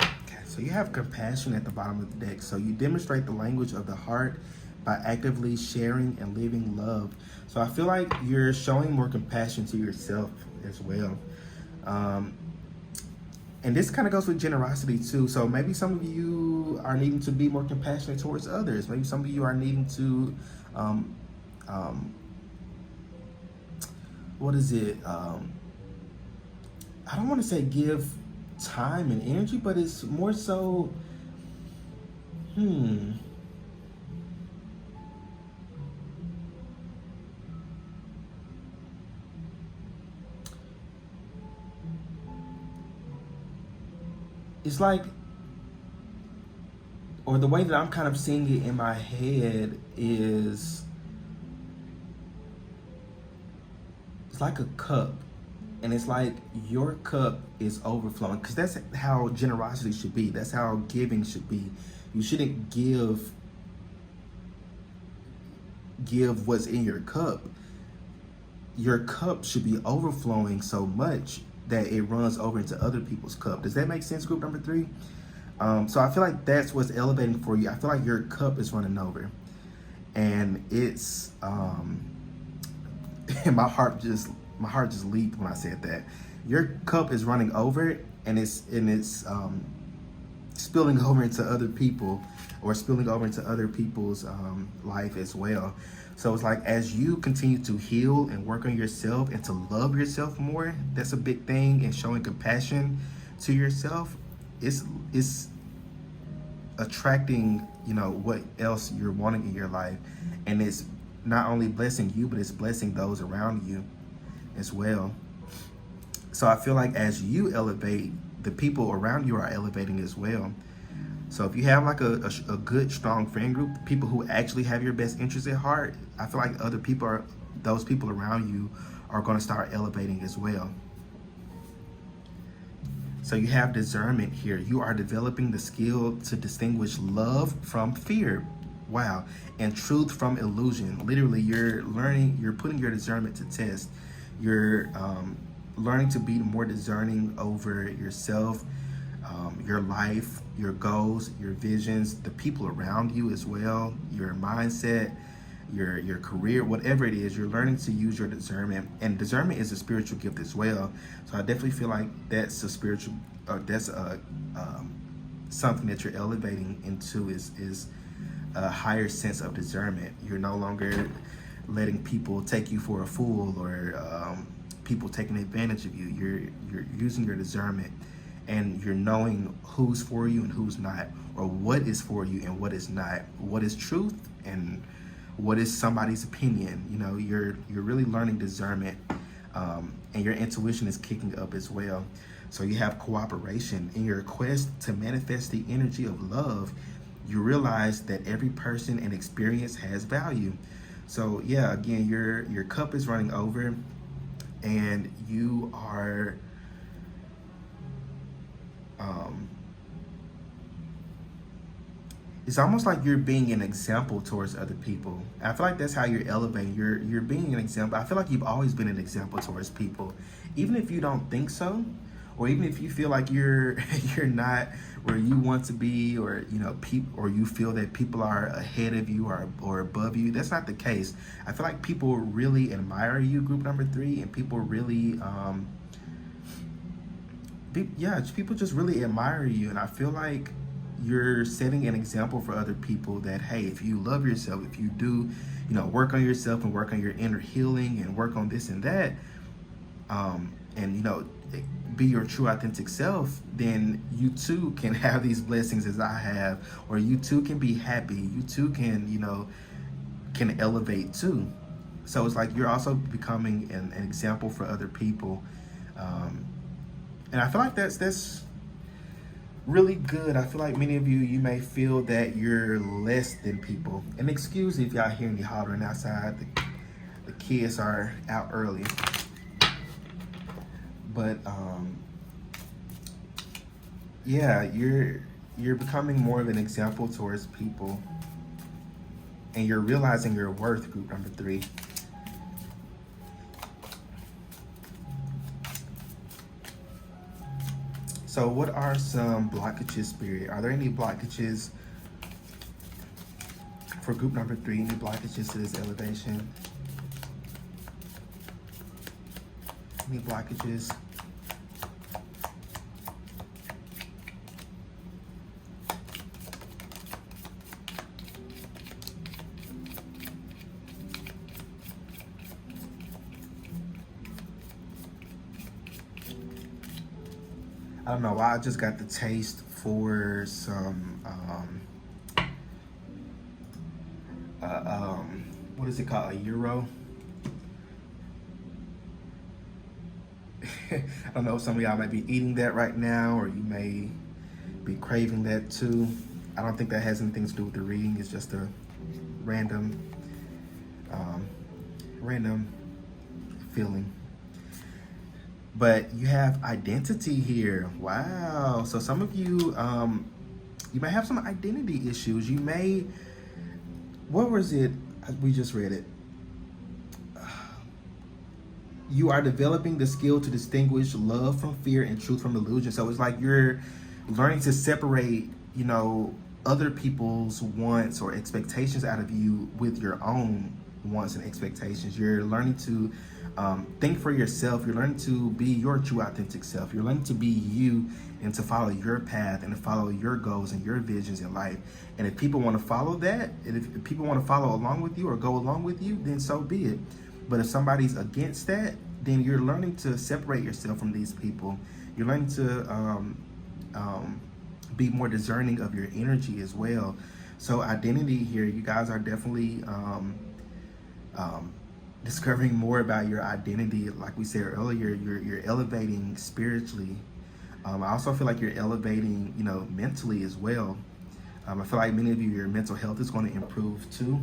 A: Okay, so you have compassion at the bottom of the deck. So you demonstrate the language of the heart by actively sharing and living love. So I feel like you're showing more compassion to yourself as well. And this kind of goes with generosity too. So maybe some of you are needing to be more compassionate towards others. Maybe some of you are needing to, what is it? I don't want to say give time and energy, but it's more so, it's like, or the way that I'm kind of seeing it in my head is, it's like a cup, and it's like your cup is overflowing, because that's how generosity should be. That's how giving should be. You shouldn't give what's in your cup. Your cup should be overflowing so much that it runs over into other people's cup. Does that make sense, group number 3? So I feel like that's what's elevating for you. I feel like your cup is running over, and it's and my heart just leaped when I said that. Your cup is running over, and it's spilling over into other people, or spilling over into other people's life as well. So it's like, as you continue to heal and work on yourself and to love yourself more, that's a big thing, and showing compassion to yourself, it's attracting, what else you're wanting in your life. And it's not only blessing you, but it's blessing those around you as well. So I feel like as you elevate, the people around you are elevating as well. So if you have like a good, strong friend group, people who actually have your best interests at heart, I feel like those people around you are going to start elevating as well. So you have discernment here. You are developing the skill to distinguish love from fear. Wow. And truth from illusion. Literally, you're putting your discernment to test. You're learning to be more discerning over yourself, your life, your goals, your visions, the people around you as well, your mindset, your career, whatever it is. You're learning to use your discernment, and discernment is a spiritual gift as well. So I definitely feel like that's a spiritual, that's a something that you're elevating into, is a higher sense of discernment. You're no longer letting people take you for a fool, or people taking advantage of you. You're using your discernment, and you're knowing who's for you and who's not, or what is for you and what is not, what is truth and what is somebody's opinion. You're really learning discernment, and your intuition is kicking up as well. So you have cooperation in your quest to manifest the energy of love. You realize that every person and experience has value. So yeah, again, your cup is running over, and you are it's almost like you're being an example towards other people. I feel like that's how you're elevating. You're being an example. I feel like you've always been an example towards people, even if you don't think so, or even if you feel like you're not where you want to be, or or you feel that people are ahead of you or above you. That's not the case. I feel like people really admire you, group number 3, and people really people just really admire you. And I feel like you're setting an example for other people that, hey, if you love yourself, if you do, work on yourself and work on your inner healing and work on this and that, and be your true authentic self, then you too can have these blessings as I have, or you too can be happy. You too can elevate too. So it's like you're also becoming an example for other people, and I feel like that's really good. I feel like many of you may feel that you're less than people. And excuse me if y'all hear me hollering outside. The kids are out early. But yeah, you're becoming more of an example towards people, and you're realizing your worth, group number 3. So what are some blockages, Spirit? Are there any blockages for group number 3? Any blockages to this elevation? Any blockages? I don't know why, I just got the taste for some what is it called, a Euro? I don't know if some of y'all might be eating that right now, or you may be craving that too. I don't think that has anything to do with the reading. It's just a random feeling. But you have identity here. Wow. So some of you, you may have some identity issues. You may, what was it? We just read it. You are developing the skill to distinguish love from fear and truth from illusion. So it's like you're learning to separate, other people's wants or expectations out of you with your own wants and expectations. You're learning to think for yourself. You're learning to be your true authentic self. You're learning to be you and to follow your path and to follow your goals and your visions in life. And if people want to follow that, and if people want to follow along with you or go along with you, then so be it. But if somebody's against that, then you're learning to separate yourself from these people. You're learning to be more discerning of your energy as well. So identity here, you guys are definitely discovering more about your identity. Like we said earlier, you're elevating spiritually. I also feel like you're elevating, mentally as well. I feel like many of you, your mental health is going to improve too.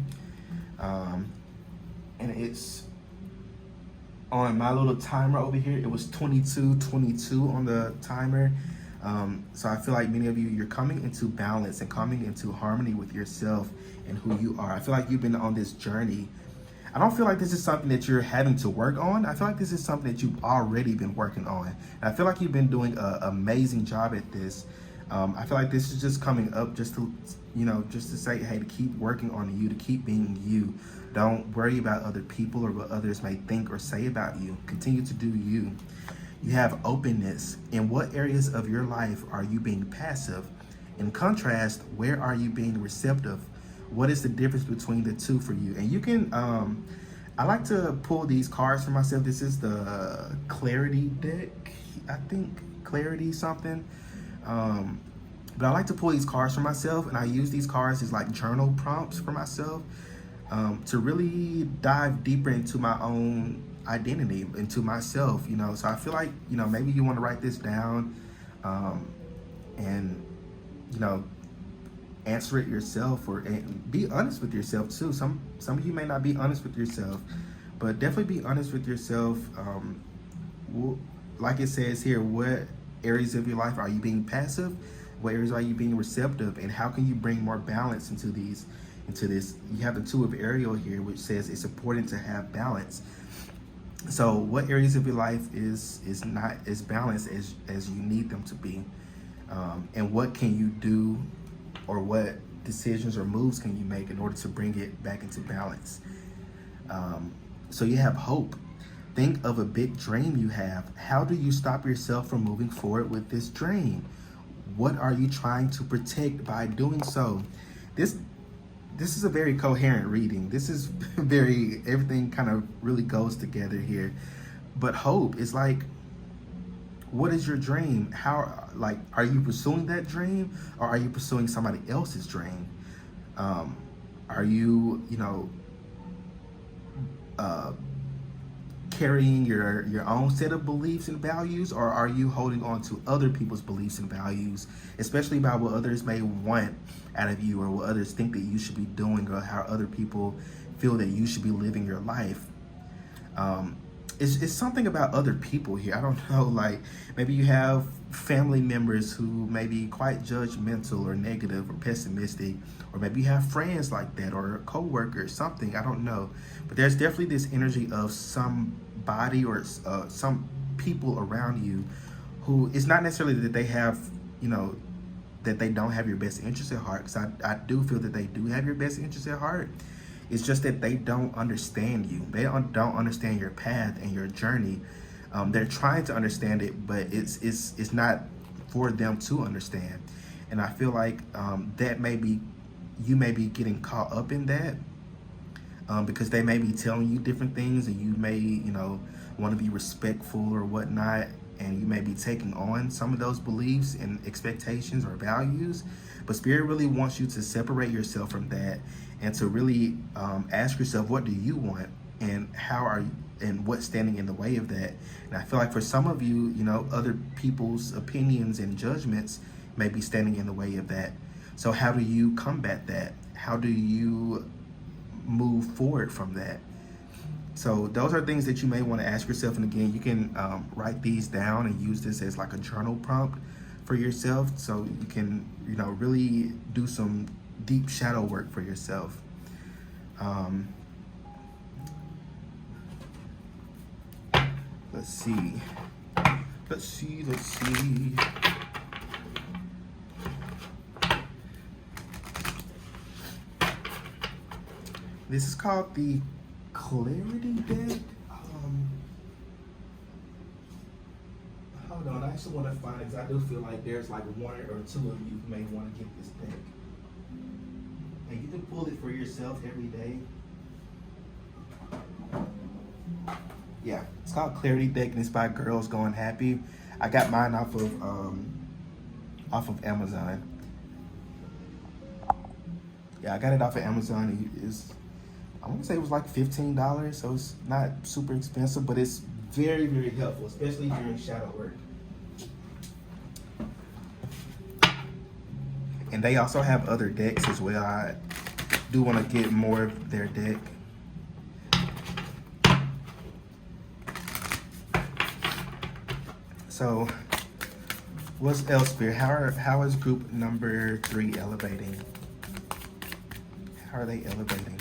A: And it's on my little timer over here. It was 22:22 on the timer. So I feel like many of you, you're coming into balance and coming into harmony with yourself and who you are. I feel like you've been on this journey. I don't feel like this is something that you're having to work on. I feel like this is something that you've already been working on. And I feel like you've been doing an amazing job at this. I feel like this is just coming up just to, just to say, hey, to keep working on you, to keep being you. Don't worry about other people or what others may think or say about you. Continue to do you. You have openness. In what areas of your life are you being passive? In contrast, where are you being receptive? What is the difference between the two for you? And you can, I like to pull these cards for myself. This is the Clarity deck. I think Clarity something. But I like to pull these cards for myself, and I use these cards as like journal prompts for myself, to really dive deeper into my own identity, into myself, So I feel like, maybe you want to write this down, and, answer it yourself, or be honest with yourself too. Some of you may not be honest with yourself, but definitely be honest with yourself. Like it says here, what areas of your life are you being passive? What areas are you being receptive? And how can you bring more balance into this? You have the Two of Ariel here, which says it's important to have balance. So what areas of your life is not as balanced as you need them to be? And what can you do, or what decisions or moves can you make in order to bring it back into balance? So you have hope. Think of a big dream you have. How do you stop yourself from moving forward with this dream? What are you trying to protect by doing so? This is a very coherent reading. This is everything kind of really goes together here. But hope is like, what is your dream? Are you pursuing that dream, or are you pursuing somebody else's dream? Are you, carrying your own set of beliefs and values, or are you holding on to other people's beliefs and values, especially about what others may want out of you, or what others think that you should be doing, or how other people feel that you should be living your life? It's something about other people here. I don't know, like maybe you have family members who may be quite judgmental or negative or pessimistic, or maybe you have friends like that, or a co-worker, something, I don't know. But there's definitely this energy of somebody or some people around you who, it's not necessarily that they have, that they don't have your best interest at heart, because I do feel that they do have your best interest at heart. It's just that they don't understand you. They don't understand your path and your journey. They're trying to understand it, but it's not for them to understand. And I feel like you may be getting caught up in that, because they may be telling you different things, and you may want to be respectful or whatnot, and you may be taking on some of those beliefs and expectations or values. But Spirit really wants you to separate yourself from that, and to really ask yourself, what do you want, and and what's standing in the way of that? And I feel like for some of you, other people's opinions and judgments may be standing in the way of that. So how do you combat that? How do you move forward from that? So those are things that you may want to ask yourself. And again, you can write these down and use this as like a journal prompt for yourself, so you can really do some deep shadow work for yourself. Let's see. This is called the clarity deck. Hold on, I actually want to find it because I do feel like there's like one or two of you who may want to get this deck. And you can pull it for yourself every day. Yeah, it's called Clarity Deck and it's by Girls Going Happy. I got mine off of Amazon. Yeah, I got it off of Amazon. I want to say it was like $15, so it's not super expensive, but it's very, very helpful, especially during shadow work. And they also have other decks as well. I do want to get more of their deck. So, what's else here? How is group number 3 elevating? How are they elevating?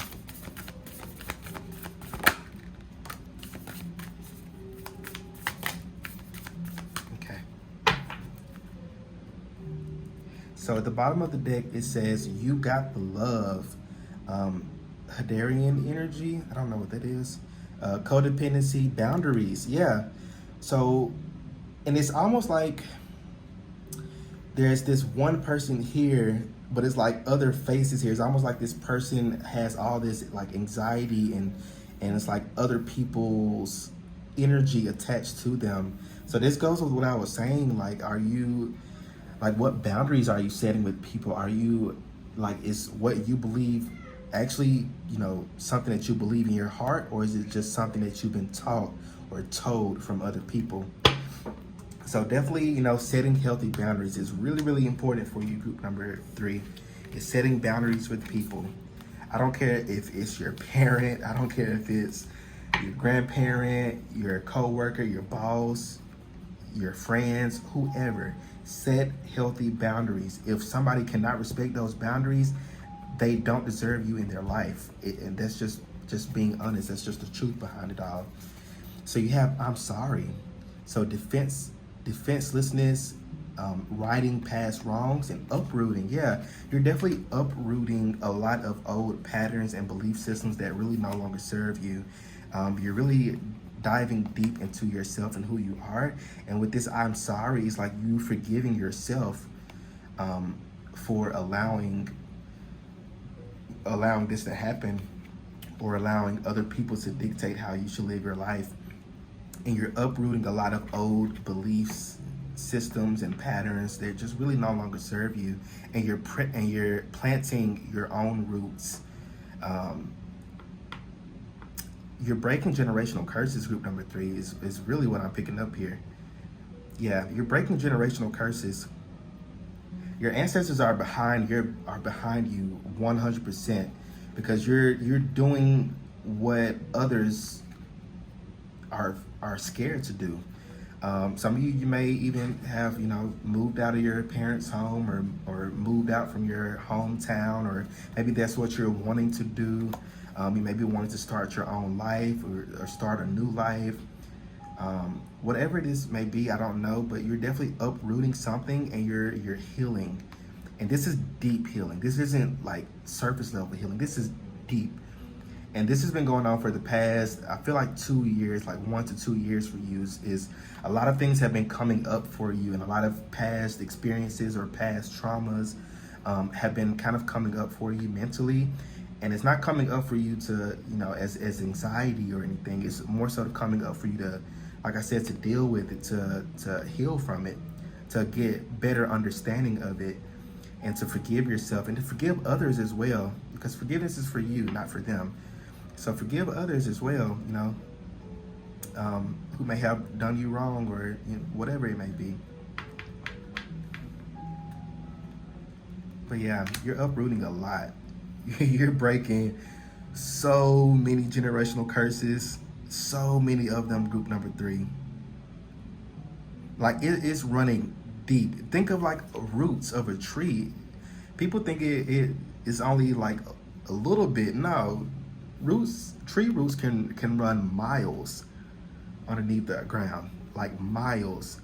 A: Okay. So at the bottom of the deck, it says, "You got the love." Hadarian energy. I don't know what that is. Codependency, boundaries. Yeah. So, and it's almost like there's this one person here, but it's like other faces here. It's almost like this person has all this like anxiety and it's like other people's energy attached to them. So this goes with what I was saying. Like, what boundaries are you setting with people? Are you like, is what you believe actually, something that you believe in your heart, or is it just something that you've been taught or told from other people? So definitely, setting healthy boundaries is really, really important for you, group number 3, is setting boundaries with people. I don't care if it's your parent. I don't care if it's your grandparent, your coworker, your boss, your friends, whoever. Set healthy boundaries. If somebody cannot respect those boundaries, they don't deserve you in their life. And that's just being honest. That's just the truth behind it all. So you have, I'm sorry. So defenselessness, righting past wrongs, and uprooting. Yeah, you're definitely uprooting a lot of old patterns and belief systems that really no longer serve you. You're really diving deep into yourself and who you are. And with this I'm sorry, it's like you forgiving yourself for allowing this to happen, or allowing other people to dictate how you should live your life. And you're uprooting a lot of old beliefs, systems, and patterns that just really no longer serve you. And you're planting your own roots. You're breaking generational curses, group number 3, is really what I'm picking up here. Yeah, you're breaking generational curses. Your ancestors are behind you 100%, because you're doing what others are scared to do. Some of you may even have moved out of your parents' home, or moved out from your hometown, or maybe that's what you're wanting to do. You maybe wanting to start your own life, or start a new life. Whatever it is may be, I don't know, but you're definitely uprooting something, and you're healing. And this is deep healing. This isn't like surface level healing. This is deep. And this has been going on for the past, I feel like 2 years, like 1 to 2 years for you. Is a lot of things have been coming up for you, and a lot of past experiences or past traumas have been kind of coming up for you mentally. And it's not coming up for you to, as anxiety or anything. It's more so coming up for you to, like I said, to deal with it, to heal from it, to get better understanding of it, and to forgive yourself and to forgive others as well, because forgiveness is for you, not for them. So forgive others as well, who may have done you wrong, or whatever it may be. But yeah, you're uprooting a lot. You're breaking so many generational curses, so many of them, group number 3. Like, it's running deep. Think of like roots of a tree. People think it is only like a little bit. No, tree roots can run miles underneath the ground, like miles.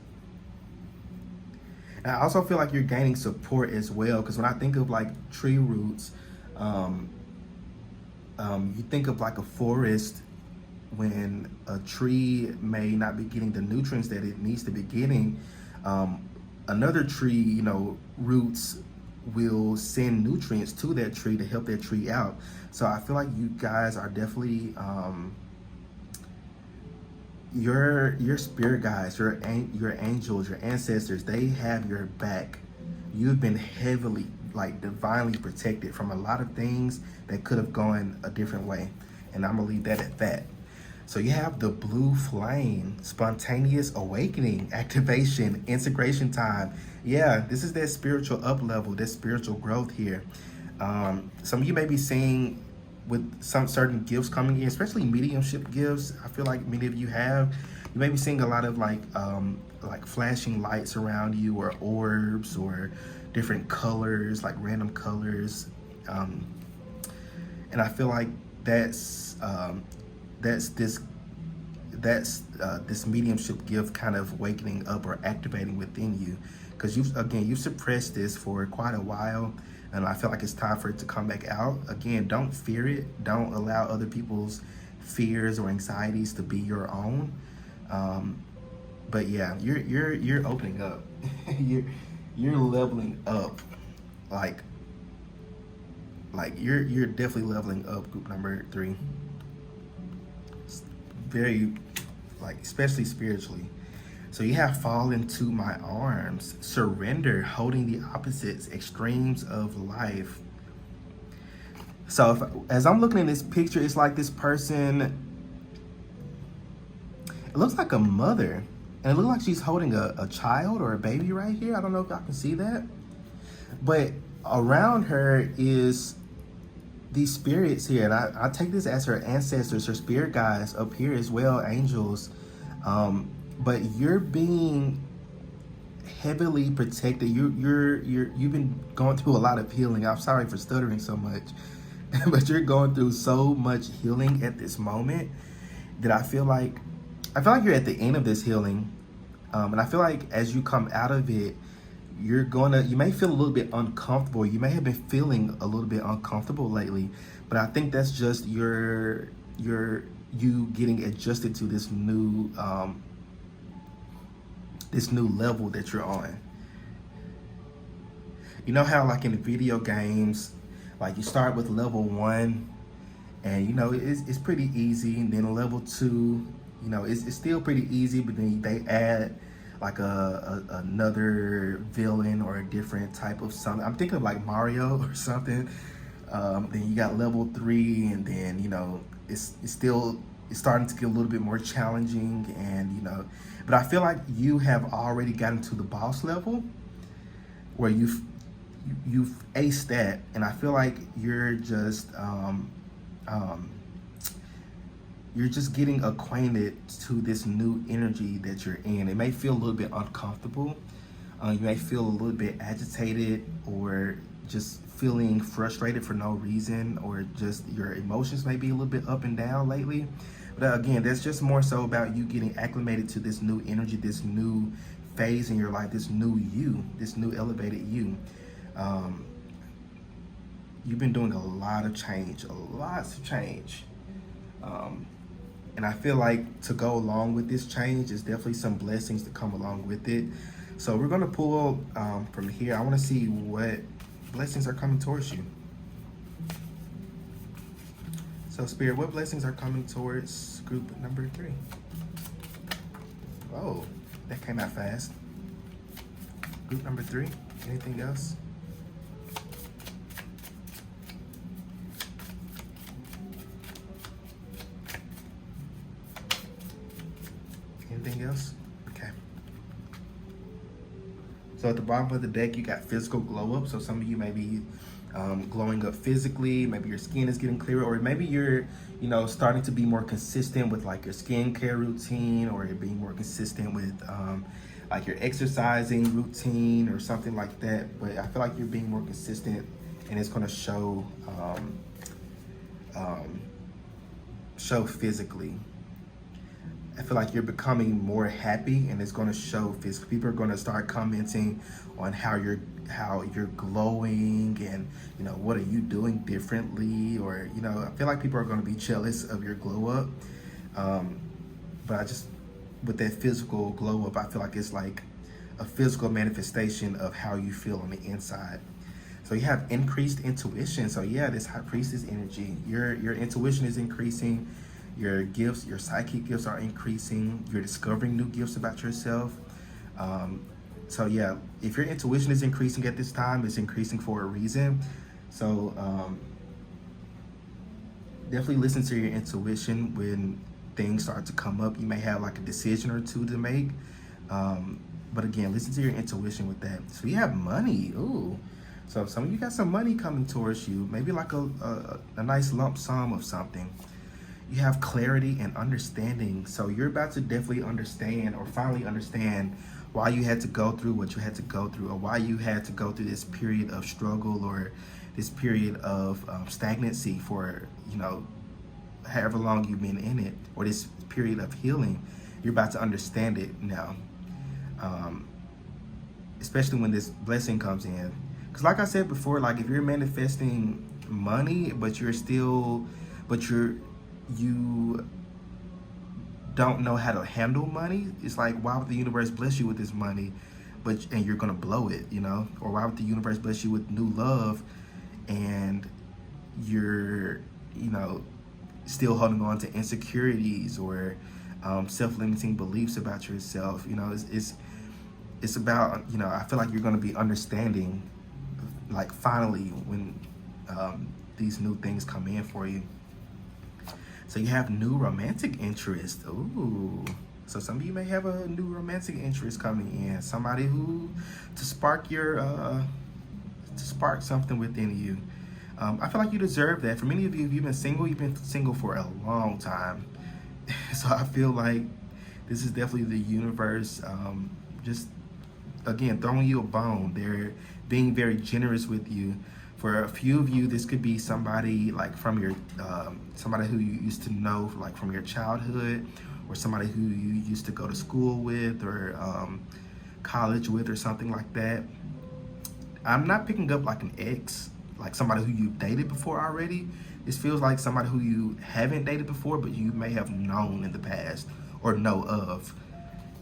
A: And I also feel like you're gaining support as well, because when I think of like tree roots, you think of like a forest, when a tree may not be getting the nutrients that it needs to be getting, another tree, roots will send nutrients to that tree to help that tree out. So I feel like you guys are definitely your spirit guides, your angels, your ancestors, they have your back. You've been heavily, like, divinely protected from a lot of things that could have gone a different way. And I'm gonna leave that at that. So you have the blue flame, spontaneous awakening, activation, integration time. Yeah, this is that spiritual up level, that spiritual growth here. Some of you may be seeing with some certain gifts coming in, especially mediumship gifts. I feel like many of you have. You may be seeing a lot of like flashing lights around you, or orbs, or different colors, like random colors. And I feel like that's this mediumship gift kind of wakening up or activating within you, because you've suppressed this for quite a while, and I feel like it's time for it to come back out. Again, don't fear it. Don't allow other people's fears or anxieties to be your own. But yeah, you're opening up. you're leveling up, like you're definitely leveling up, group number 3. Very, like, especially spiritually. So you have fall into my arms, surrender, holding the opposites, extremes of life. So as I'm looking at this picture, it's like this person, it looks like a mother, and it looks like she's holding a child or a baby right here. I don't know if y'all can see that, but around her is these spirits here, and I take this as her ancestors, her spirit guides up here as well, angels. But you're being heavily protected. You've been going through a lot of healing. I'm sorry for stuttering so much, but you're going through so much healing at this moment that I feel like you're at the end of this healing, and I feel like as you come out of it, you may feel a little bit uncomfortable. You may have been feeling a little bit uncomfortable lately, but I think that's just you getting adjusted to this new level that you're on. You know how, like, in the video games, like, you start with level 1, and it's pretty easy, and then level 2, it's still pretty easy, but then they add like another villain or a different type of something. I'm thinking of like Mario or something. Then you got level 3, and then it's starting to get a little bit more challenging, and but I feel like you have already gotten to the boss level where you've aced that, and I feel like you're just getting acquainted to this new energy that you're in. It may feel a little bit uncomfortable. You may feel a little bit agitated, or just feeling frustrated for no reason, or just your emotions may be a little bit up and down lately. But again, that's just more so about you getting acclimated to this new energy, this new phase in your life, this new you, this new elevated you. You've been doing a lot of change, and I feel like to go along with this change is definitely some blessings to come along with it. So we're going to pull from here. I want to see what blessings are coming towards you. So Spirit, what blessings are coming towards group number 3? Oh, that came out fast. Group number 3, anything else? Anything else? Okay. So at the bottom of the deck, you got physical glow up. So some of you may be glowing up physically. Maybe your skin is getting clearer, or maybe you're, starting to be more consistent with like your skincare routine, or you're being more consistent with like your exercising routine or something like that. But I feel like you're being more consistent, and it's going to show physically. I feel like you're becoming more happy, and it's going to show physically. People are going to start commenting on how you're glowing, and what are you doing differently, or I feel like people are going to be jealous of your glow up. But I just, with that physical glow up, I feel like it's like a physical manifestation of how you feel on the inside. So you have increased intuition. So yeah, this high priestess energy, your intuition is increasing, your gifts, your psychic gifts are increasing, you're discovering new gifts about yourself. So yeah, if your intuition is increasing at this time, it's increasing for a reason. So definitely listen to your intuition when things start to come up. You may have like a decision or two to make. But again, listen to your intuition with that. So you have money. Ooh. So some of you got some money coming towards you, maybe like a nice lump sum of something. You have clarity and understanding. So you're about to definitely understand, or finally understand, why you had to go through what you had to go through, or why you had to go through this period of struggle, or this period of stagnancy for, however long you've been in it, or this period of healing. You're about to understand it now. Especially when this blessing comes in. Because like I said before, like if you're manifesting money, but you don't know how to handle money, it's like, why would the universe bless you with this money, and you're gonna blow it, Or why would the universe bless you with new love, and you're, still holding on to insecurities or self-limiting beliefs about yourself? It's about, I feel like you're going to be understanding, like, finally, when these new things come in for you. So you have new romantic interest. Ooh. So some of you may have a new romantic interest coming in. Somebody to spark something within you. I feel like you deserve that. For many of you, if you've been single for a long time. So I feel like this is definitely the universe just, again, throwing you a bone. They're being very generous with you. For a few of you, this could be somebody like from your, somebody who you used to know, like from your childhood, or somebody who you used to go to school with, or college with, or something like that. I'm not picking up like an ex, like somebody who you've dated before already. This feels like somebody who you haven't dated before, but you may have known in the past or know of,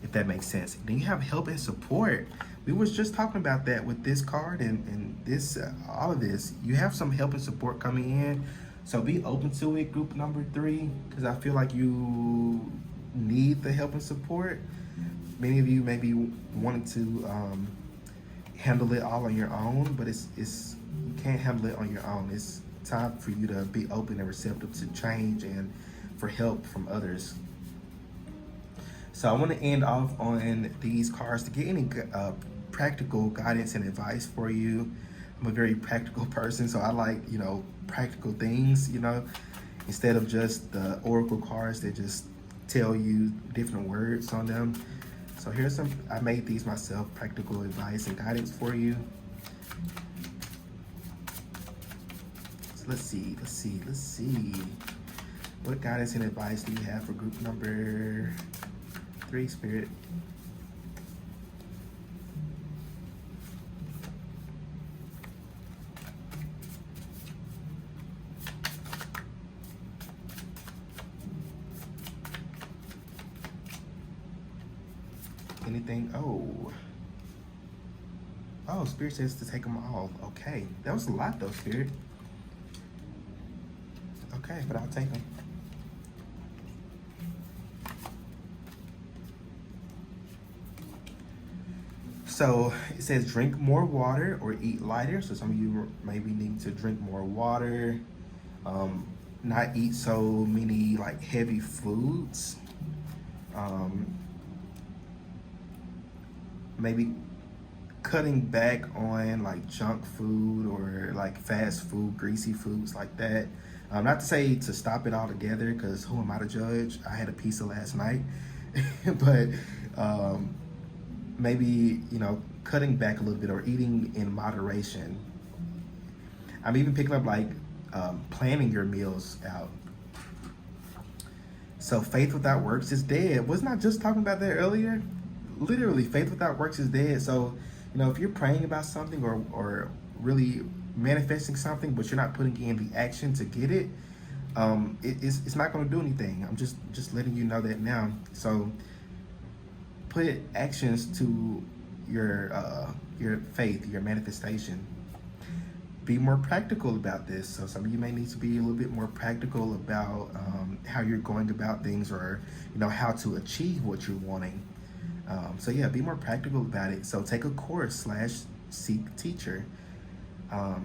A: if that makes sense. Then you have help and support. We was just talking about that with this card and this, all of this. You have some help and support coming in. So be open to it, group number 3, because I feel like you need the help and support. Many of you may be wanting to handle it all on your own, but you can't handle it on your own. It's time for you to be open and receptive to change and for help from others. So I want to end off on these cards to get any practical guidance and advice for you. I'm a very practical person, so I like, practical things, instead of just the oracle cards that just tell you different words on them. So here's I made these myself, practical advice and guidance for you. So let's see. What guidance and advice do you have for group number 3, Spirit? Anything? Oh, Spirit says to take them all. Okay, that was a lot though, Spirit. Okay, but I'll take them. So it says drink more water or eat lighter. So some of you maybe need to drink more water, not eat so many like heavy foods. Maybe cutting back on like junk food or like fast food, greasy foods like that. Not to say to stop it altogether, because who am I to judge? I had a pizza last night. But maybe, cutting back a little bit or eating in moderation. I'm even picking up like planning your meals out. So faith without works is dead. Wasn't I just talking about that earlier? Literally, faith without works is dead. So, if you're praying about something or really manifesting something, but you're not putting in the action to get it, it's not going to do anything. I'm just letting you know that now. So put actions to your faith, your manifestation. Be more practical about this. So some of you may need to be a little bit more practical about how you're going about things, or how to achieve what you're wanting. So yeah, be more practical about it. So take a course / seek a teacher.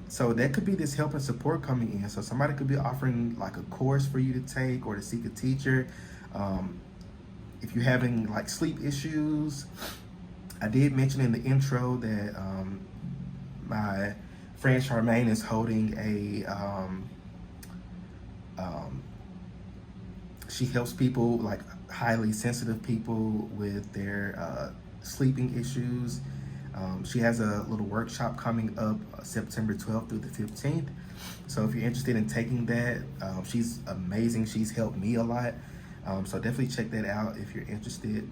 A: So that could be this help and support coming in. So somebody could be offering like a course for you to take or to seek a teacher. If you're having like sleep issues, I did mention in the intro that my friend Charmaine is holding she helps people, like highly sensitive people, with their sleeping issues. She has a little workshop coming up September 12th through the 15th. So if you're interested in taking that, she's amazing. She's helped me a lot. So definitely check that out if you're interested.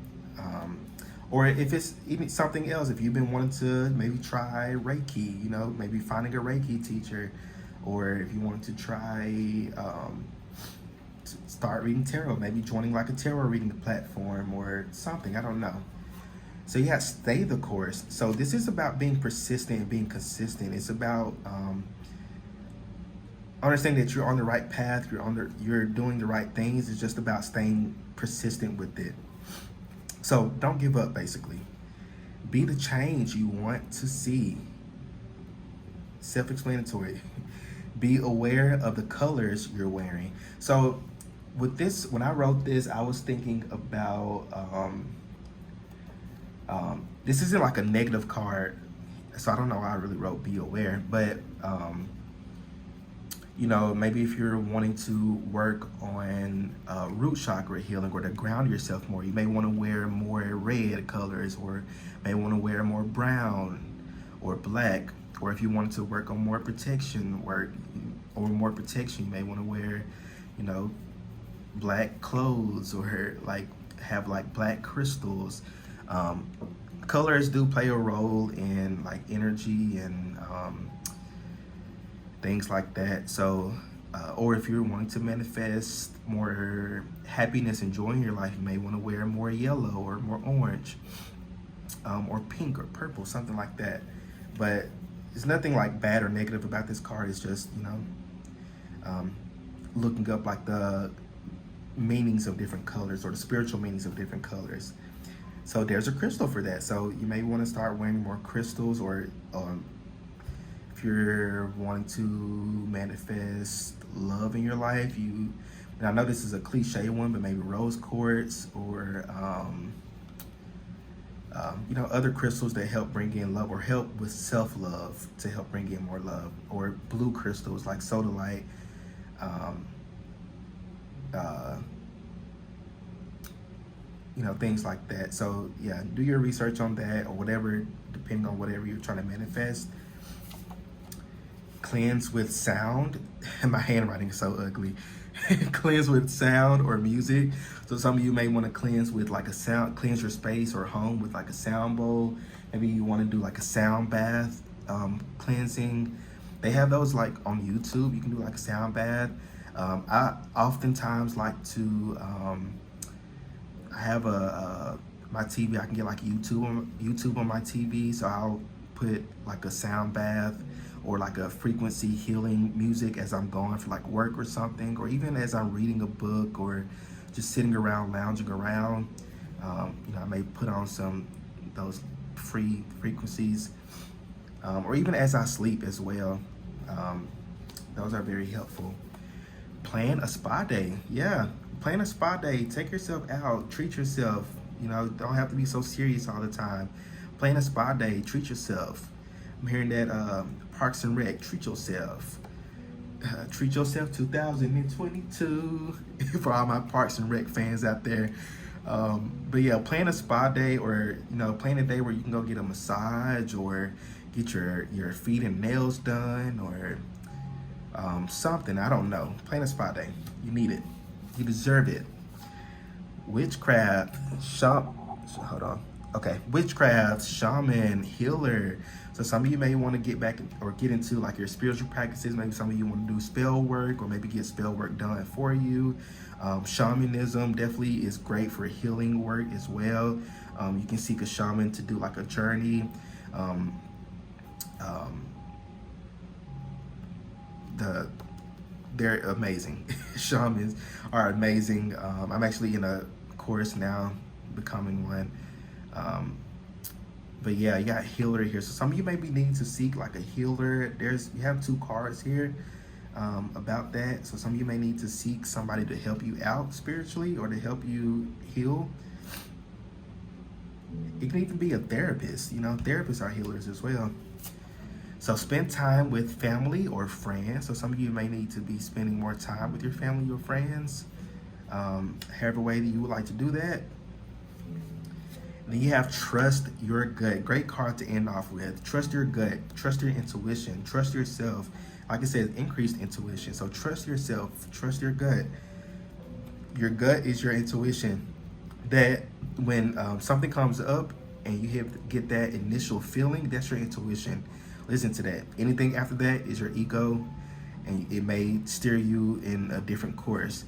A: Or if it's even something else, if you've been wanting to maybe try Reiki, maybe finding a Reiki teacher, or if you want to try start reading tarot, maybe joining like a tarot reading platform or something, I don't know. So yeah, stay the course. So this is about being persistent and being consistent. It's about understanding that you're on the right path, you're doing the right things. It's just about staying persistent with it. So don't give up, basically. Be the change you want to see. Self-explanatory. Be aware of the colors you're wearing. So with this, when I wrote this, I was thinking about, this isn't like a negative card, so I don't know why I really wrote be aware, but maybe if you're wanting to work on root chakra healing, or to ground yourself more, you may want to wear more red colors, or may want to wear more brown or black. Or if you wanted to work on more protection you may want to wear, black clothes, or like have like black crystals. Colors do play a role in like energy and things like that. So or if you're wanting to manifest more happiness and joy in your life, you may want to wear more yellow or more orange, or pink or purple, something like that. But there's nothing like bad or negative about this card. It's just looking up like the meanings of different colors, or the spiritual meanings of different colors. So there's a crystal for that. So you may want to start wearing more crystals, or if you're wanting to manifest love in your life, and I know this is a cliche one, but maybe rose quartz, or other crystals that help bring in love, or help with self-love, to help bring in more love, or blue crystals like sodalite, things like that. So yeah, do your research on that, or whatever, depending on whatever you're trying to manifest. Cleanse with sound. My handwriting is so ugly. Cleanse with sound or music. So some of you may want to cleanse with like a sound, cleanse your space or home with like a sound bowl. Maybe you want to do like a sound bath cleansing. They have those like on YouTube. You can do like a sound bath. I oftentimes like to I have my TV. I can get like YouTube on my TV, so I'll put like a sound bath or like a frequency healing music as I'm going for like work or something, or even as I'm reading a book, or just sitting around, lounging around. I may put on those free frequencies, or even as I sleep as well. Those are very helpful. Plan a spa day. Yeah, plan a spa day. Take yourself out, treat yourself. Don't have to be so serious all the time. Plan a spa day, treat yourself. I'm hearing that Parks and Rec, treat yourself. Treat yourself 2022 for all my Parks and Rec fans out there. But yeah, plan a spa day, or plan a day where you can go get a massage, or get your feet and nails done, or something. I don't know. Plan a spa day. You need it. You deserve it. Witchcraft. Hold on. Okay, witchcraft, shaman, healer. So some of you may want to get back or get into like your spiritual practices. Maybe some of you want to do spell work or maybe get spell work done for you. Shamanism definitely is great for healing work as well. You can seek a shaman to do like a journey. Um, um, they're amazing. Shamans are amazing. I'm actually in a course now, becoming one. Um, but yeah, you got healer here. So some of you may be needing to seek like a healer. You have two cards here about that. So some of you may need to seek somebody to help you out spiritually or to help you heal. It can even be a therapist. You know, therapists are healers as well. So spend time with family or friends. So some of you may need to be spending more time with your family or friends, however way that you would like to do that. Then you have trust your gut. Great card to end off with. Trust your gut. Trust your intuition. Trust yourself. Like I said, increased intuition. So trust yourself. Trust your gut. Your gut is your intuition. That when something comes up and you get that initial feeling, that's your intuition. Listen to that. Anything after that is your ego, and it may steer you in a different course.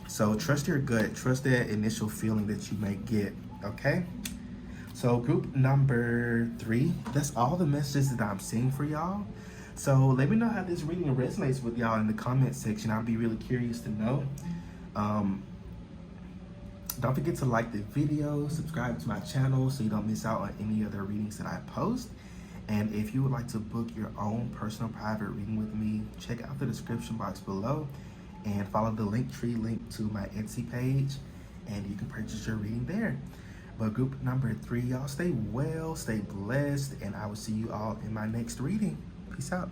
A: So trust your gut. Trust that initial feeling that you may get. Okay? So group number 3, that's all the messages that I'm seeing for y'all. So let me know how this reading resonates with y'all in the comment section. I'll be really curious to know. Don't forget to like the video, subscribe to my channel so you don't miss out on any other readings that I post. And if you would like to book your own personal private reading with me, check out the description box below and follow the Linktree link to my Etsy page, and you can purchase your reading there. But group number 3, y'all stay well, stay blessed, and I will see you all in my next reading. Peace out.